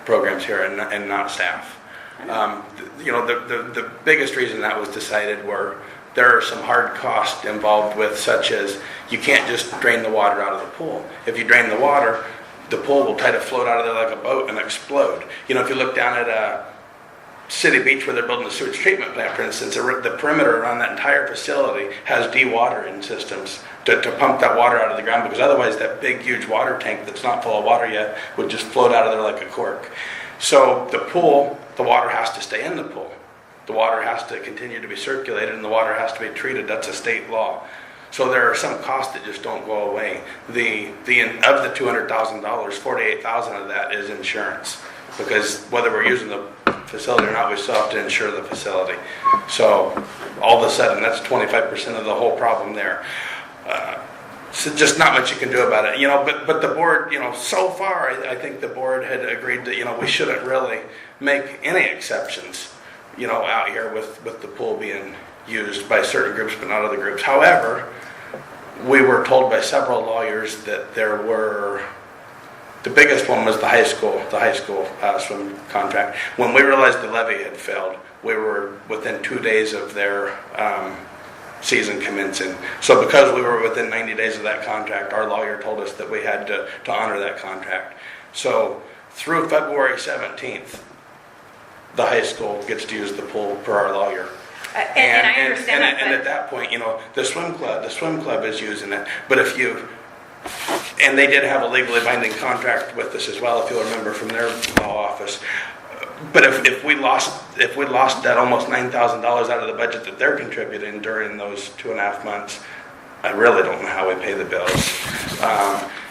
programs here and not staff. The biggest reason that was decided were there are some hard costs involved with, such as you can't just drain the water out of the pool. If you drain the water, the pool will try to float out of there like a boat and explode. If you look down at City Beach where they're building a sewage treatment plant, for instance, the perimeter around that entire facility has dewatering systems to pump that water out of the ground, because otherwise that big, huge water tank that's not full of water yet would just float out of there like a cork. So the pool, the water has to stay in the pool. The water has to continue to be circulated, and the water has to be treated. That's a state law. So there are some costs that just don't go away. Of the $200,000, $48,000 of that is insurance, because whether we're using the facility or not, we still have to insure the facility. So all of a sudden, that's 25% of the whole problem there. So just not much you can do about it, but the board, so far, I think the board had agreed that, we shouldn't really make any exceptions, out here with the pool being used by certain groups but not other groups. However, we were told by several lawyers that the biggest one was the high school swim contract. When we realized the levy had failed, we were within 2 days of their season commencing. So because we were within 90 days of that contract, our lawyer told us that we had to honor that contract. So through February 17th, the high school gets to use the pool per our lawyer. And I understand that. And at that point, the swim club is using it. But and they did have a legally binding contract with us as well, if you'll remember from their law office. But if we lost that almost $9,000 out of the budget that they're contributing during those 2.5 months, I really don't know how we pay the bills.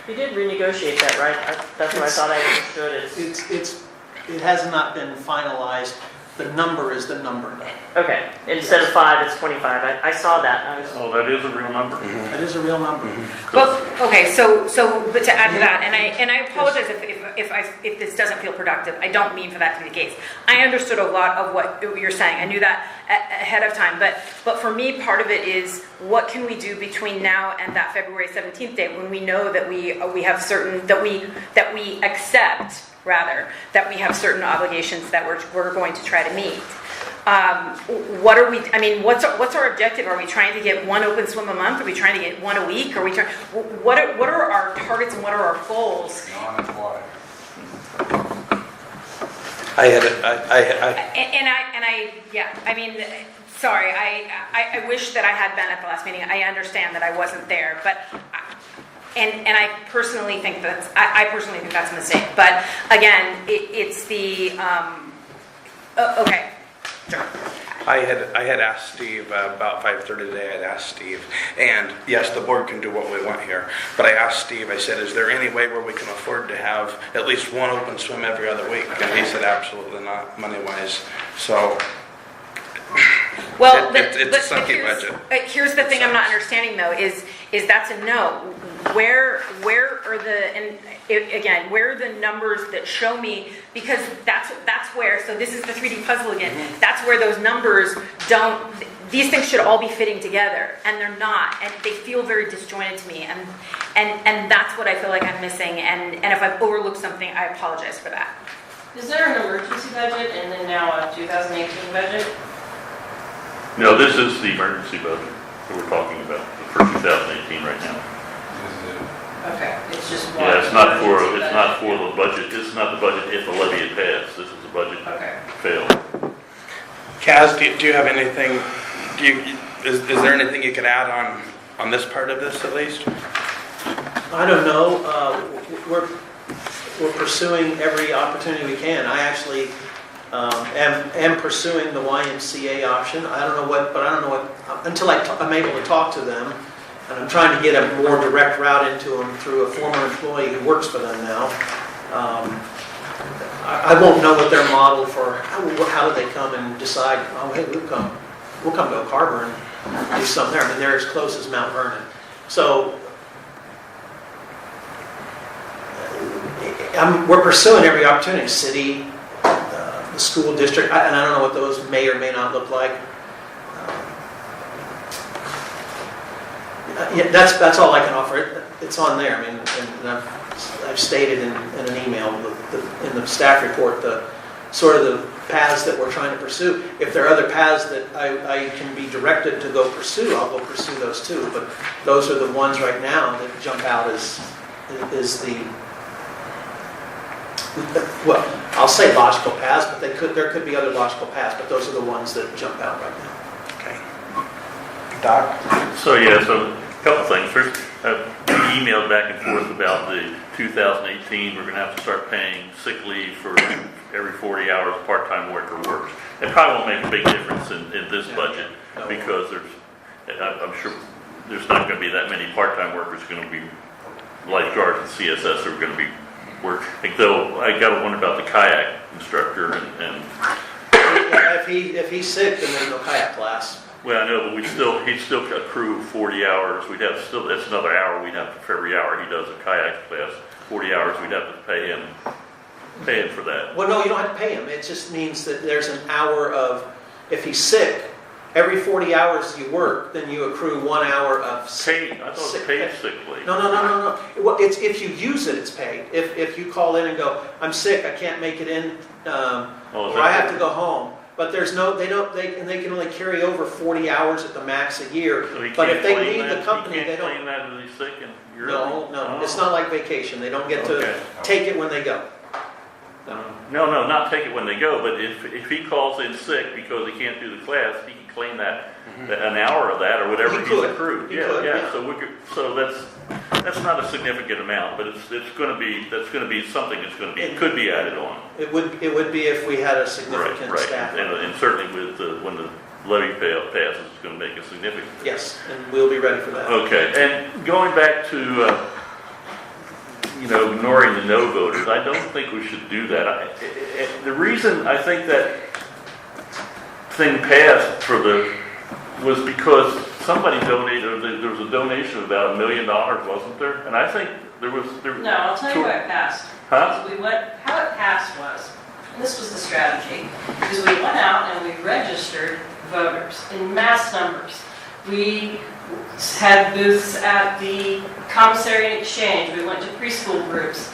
You did renegotiate that, right? That's what I thought I understood. It has not been finalized. The number is the number. Okay, instead of 5, it's 25. I saw that. I was, Oh, that is a real number. That is a real number. Well, okay, so, but to add to that, and I apologize if this doesn't feel productive, I don't mean for that to be the case. I understood a lot of what you're saying, I knew that ahead of time, but for me, part of it is, what can we do between now and that February 17th date, when we know that we have certain, that we accept, rather, that we have certain obligations that we're going to try to meet. What are we, I mean, what's our objective? Are we trying to get one open swim a month? Are we trying to get one a week? Are we trying, what are our targets and what are our goals? Sorry, I wish that I had been at the last meeting. I understand that I wasn't there, but and I personally think that's a mistake. But again, it's the okay. Sure. I had asked Steve about 5:30 today. I'd asked Steve, and yes, the board can do what we want here. But I asked Steve. I said, "Is there any way where we can afford to have at least one open swim every other week?" And he said, "Absolutely not, money-wise." So, Well, it's a sunky budget. Here's the thing I'm not understanding though is that's a no. Where are the, and again, where are the numbers that show me, because that's where, so this is the 3D puzzle again, that's where those numbers don't, these things should all be fitting together, and they're not, and they feel very disjointed to me, and that's what I feel like I'm missing, and if I've overlooked something, I apologize for that. Is there an emergency budget and then now a 2018 budget? No, this is the emergency budget that we're talking about for 2018 right now. Okay, it's just one. Yeah, it's not for emergency the budget. This is not the budget if the levy had passed. This is the budget Okay. failed. Kaz, do you have anything? Is there anything you could add on this part of this at least? I don't know. We're pursuing every opportunity we can. I actually am pursuing the YMCA option. I don't know what until I'm able to talk to them, and I'm trying to get a more direct route into them through a former employee who works for them now. I won't know what their model for how do they come and decide. Oh, hey, we'll come to Oak Harbor and do something there. I mean, they're as close as Mount Vernon. So we're pursuing every opportunity. City, the school district, and I don't know what those may or may not look like. Yeah, that's all I can offer. It's on there. I mean, and I've stated in an email in the staff report the sort of the paths that we're trying to pursue. If there are other paths that I can be directed to go pursue, I'll go pursue those too. But those are the ones right now that jump out as the, well, I'll say logical paths, but there could be other logical paths, but those are the ones that jump out right now. Okay. Doc? So a couple things. First, we emailed back and forth about the 2018. We're going to have to start paying sick leave for every 40 hours a part-time worker works. It probably won't make a big difference in this budget because I'm sure there's not going to be that many part-time workers going to be lifeguards and CSS that are going to be working. Though I got one about the kayak instructor and if he's sick, then there's no kayak class. well, I know, but he'd still accrue 40 hours. That's another hour we'd have for every hour he does a kayak class. 40 hours we'd have to pay him for that. Well, no, you don't have to pay him. It just means that there's an hour of, if he's sick, every 40 hours you work, then you accrue 1 hour of Paid, I thought it was paid sick leave. No. Well, it's if you use it, it's paid. If you call in and go, I'm sick, I can't make it in, or I have to go home. But they can only carry over 40 hours at the max a year. So he But can't if they claim leave the that- company, he they can't don't. claim that as he's sick and you're. No, it's not like vacation. They don't get to Okay. take it when they go. No, not take it when they go, but if he calls in sick because he can't do the class, he can claim that an hour of that or whatever He he's could. accrued. He could, yeah. So that's not a significant amount, but it's going to be something it could be added on. It would be if we had a significant Right, staff. and certainly with when the levy passes, it's going to make a significant difference. Yes, and we'll be ready for that. Okay, and going back to, ignoring the no voters, I don't think we should do that. The reason I think that thing passed was because somebody donated, or there was a donation of about $1 million, wasn't there? And I think there was. No, I'll tell you what it passed. Huh? How it passed was, and this was the strategy, is we went out and we registered voters in mass numbers. We had booths at the commissary and exchange. We went to preschool groups.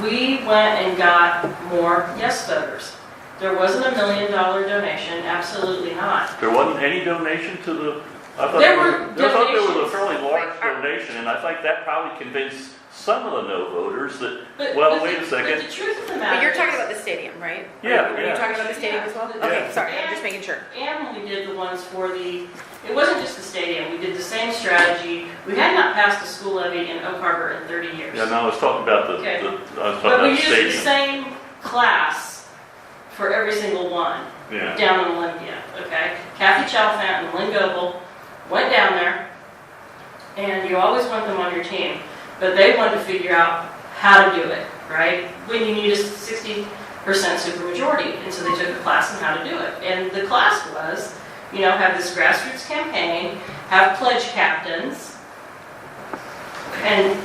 We went and got more yes voters. There wasn't $1 million donation, absolutely not. There wasn't any donation to the, I thought There there were was a donations. fairly large donation, and I think that probably convinced some of the no voters that, But- well, but wait a the- second. But the truth of the matter But you're talking is- about the stadium, right? Yeah, Are you yeah. talking about the stadium as well? Yeah. Okay, sorry, I'm just making sure. And when we did the ones for it wasn't just the stadium, we did the same strategy. We had not passed a school levy in Oak Harbor in 30 years. Yeah, no, I was talking about Okay. I was talking But about we the used the stadium. same class for every single one Yeah. down in Olympia, okay? Kathy Chalfant and Lynn Goebel went down there, and you always want them on your team, but they wanted to figure out how to do it, right? When you need a 60% supermajority, and so they took a class on how to do it. And the class was, have this grassroots campaign, have pledge captains, and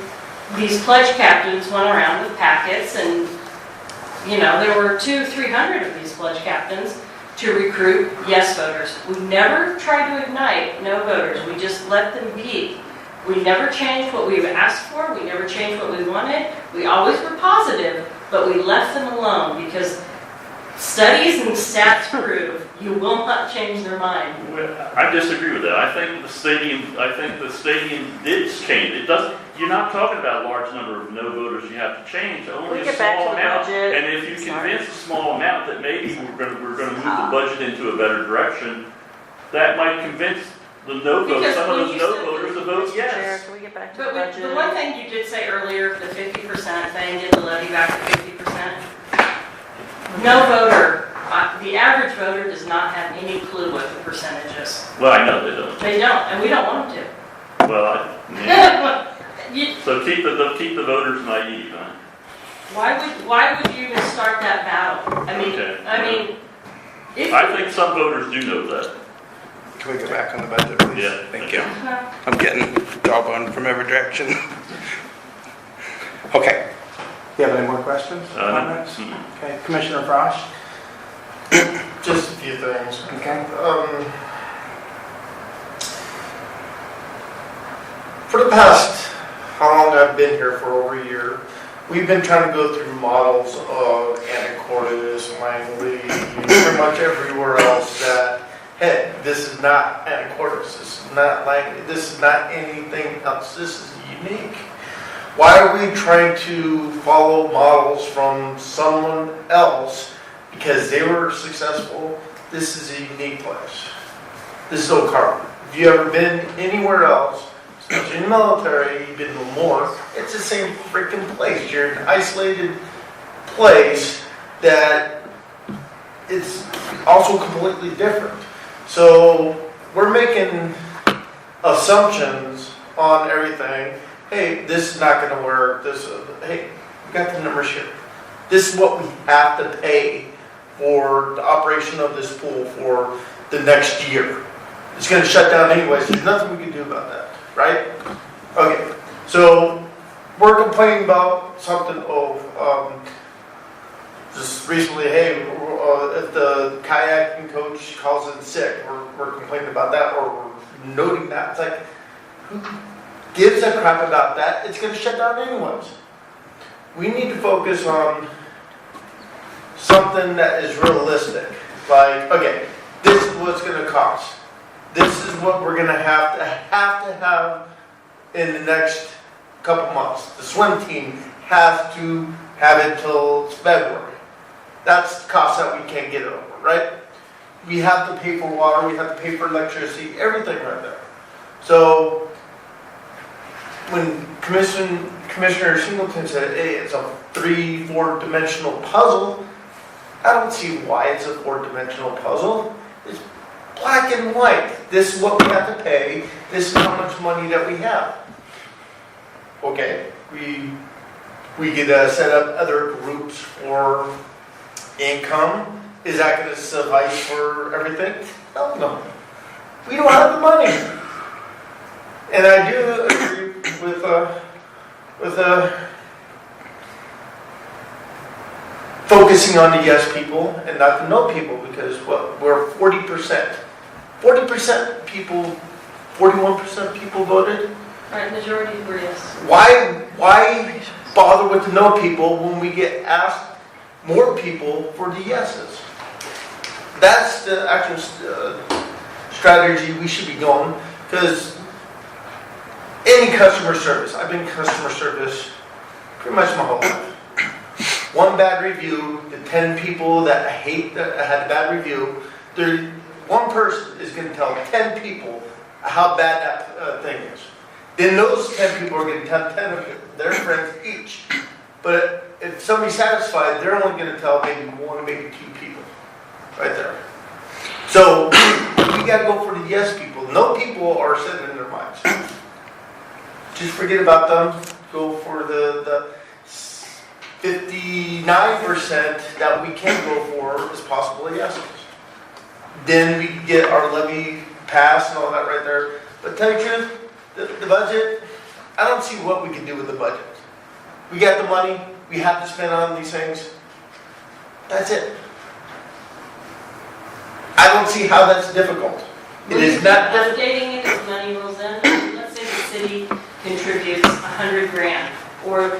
these pledge captains went around with packets, and there were 200-300 of these pledge captains to recruit yes voters. We never tried to ignite no voters. We just let them be. We never changed what we asked for. We never changed what we wanted. We always were positive, but we left them alone because studies and stats prove you will not change their mind. Well, I disagree with that. I think the stadium did change. It doesn't, you're not talking about a large number of no voters you have to change, only We'll a get back small to the amount. budget. And if you convince a small amount that maybe we're gonna move the budget into a better direction, that might convince the no voters, Because some of when those you no said- voters to vote Chair, yes. can we get back to the But budget? the one thing you did say earlier, the 50% thing, get the levy back to 50%. No voter, the average voter does not have any clue what the percentage is. Well, I know they don't. They don't, and we don't want them to. Well, yeah. You- So keep the voters naive, huh? Why would you even start that battle? Okay. If. I think some voters do know that. Can we go back on the budget, please? Yeah. Thank you. I'm getting jawbone from every direction. Okay. Do you have any more questions, comments? Okay, Commissioner Frosch? Just a few things. Okay. For the past, how long I've been here, for over a year, we've been trying to go through models of Anacortes, Langley, pretty much everywhere else that, hey, this is not Anacortes, this is not Langley, this is not anything else, this is unique. Why are we trying to follow models from someone else because they were successful? This is a unique place. This is Oak Harbor. If you ever been anywhere else, especially in the military, you've been to more, it's the same freaking place. You're an isolated place that it's also completely different. So we're making assumptions on everything. Hey, this is not going to work. Hey, we got the numbers here. This is what we have to pay for the operation of this pool for the next year. It's going to shut down anyways. There's nothing we can do about that, right? Okay, so we're complaining about something just recently, hey, if the kayaking coach calls in sick, we're complaining about that, or we're noting that. It's like, who gives a crap about that? It's going to shut down anyways. We need to focus on something that is realistic. Like, okay, this is what it's going to cost. This is what we're going to have in the next couple months. The swim team has to have it till February. That's the cost that we can't get over, right? We have to pay for water, we have to pay for electricity, everything right there. So when Commissioner Singleton said, hey, it's a 3-4 dimensional puzzle, I don't see why it's a 4-dimensional puzzle. It's black and white. This is what we have to pay. This is how much money that we have. Okay, we could set up other groups for income. Is that gonna suffice for everything? Hell no. We don't have the money. And I do agree with focusing on the yes people and not the no people, because what, we're 40%. 40% people, 41% people voted. Right, majority were yes. Why bother with the no people when we get asked more people for the yeses? That's the actual strategy we should be going, because any customer service, I've been customer service pretty much my whole life. One bad review, the 10 people that I hate that had a bad review, one person is going to tell 10 people how bad that thing is. Then those 10 people are going to tell 10 of their friends each. But if somebody's satisfied, they're only going to tell maybe one, maybe 2 people. Right there. So we got to go for the yes people. No people are sitting in their minds. Just forget about them. Go for the 59% that we can go for is possible yeses. Then we can get our levy passed and all that right there. But tell you the truth, the budget, I don't see what we can do with the budget. We got the money, we have to spend on these things. That's it. I don't see how that's difficult. It is not difficult. Updating it as money rolls in. Let's say the city contributes 100 grand, or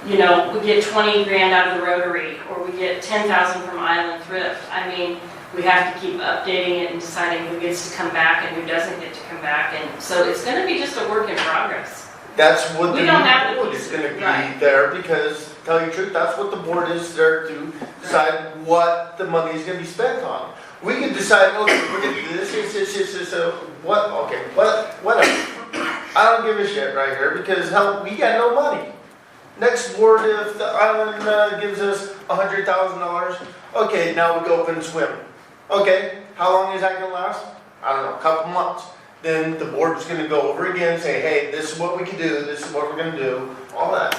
we get 20 grand out of the Rotary, or we get 10,000 from Island Thrift. I mean, we have to keep updating it and deciding who gets to come back and who doesn't get to come back, and so it's going to be just a work in progress. That's what We the don't have the board is pieces, going to be right. there, because, tell you the truth, that's what the board is there to decide what the money is going to be spent on. We can decide, okay, we're going to do this, what, okay, whatever. I don't give a shit right here, because hell, we got no money. Next board, if the island gives us $100,000, okay, now we go open and swim. Okay, how long is that going to last? I don't know, a couple months. Then the board's going to go over again and say, hey, this is what we can do, this is what we're going to do, all that.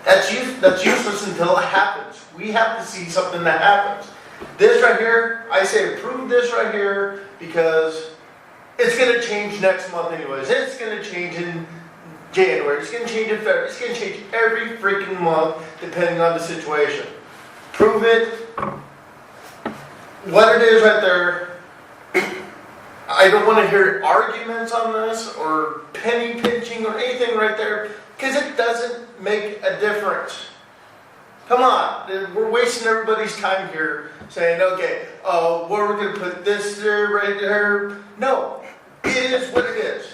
That's useless until it happens. We have to see something that happens. This right here, I say approve this right here, because it's going to change next month anyways. It's going to change in January, it's going to change in February, it's going to change every freaking month depending on the situation. Prove it. What it is right there. I don't want to hear arguments on this or penny pinching or anything right there, because it doesn't make a difference. Come on, we're wasting everybody's time here saying, okay, we're going to put this there, right there. No, it is what it is.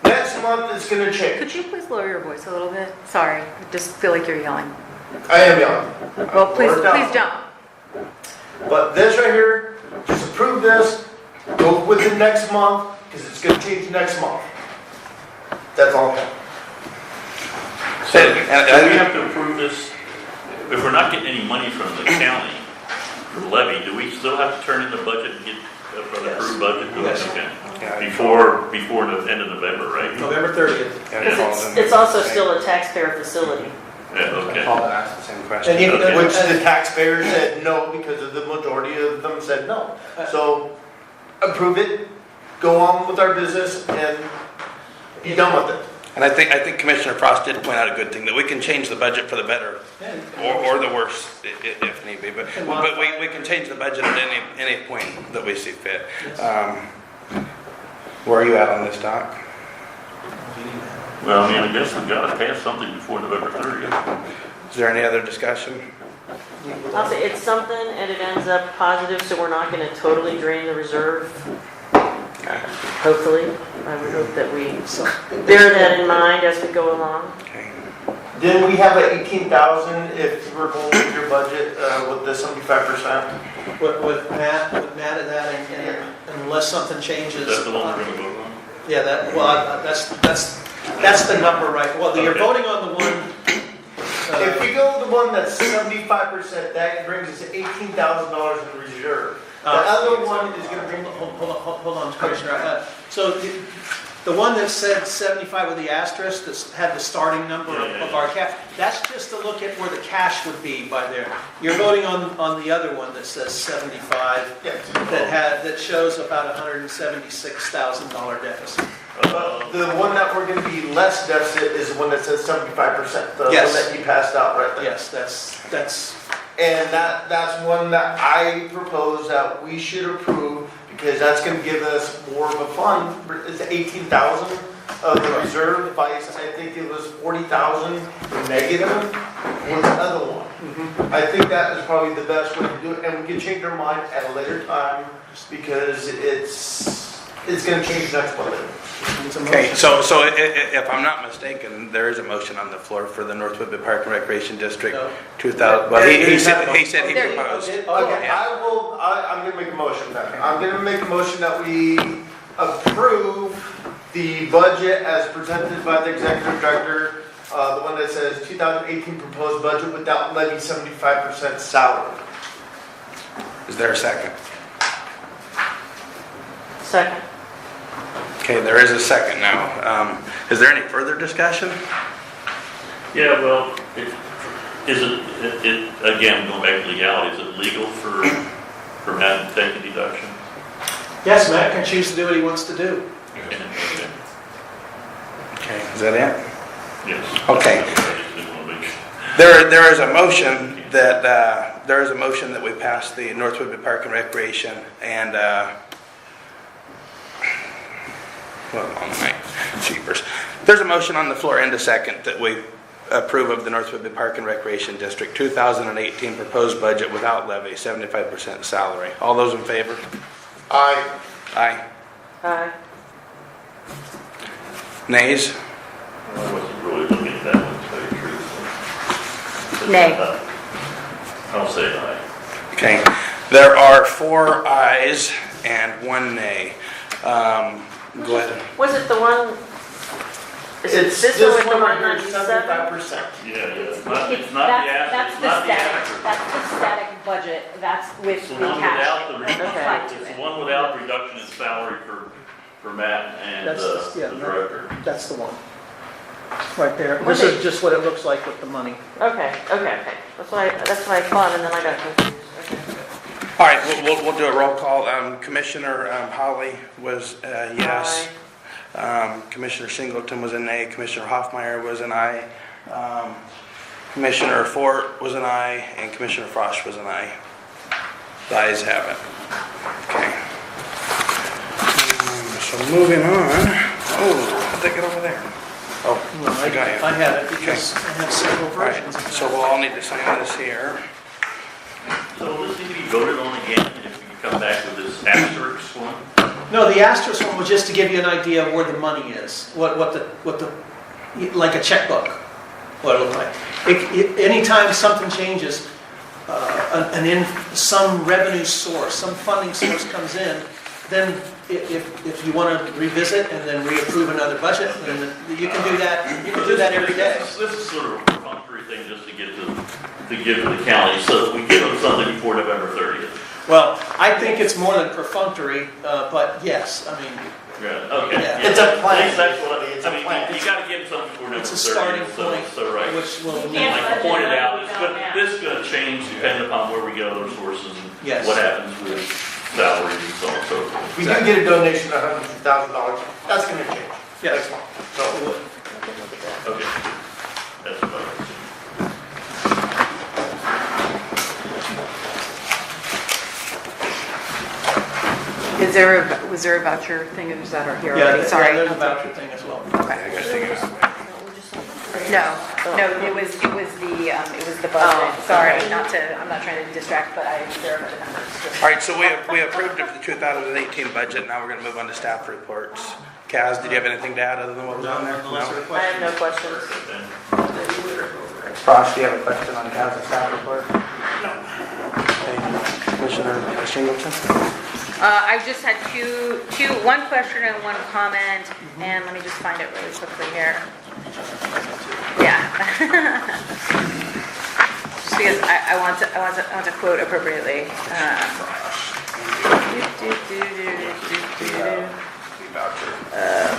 Next month it's going to change. Could you please lower your voice a little bit? Sorry, I just feel like you're yelling. I am young. Well, please Please don't. But this right here, just approve this, go with it next month, because it's going to change next month. That's all I have. So, do we have to approve this? If we're not getting any money from the county for the levy, do we still have to turn in the budget and get an approved budget? Yes. Okay. Yeah, Before the end of November, right? November 30th. Because it's also still a taxpayer facility. Yeah, okay. Paul asked the same question. And you- Okay. Which the taxpayers said no, because of the majority of them said no. So approve it, go on with our business, and be done with it. And I think Commissioner Frost did point out a good thing, that we can change the budget for the better or the worse if need be. But we can change the budget at any point that we see fit. Where are you at on this, Doc? Well, I mean, I guess we've got to pass something before November 30th. Is there any other discussion? I'll say it's something and it ends up positive, so we're not going to totally drain the reserve. Hopefully, I would hope that we bear that in mind as we go along. Okay. Then we have a 18,000 if we're going with your budget with the 75%. With Matt and that, and unless something changes. Is that the one we're going to vote on? Yeah, that's the number, right? Well, you're Okay. voting on the one. If we go with the one that's 75%, that brings us $18,000 in reserve. The other one is going to bring. Hold on, Commissioner. So The one that said 75 with the asterisk, that had the starting number of our cash, that's just to look at where the cash would be by there. You're voting on the other one that says 75, that shows about $176,000 deficit. The one that we're gonna be less deficit is the one that says 75%, the one Yes. that you passed out right there. Yes, that's, And that's one that I propose that we should approve, because that's gonna give us more of a fund. It's 18,000 of the reserve device, I think it was 40,000 negative was the other one. I think that is probably the best way to do it, and we can change our mind at a later time, because it's gonna change next one later. it's a Okay, motion. so if I'm not mistaken, there is a motion on the floor for the North Whitby Park and Recreation District No. 2000, well, he said he There you go. proposed. Okay, Yeah. I'm gonna make a motion then. I'm gonna make a motion that we approve the budget as presented by the executive director, the one that says 2018 proposed budget without levy 75% salary. Is there a second? Second. Okay, there is a second now. Is there any further discussion? Yeah, well, again, going back to legality, is it legal for Matt to take a deduction? Yes, Matt can choose to do what he wants to do. Okay. Okay, is that it? Yes. Okay. I just didn't want to make sure. There is a motion that we pass the North Whitby Park and Recreation and, well, on the night, cheapers. There's a motion on the floor and a second that we approve of the North Whitby Park and Recreation District 2018 proposed budget without levy, 75% salary. All those in favor? Aye. Aye. Aye. Nays? I wasn't really looking at that one, to tell you the truth. Nay. I'll say aye. Okay, there are 4 ayes and 1 nay. Go ahead. Was it the one? Is it It's this this one with the one right here, 197? 75%. Yeah, It's it's not the that's it's the not the static, average. that's the static budget, that's with It's the free one cash. without the, Applied to it's it. the one without reduction in salary for Matt and That's- yeah, the director. That's the one. Right there. What This they- is just what it looks like with the money. Okay. That's what I thought, and then I got confused. Okay. All right, we'll do a roll call. Commissioner Holly was yes. Commissioner Singleton was a nay. Commissioner Hoffmeyer was an aye. Commissioner Fort was an aye, and Commissioner Frosch was an aye. The ayes have it. Okay. So moving on. Oh, how'd they get over there? Oh, I got you. I have it because I have several All right, versions. of so that. we'll all need to sign this here. So will this need to be voted on again if you come back with this asterisk one? No, the asterisk one was just to give you an idea of where the money is, what the, like a checkbook, what it looked like. Anytime something changes, some revenue source, some funding source comes in, then if you want to revisit and then reapprove another budget, then you can do that. You can do that every day. This is sort of a perfunctory thing just to give to the county, so that we give them something before November 30th. Well, I think it's more than perfunctory, but yes, I mean, Yeah, okay. Yeah. Yeah. It's a plan. That's what It's I a mean, plan. you gotta give something before November 30th. it's a starting point, So, right. which will You need. can't Like you pointed out, budget without that. this is gonna change depending upon where we get other sources and Yes. what happens with salaries and so on and so forth. We do get a donation of $150,000, that's gonna change. Yes. Next month. So, Okay. That's about it. Was there a voucher thing, or is that here Yeah, already? Sorry. there's a voucher thing as well. Okay. I gotta take it out. No, it was the budget. Oh. Sorry, I'm not trying to distract, but I verified the numbers. All right, so we approved of the 2018 budget, now we're gonna move on to staff reports. Kaz, did you have anything to add other than what was on there? Unless there are I have no questions. Frost, do you have a question on Kaz's staff report? No. Commissioner Singleton? I just had one question and one comment, and let me just find it really quickly here. Yeah. Just because I want to quote appropriately. voucher.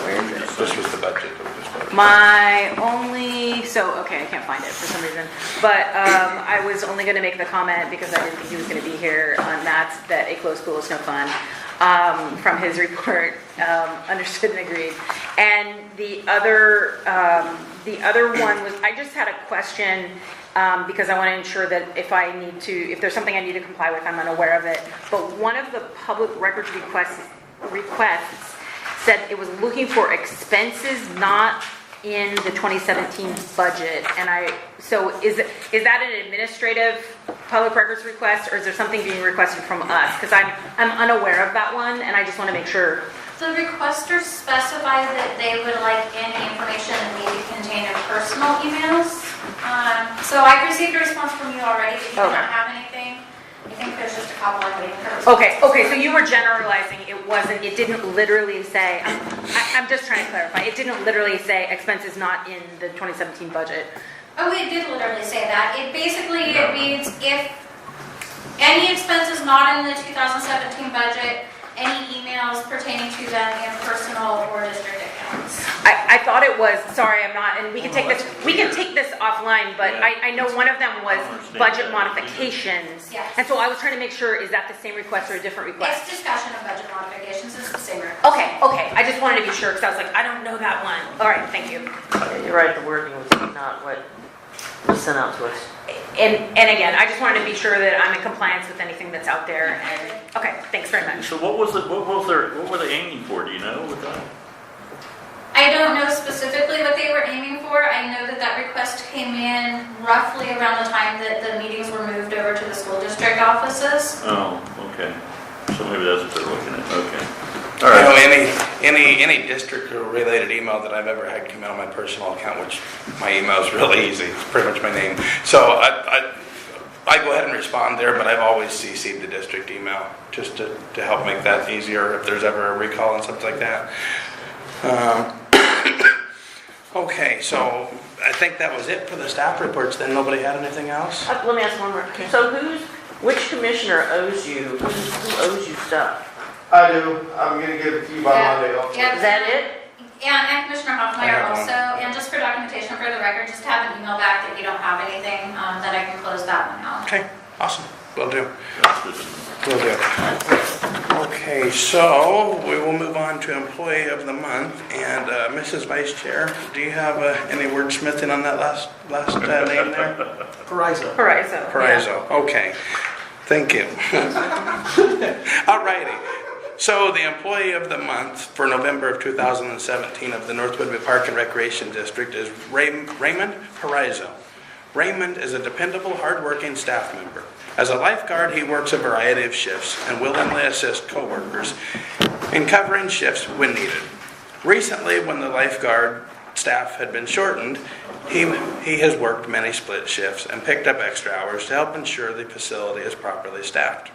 Where is it? This was the budget that was voted. My only, okay, I can't find it for some reason, but I was only going to make the comment because I didn't think he was going to be here on that a closed pool is no fun. From his report, understood and agreed. And the other one was, I just had a question because I want to ensure that if there's something I need to comply with, I'm unaware of it. But one of the public records requests said it was looking for expenses not in the 2017 budget. And so is that an administrative public records request, or is there something being requested from us? Because I'm unaware of that one, and I just want to make sure. The requesters specify that they would like any information that may be contained in personal emails. So I received a response from you already, but you do not have anything. I think there's just a couple I'm waiting for. Okay, so you were generalizing, it didn't literally say, I'm just trying to clarify, it didn't literally say expenses not in the 2017 budget. Oh, it did literally say that. It basically, it reads, if any expenses not in the 2017 budget, any emails pertaining to them in personal or district accounts. I thought it was, sorry, I'm not, and we can take this offline, but I know one of them was budget modifications. Yes. And so I was trying to make sure, is that the same request or a different request? It's discussion of budget modifications, it's the same request. Okay, I just wanted to be sure, because I was like, I don't know that one. All right, thank you. Yeah, you're right, the wording was not what was sent out to us. And again, I just wanted to be sure that I'm in compliance with anything that's out there, and, okay, thanks very much. So what were they aiming for, do you know? With that? I don't know specifically what they were aiming for. I know that request came in roughly around the time that the meetings were moved over to the school district offices. Oh, okay. So maybe that's what they're looking at, okay. You All right. know, any district-related email that I've ever had come in on my personal account, which my email is really easy, it's pretty much my name. So I go ahead and respond there, but I've always CC'd the district email just to help make that easier if there's ever a recall and something like that. Okay, so I think that was it for the staff reports. Then nobody had anything else? Let me ask one more. So which commissioner owes you, who owes you stuff? I do. I'm gonna get it to you by Monday. Yeah. Is that it? And Commissioner I Hoffmeyer have one. also, and just for documentation for the record, just have an email back that you don't have anything, that I can close that one out. Okay, awesome. Will do. That's good. Will do. Okay, so we will move on to Employee of the Month. And Mrs. Vice Chair, do you have any wordsmithing on that last name there? Paraiso. Paraiso, okay. Thank you. All righty. So the Employee of the Month for November of 2017 of the North Whidbey Park and Recreation District is Raymond Paraiso. Raymond is a dependable, hardworking staff member. As a lifeguard, he works a variety of shifts and willingly assists coworkers in covering shifts when needed. Recently, when the lifeguard staff had been shortened, he has worked many split shifts and picked up extra hours to help ensure the facility is properly staffed.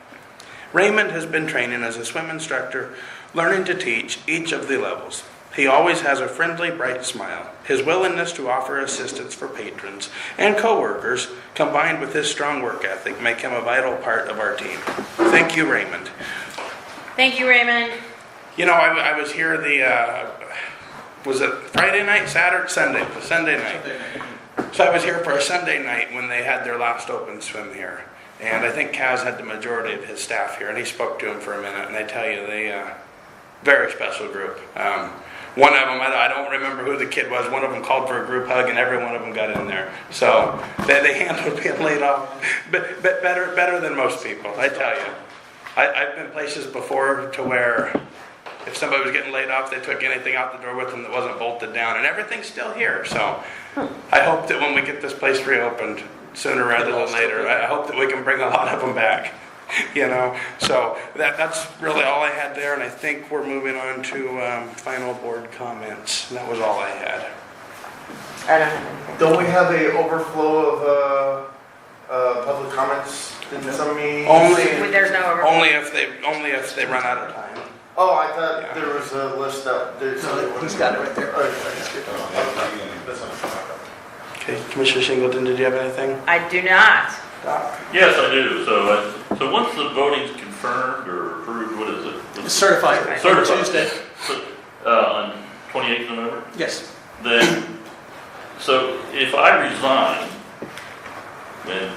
Raymond has been training as a swim instructor, learning to teach each of the levels. He always has a friendly, bright smile. His willingness to offer assistance for patrons and coworkers, combined with his strong work ethic, make him a vital part of our team. Thank you, Raymond. Thank you, Raymond. You know, I was here was it Friday night, Saturday, Sunday night. So I was here for a Sunday night when they had their last open swim here. And I think Kaz had the majority of his staff here, and he spoke to him for a minute, and I tell you, very special group. One of them, I don't remember who the kid was, one of them called for a group hug, and every one of them got in there. So they handled being laid off better than most people, I tell you. I've been places before to where if somebody was getting laid off, they took anything out the door with them that wasn't bolted down, and everything's still here. So I hope that when we get this place reopened, sooner rather than later, I hope that we can bring a lot of them back. You know, so that's really all I had there, and I think we're moving on to final board comments. And that was all I had. I don't have anything. Don't we have a overflow of public comments in some meetings? There's no over. Only if they run out of time. Oh, I thought there was a list up. He's got it right there. Okay, Commissioner Singleton, did you have anything? I do not. Yes, I do. So once the voting's confirmed or approved, what is it? It's certified. Certified. Tuesday. On 28th of November? Yes. Then, so if I resign, then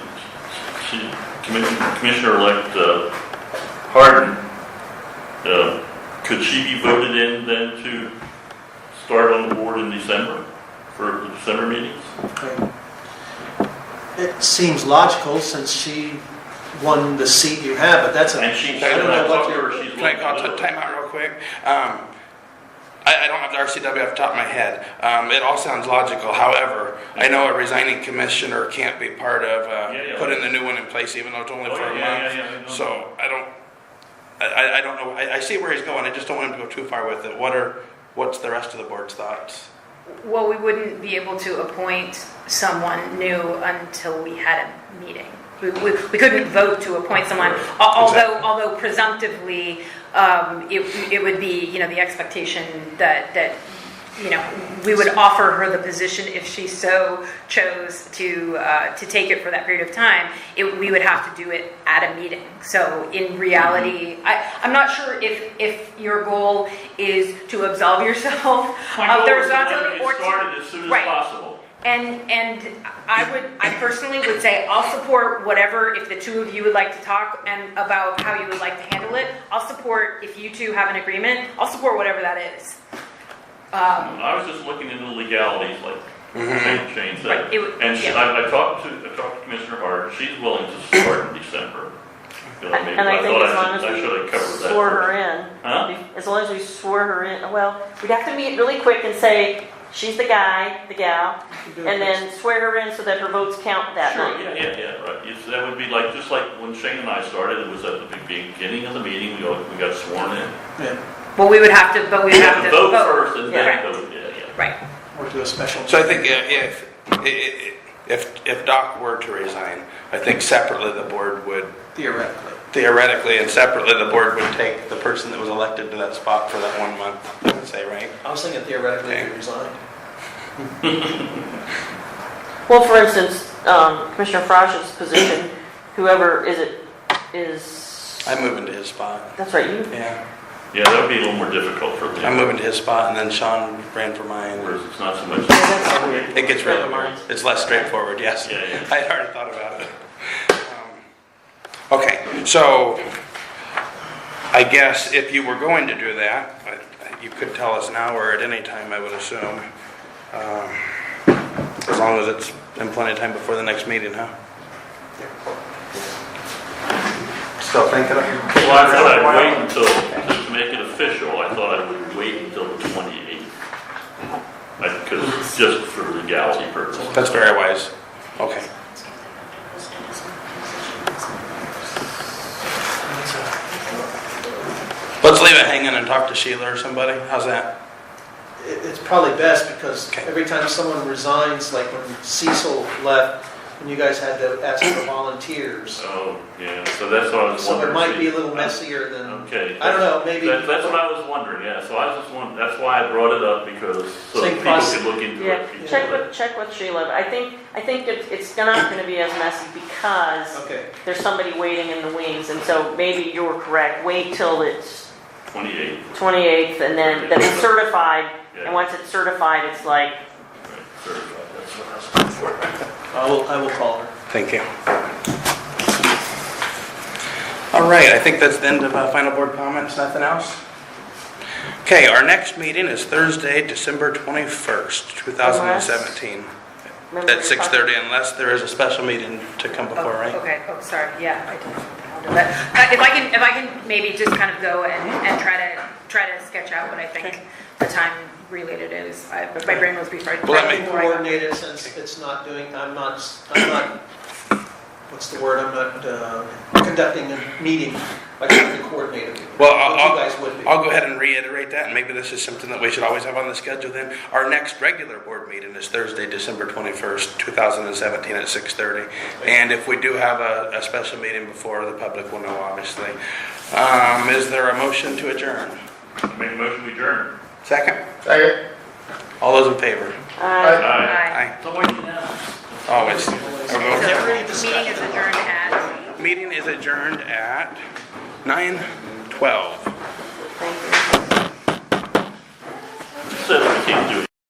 Commissioner-elect Harden, could she be voted in then to start on the board in December for the December meetings? Okay. It seems logical since she won the seat you have, but that's a. And she, I don't know what you're. she's. Can I call time out real quick? I don't have the RCW off the top of my head. It all sounds logical. However, I know a resigning commissioner can't be part of putting the new one in place, even though it's only for a month. So I don't know. I see where he's going. I just don't want him to go too far with it. What's the rest of the board's thoughts? Well, we wouldn't be able to appoint someone new until we had a meeting. We couldn't vote to appoint someone, although presumptively, it would be, the expectation that we would offer her the position if she so chose to take it for that period of time. We would have to do it at a meeting. So in reality, I'm not sure if your goal is to absolve yourself of the responsibility or started as soon as right. possible. And I personally would say I'll support whatever, if the two of you would like to talk and about how you would like to handle it. I'll support, if you two have an agreement, I'll support whatever that is. I was just looking into the legalities, like change that. Right, And I talked to Commissioner Hart. She's willing to start in December. And I think as long as I should have covered we that. swore her in, Huh? as long as we swore her in, well, we'd have to meet really quick and say, she's the guy, the gal, and then swear her in so that her votes count that Sure, night. yeah, right. That would be like, just like when Shane and I started, it was at the beginning of the meeting, we got sworn in. Yeah. Well, we would have to, but we We would have to vote first and Yeah. then vote, yeah. Right. Or do a special. So I think if Doc were to resign, I think separately the board would, theoretically and separately the board would take the person that was elected to that spot for that 1 month, I would say, right? I was thinking theoretically if you resigned. Well, for instance, Commissioner Frosch's position, whoever is, I'm moving to his spot. that's right, you, Yeah. Yeah, that would be a little more difficult for them. I'm moving to his spot and then Sean ran for mine. Whereas it's not so much. that's weird. It gets really Never weird. mind. It's less straightforward, yes. Yeah. I had already thought about it. Okay, so I guess if you were going to do that, you could tell us now or at any time, I would assume. As long as it's in plenty of time before the next meeting, huh? Still thinking of it? Well, I thought I'd wait until, to make it official, I thought I would wait until the 28th. Because just for legality purposes. That's very wise. Okay. Let's leave it hanging and talk to Sheila or somebody. How's that? It's probably best because Okay. every time someone resigns, like when Cecil left, and you guys had to ask for volunteers. Oh, yeah, so that's what I was So wondering. it might be a little messier than, Okay. I don't know, maybe. That's what I was wondering, yeah, so I was just wondering, that's why I brought it up, because so Same people process. could look into yeah, it. check with Sheila. I think it's not gonna be as messy because Okay. there's somebody waiting in the wings, and so maybe you're correct, wait till it's 28th. 28th, and then it's certified, Yeah. and once it's certified, it's like, Right, certified, that's what I was looking for. I will call her. Thank you. All right, I think that's the end of final board comments. Nothing else? Okay, our next meeting is Thursday, December 21st, 2017, remember at you're 6:30, unless there is a special meeting to come before, right? Okay, sorry, yeah, I don't have the calendar. But if I can maybe just kind of go and try to sketch out what I think the time related is. My brain was before Well, let me- before I got- Coordinated since it's not doing, I'm not, what's the word, I'm not conducting a meeting, like having to coordinate it. Well, But you guys would be. I'll go ahead and reiterate that, and maybe this is something that we should always have on the schedule then. Our next regular board meeting is Thursday, December 21st, 2017 at 6:30. And if we do have a special meeting before, the public will know, obviously. Is there a motion to adjourn? Make a motion to adjourn. Second? Second. All those in favor? Aye. Aye. So what do you know? Always. Meeting is adjourned at. Meeting is adjourned at 9:12. Thank you. can't do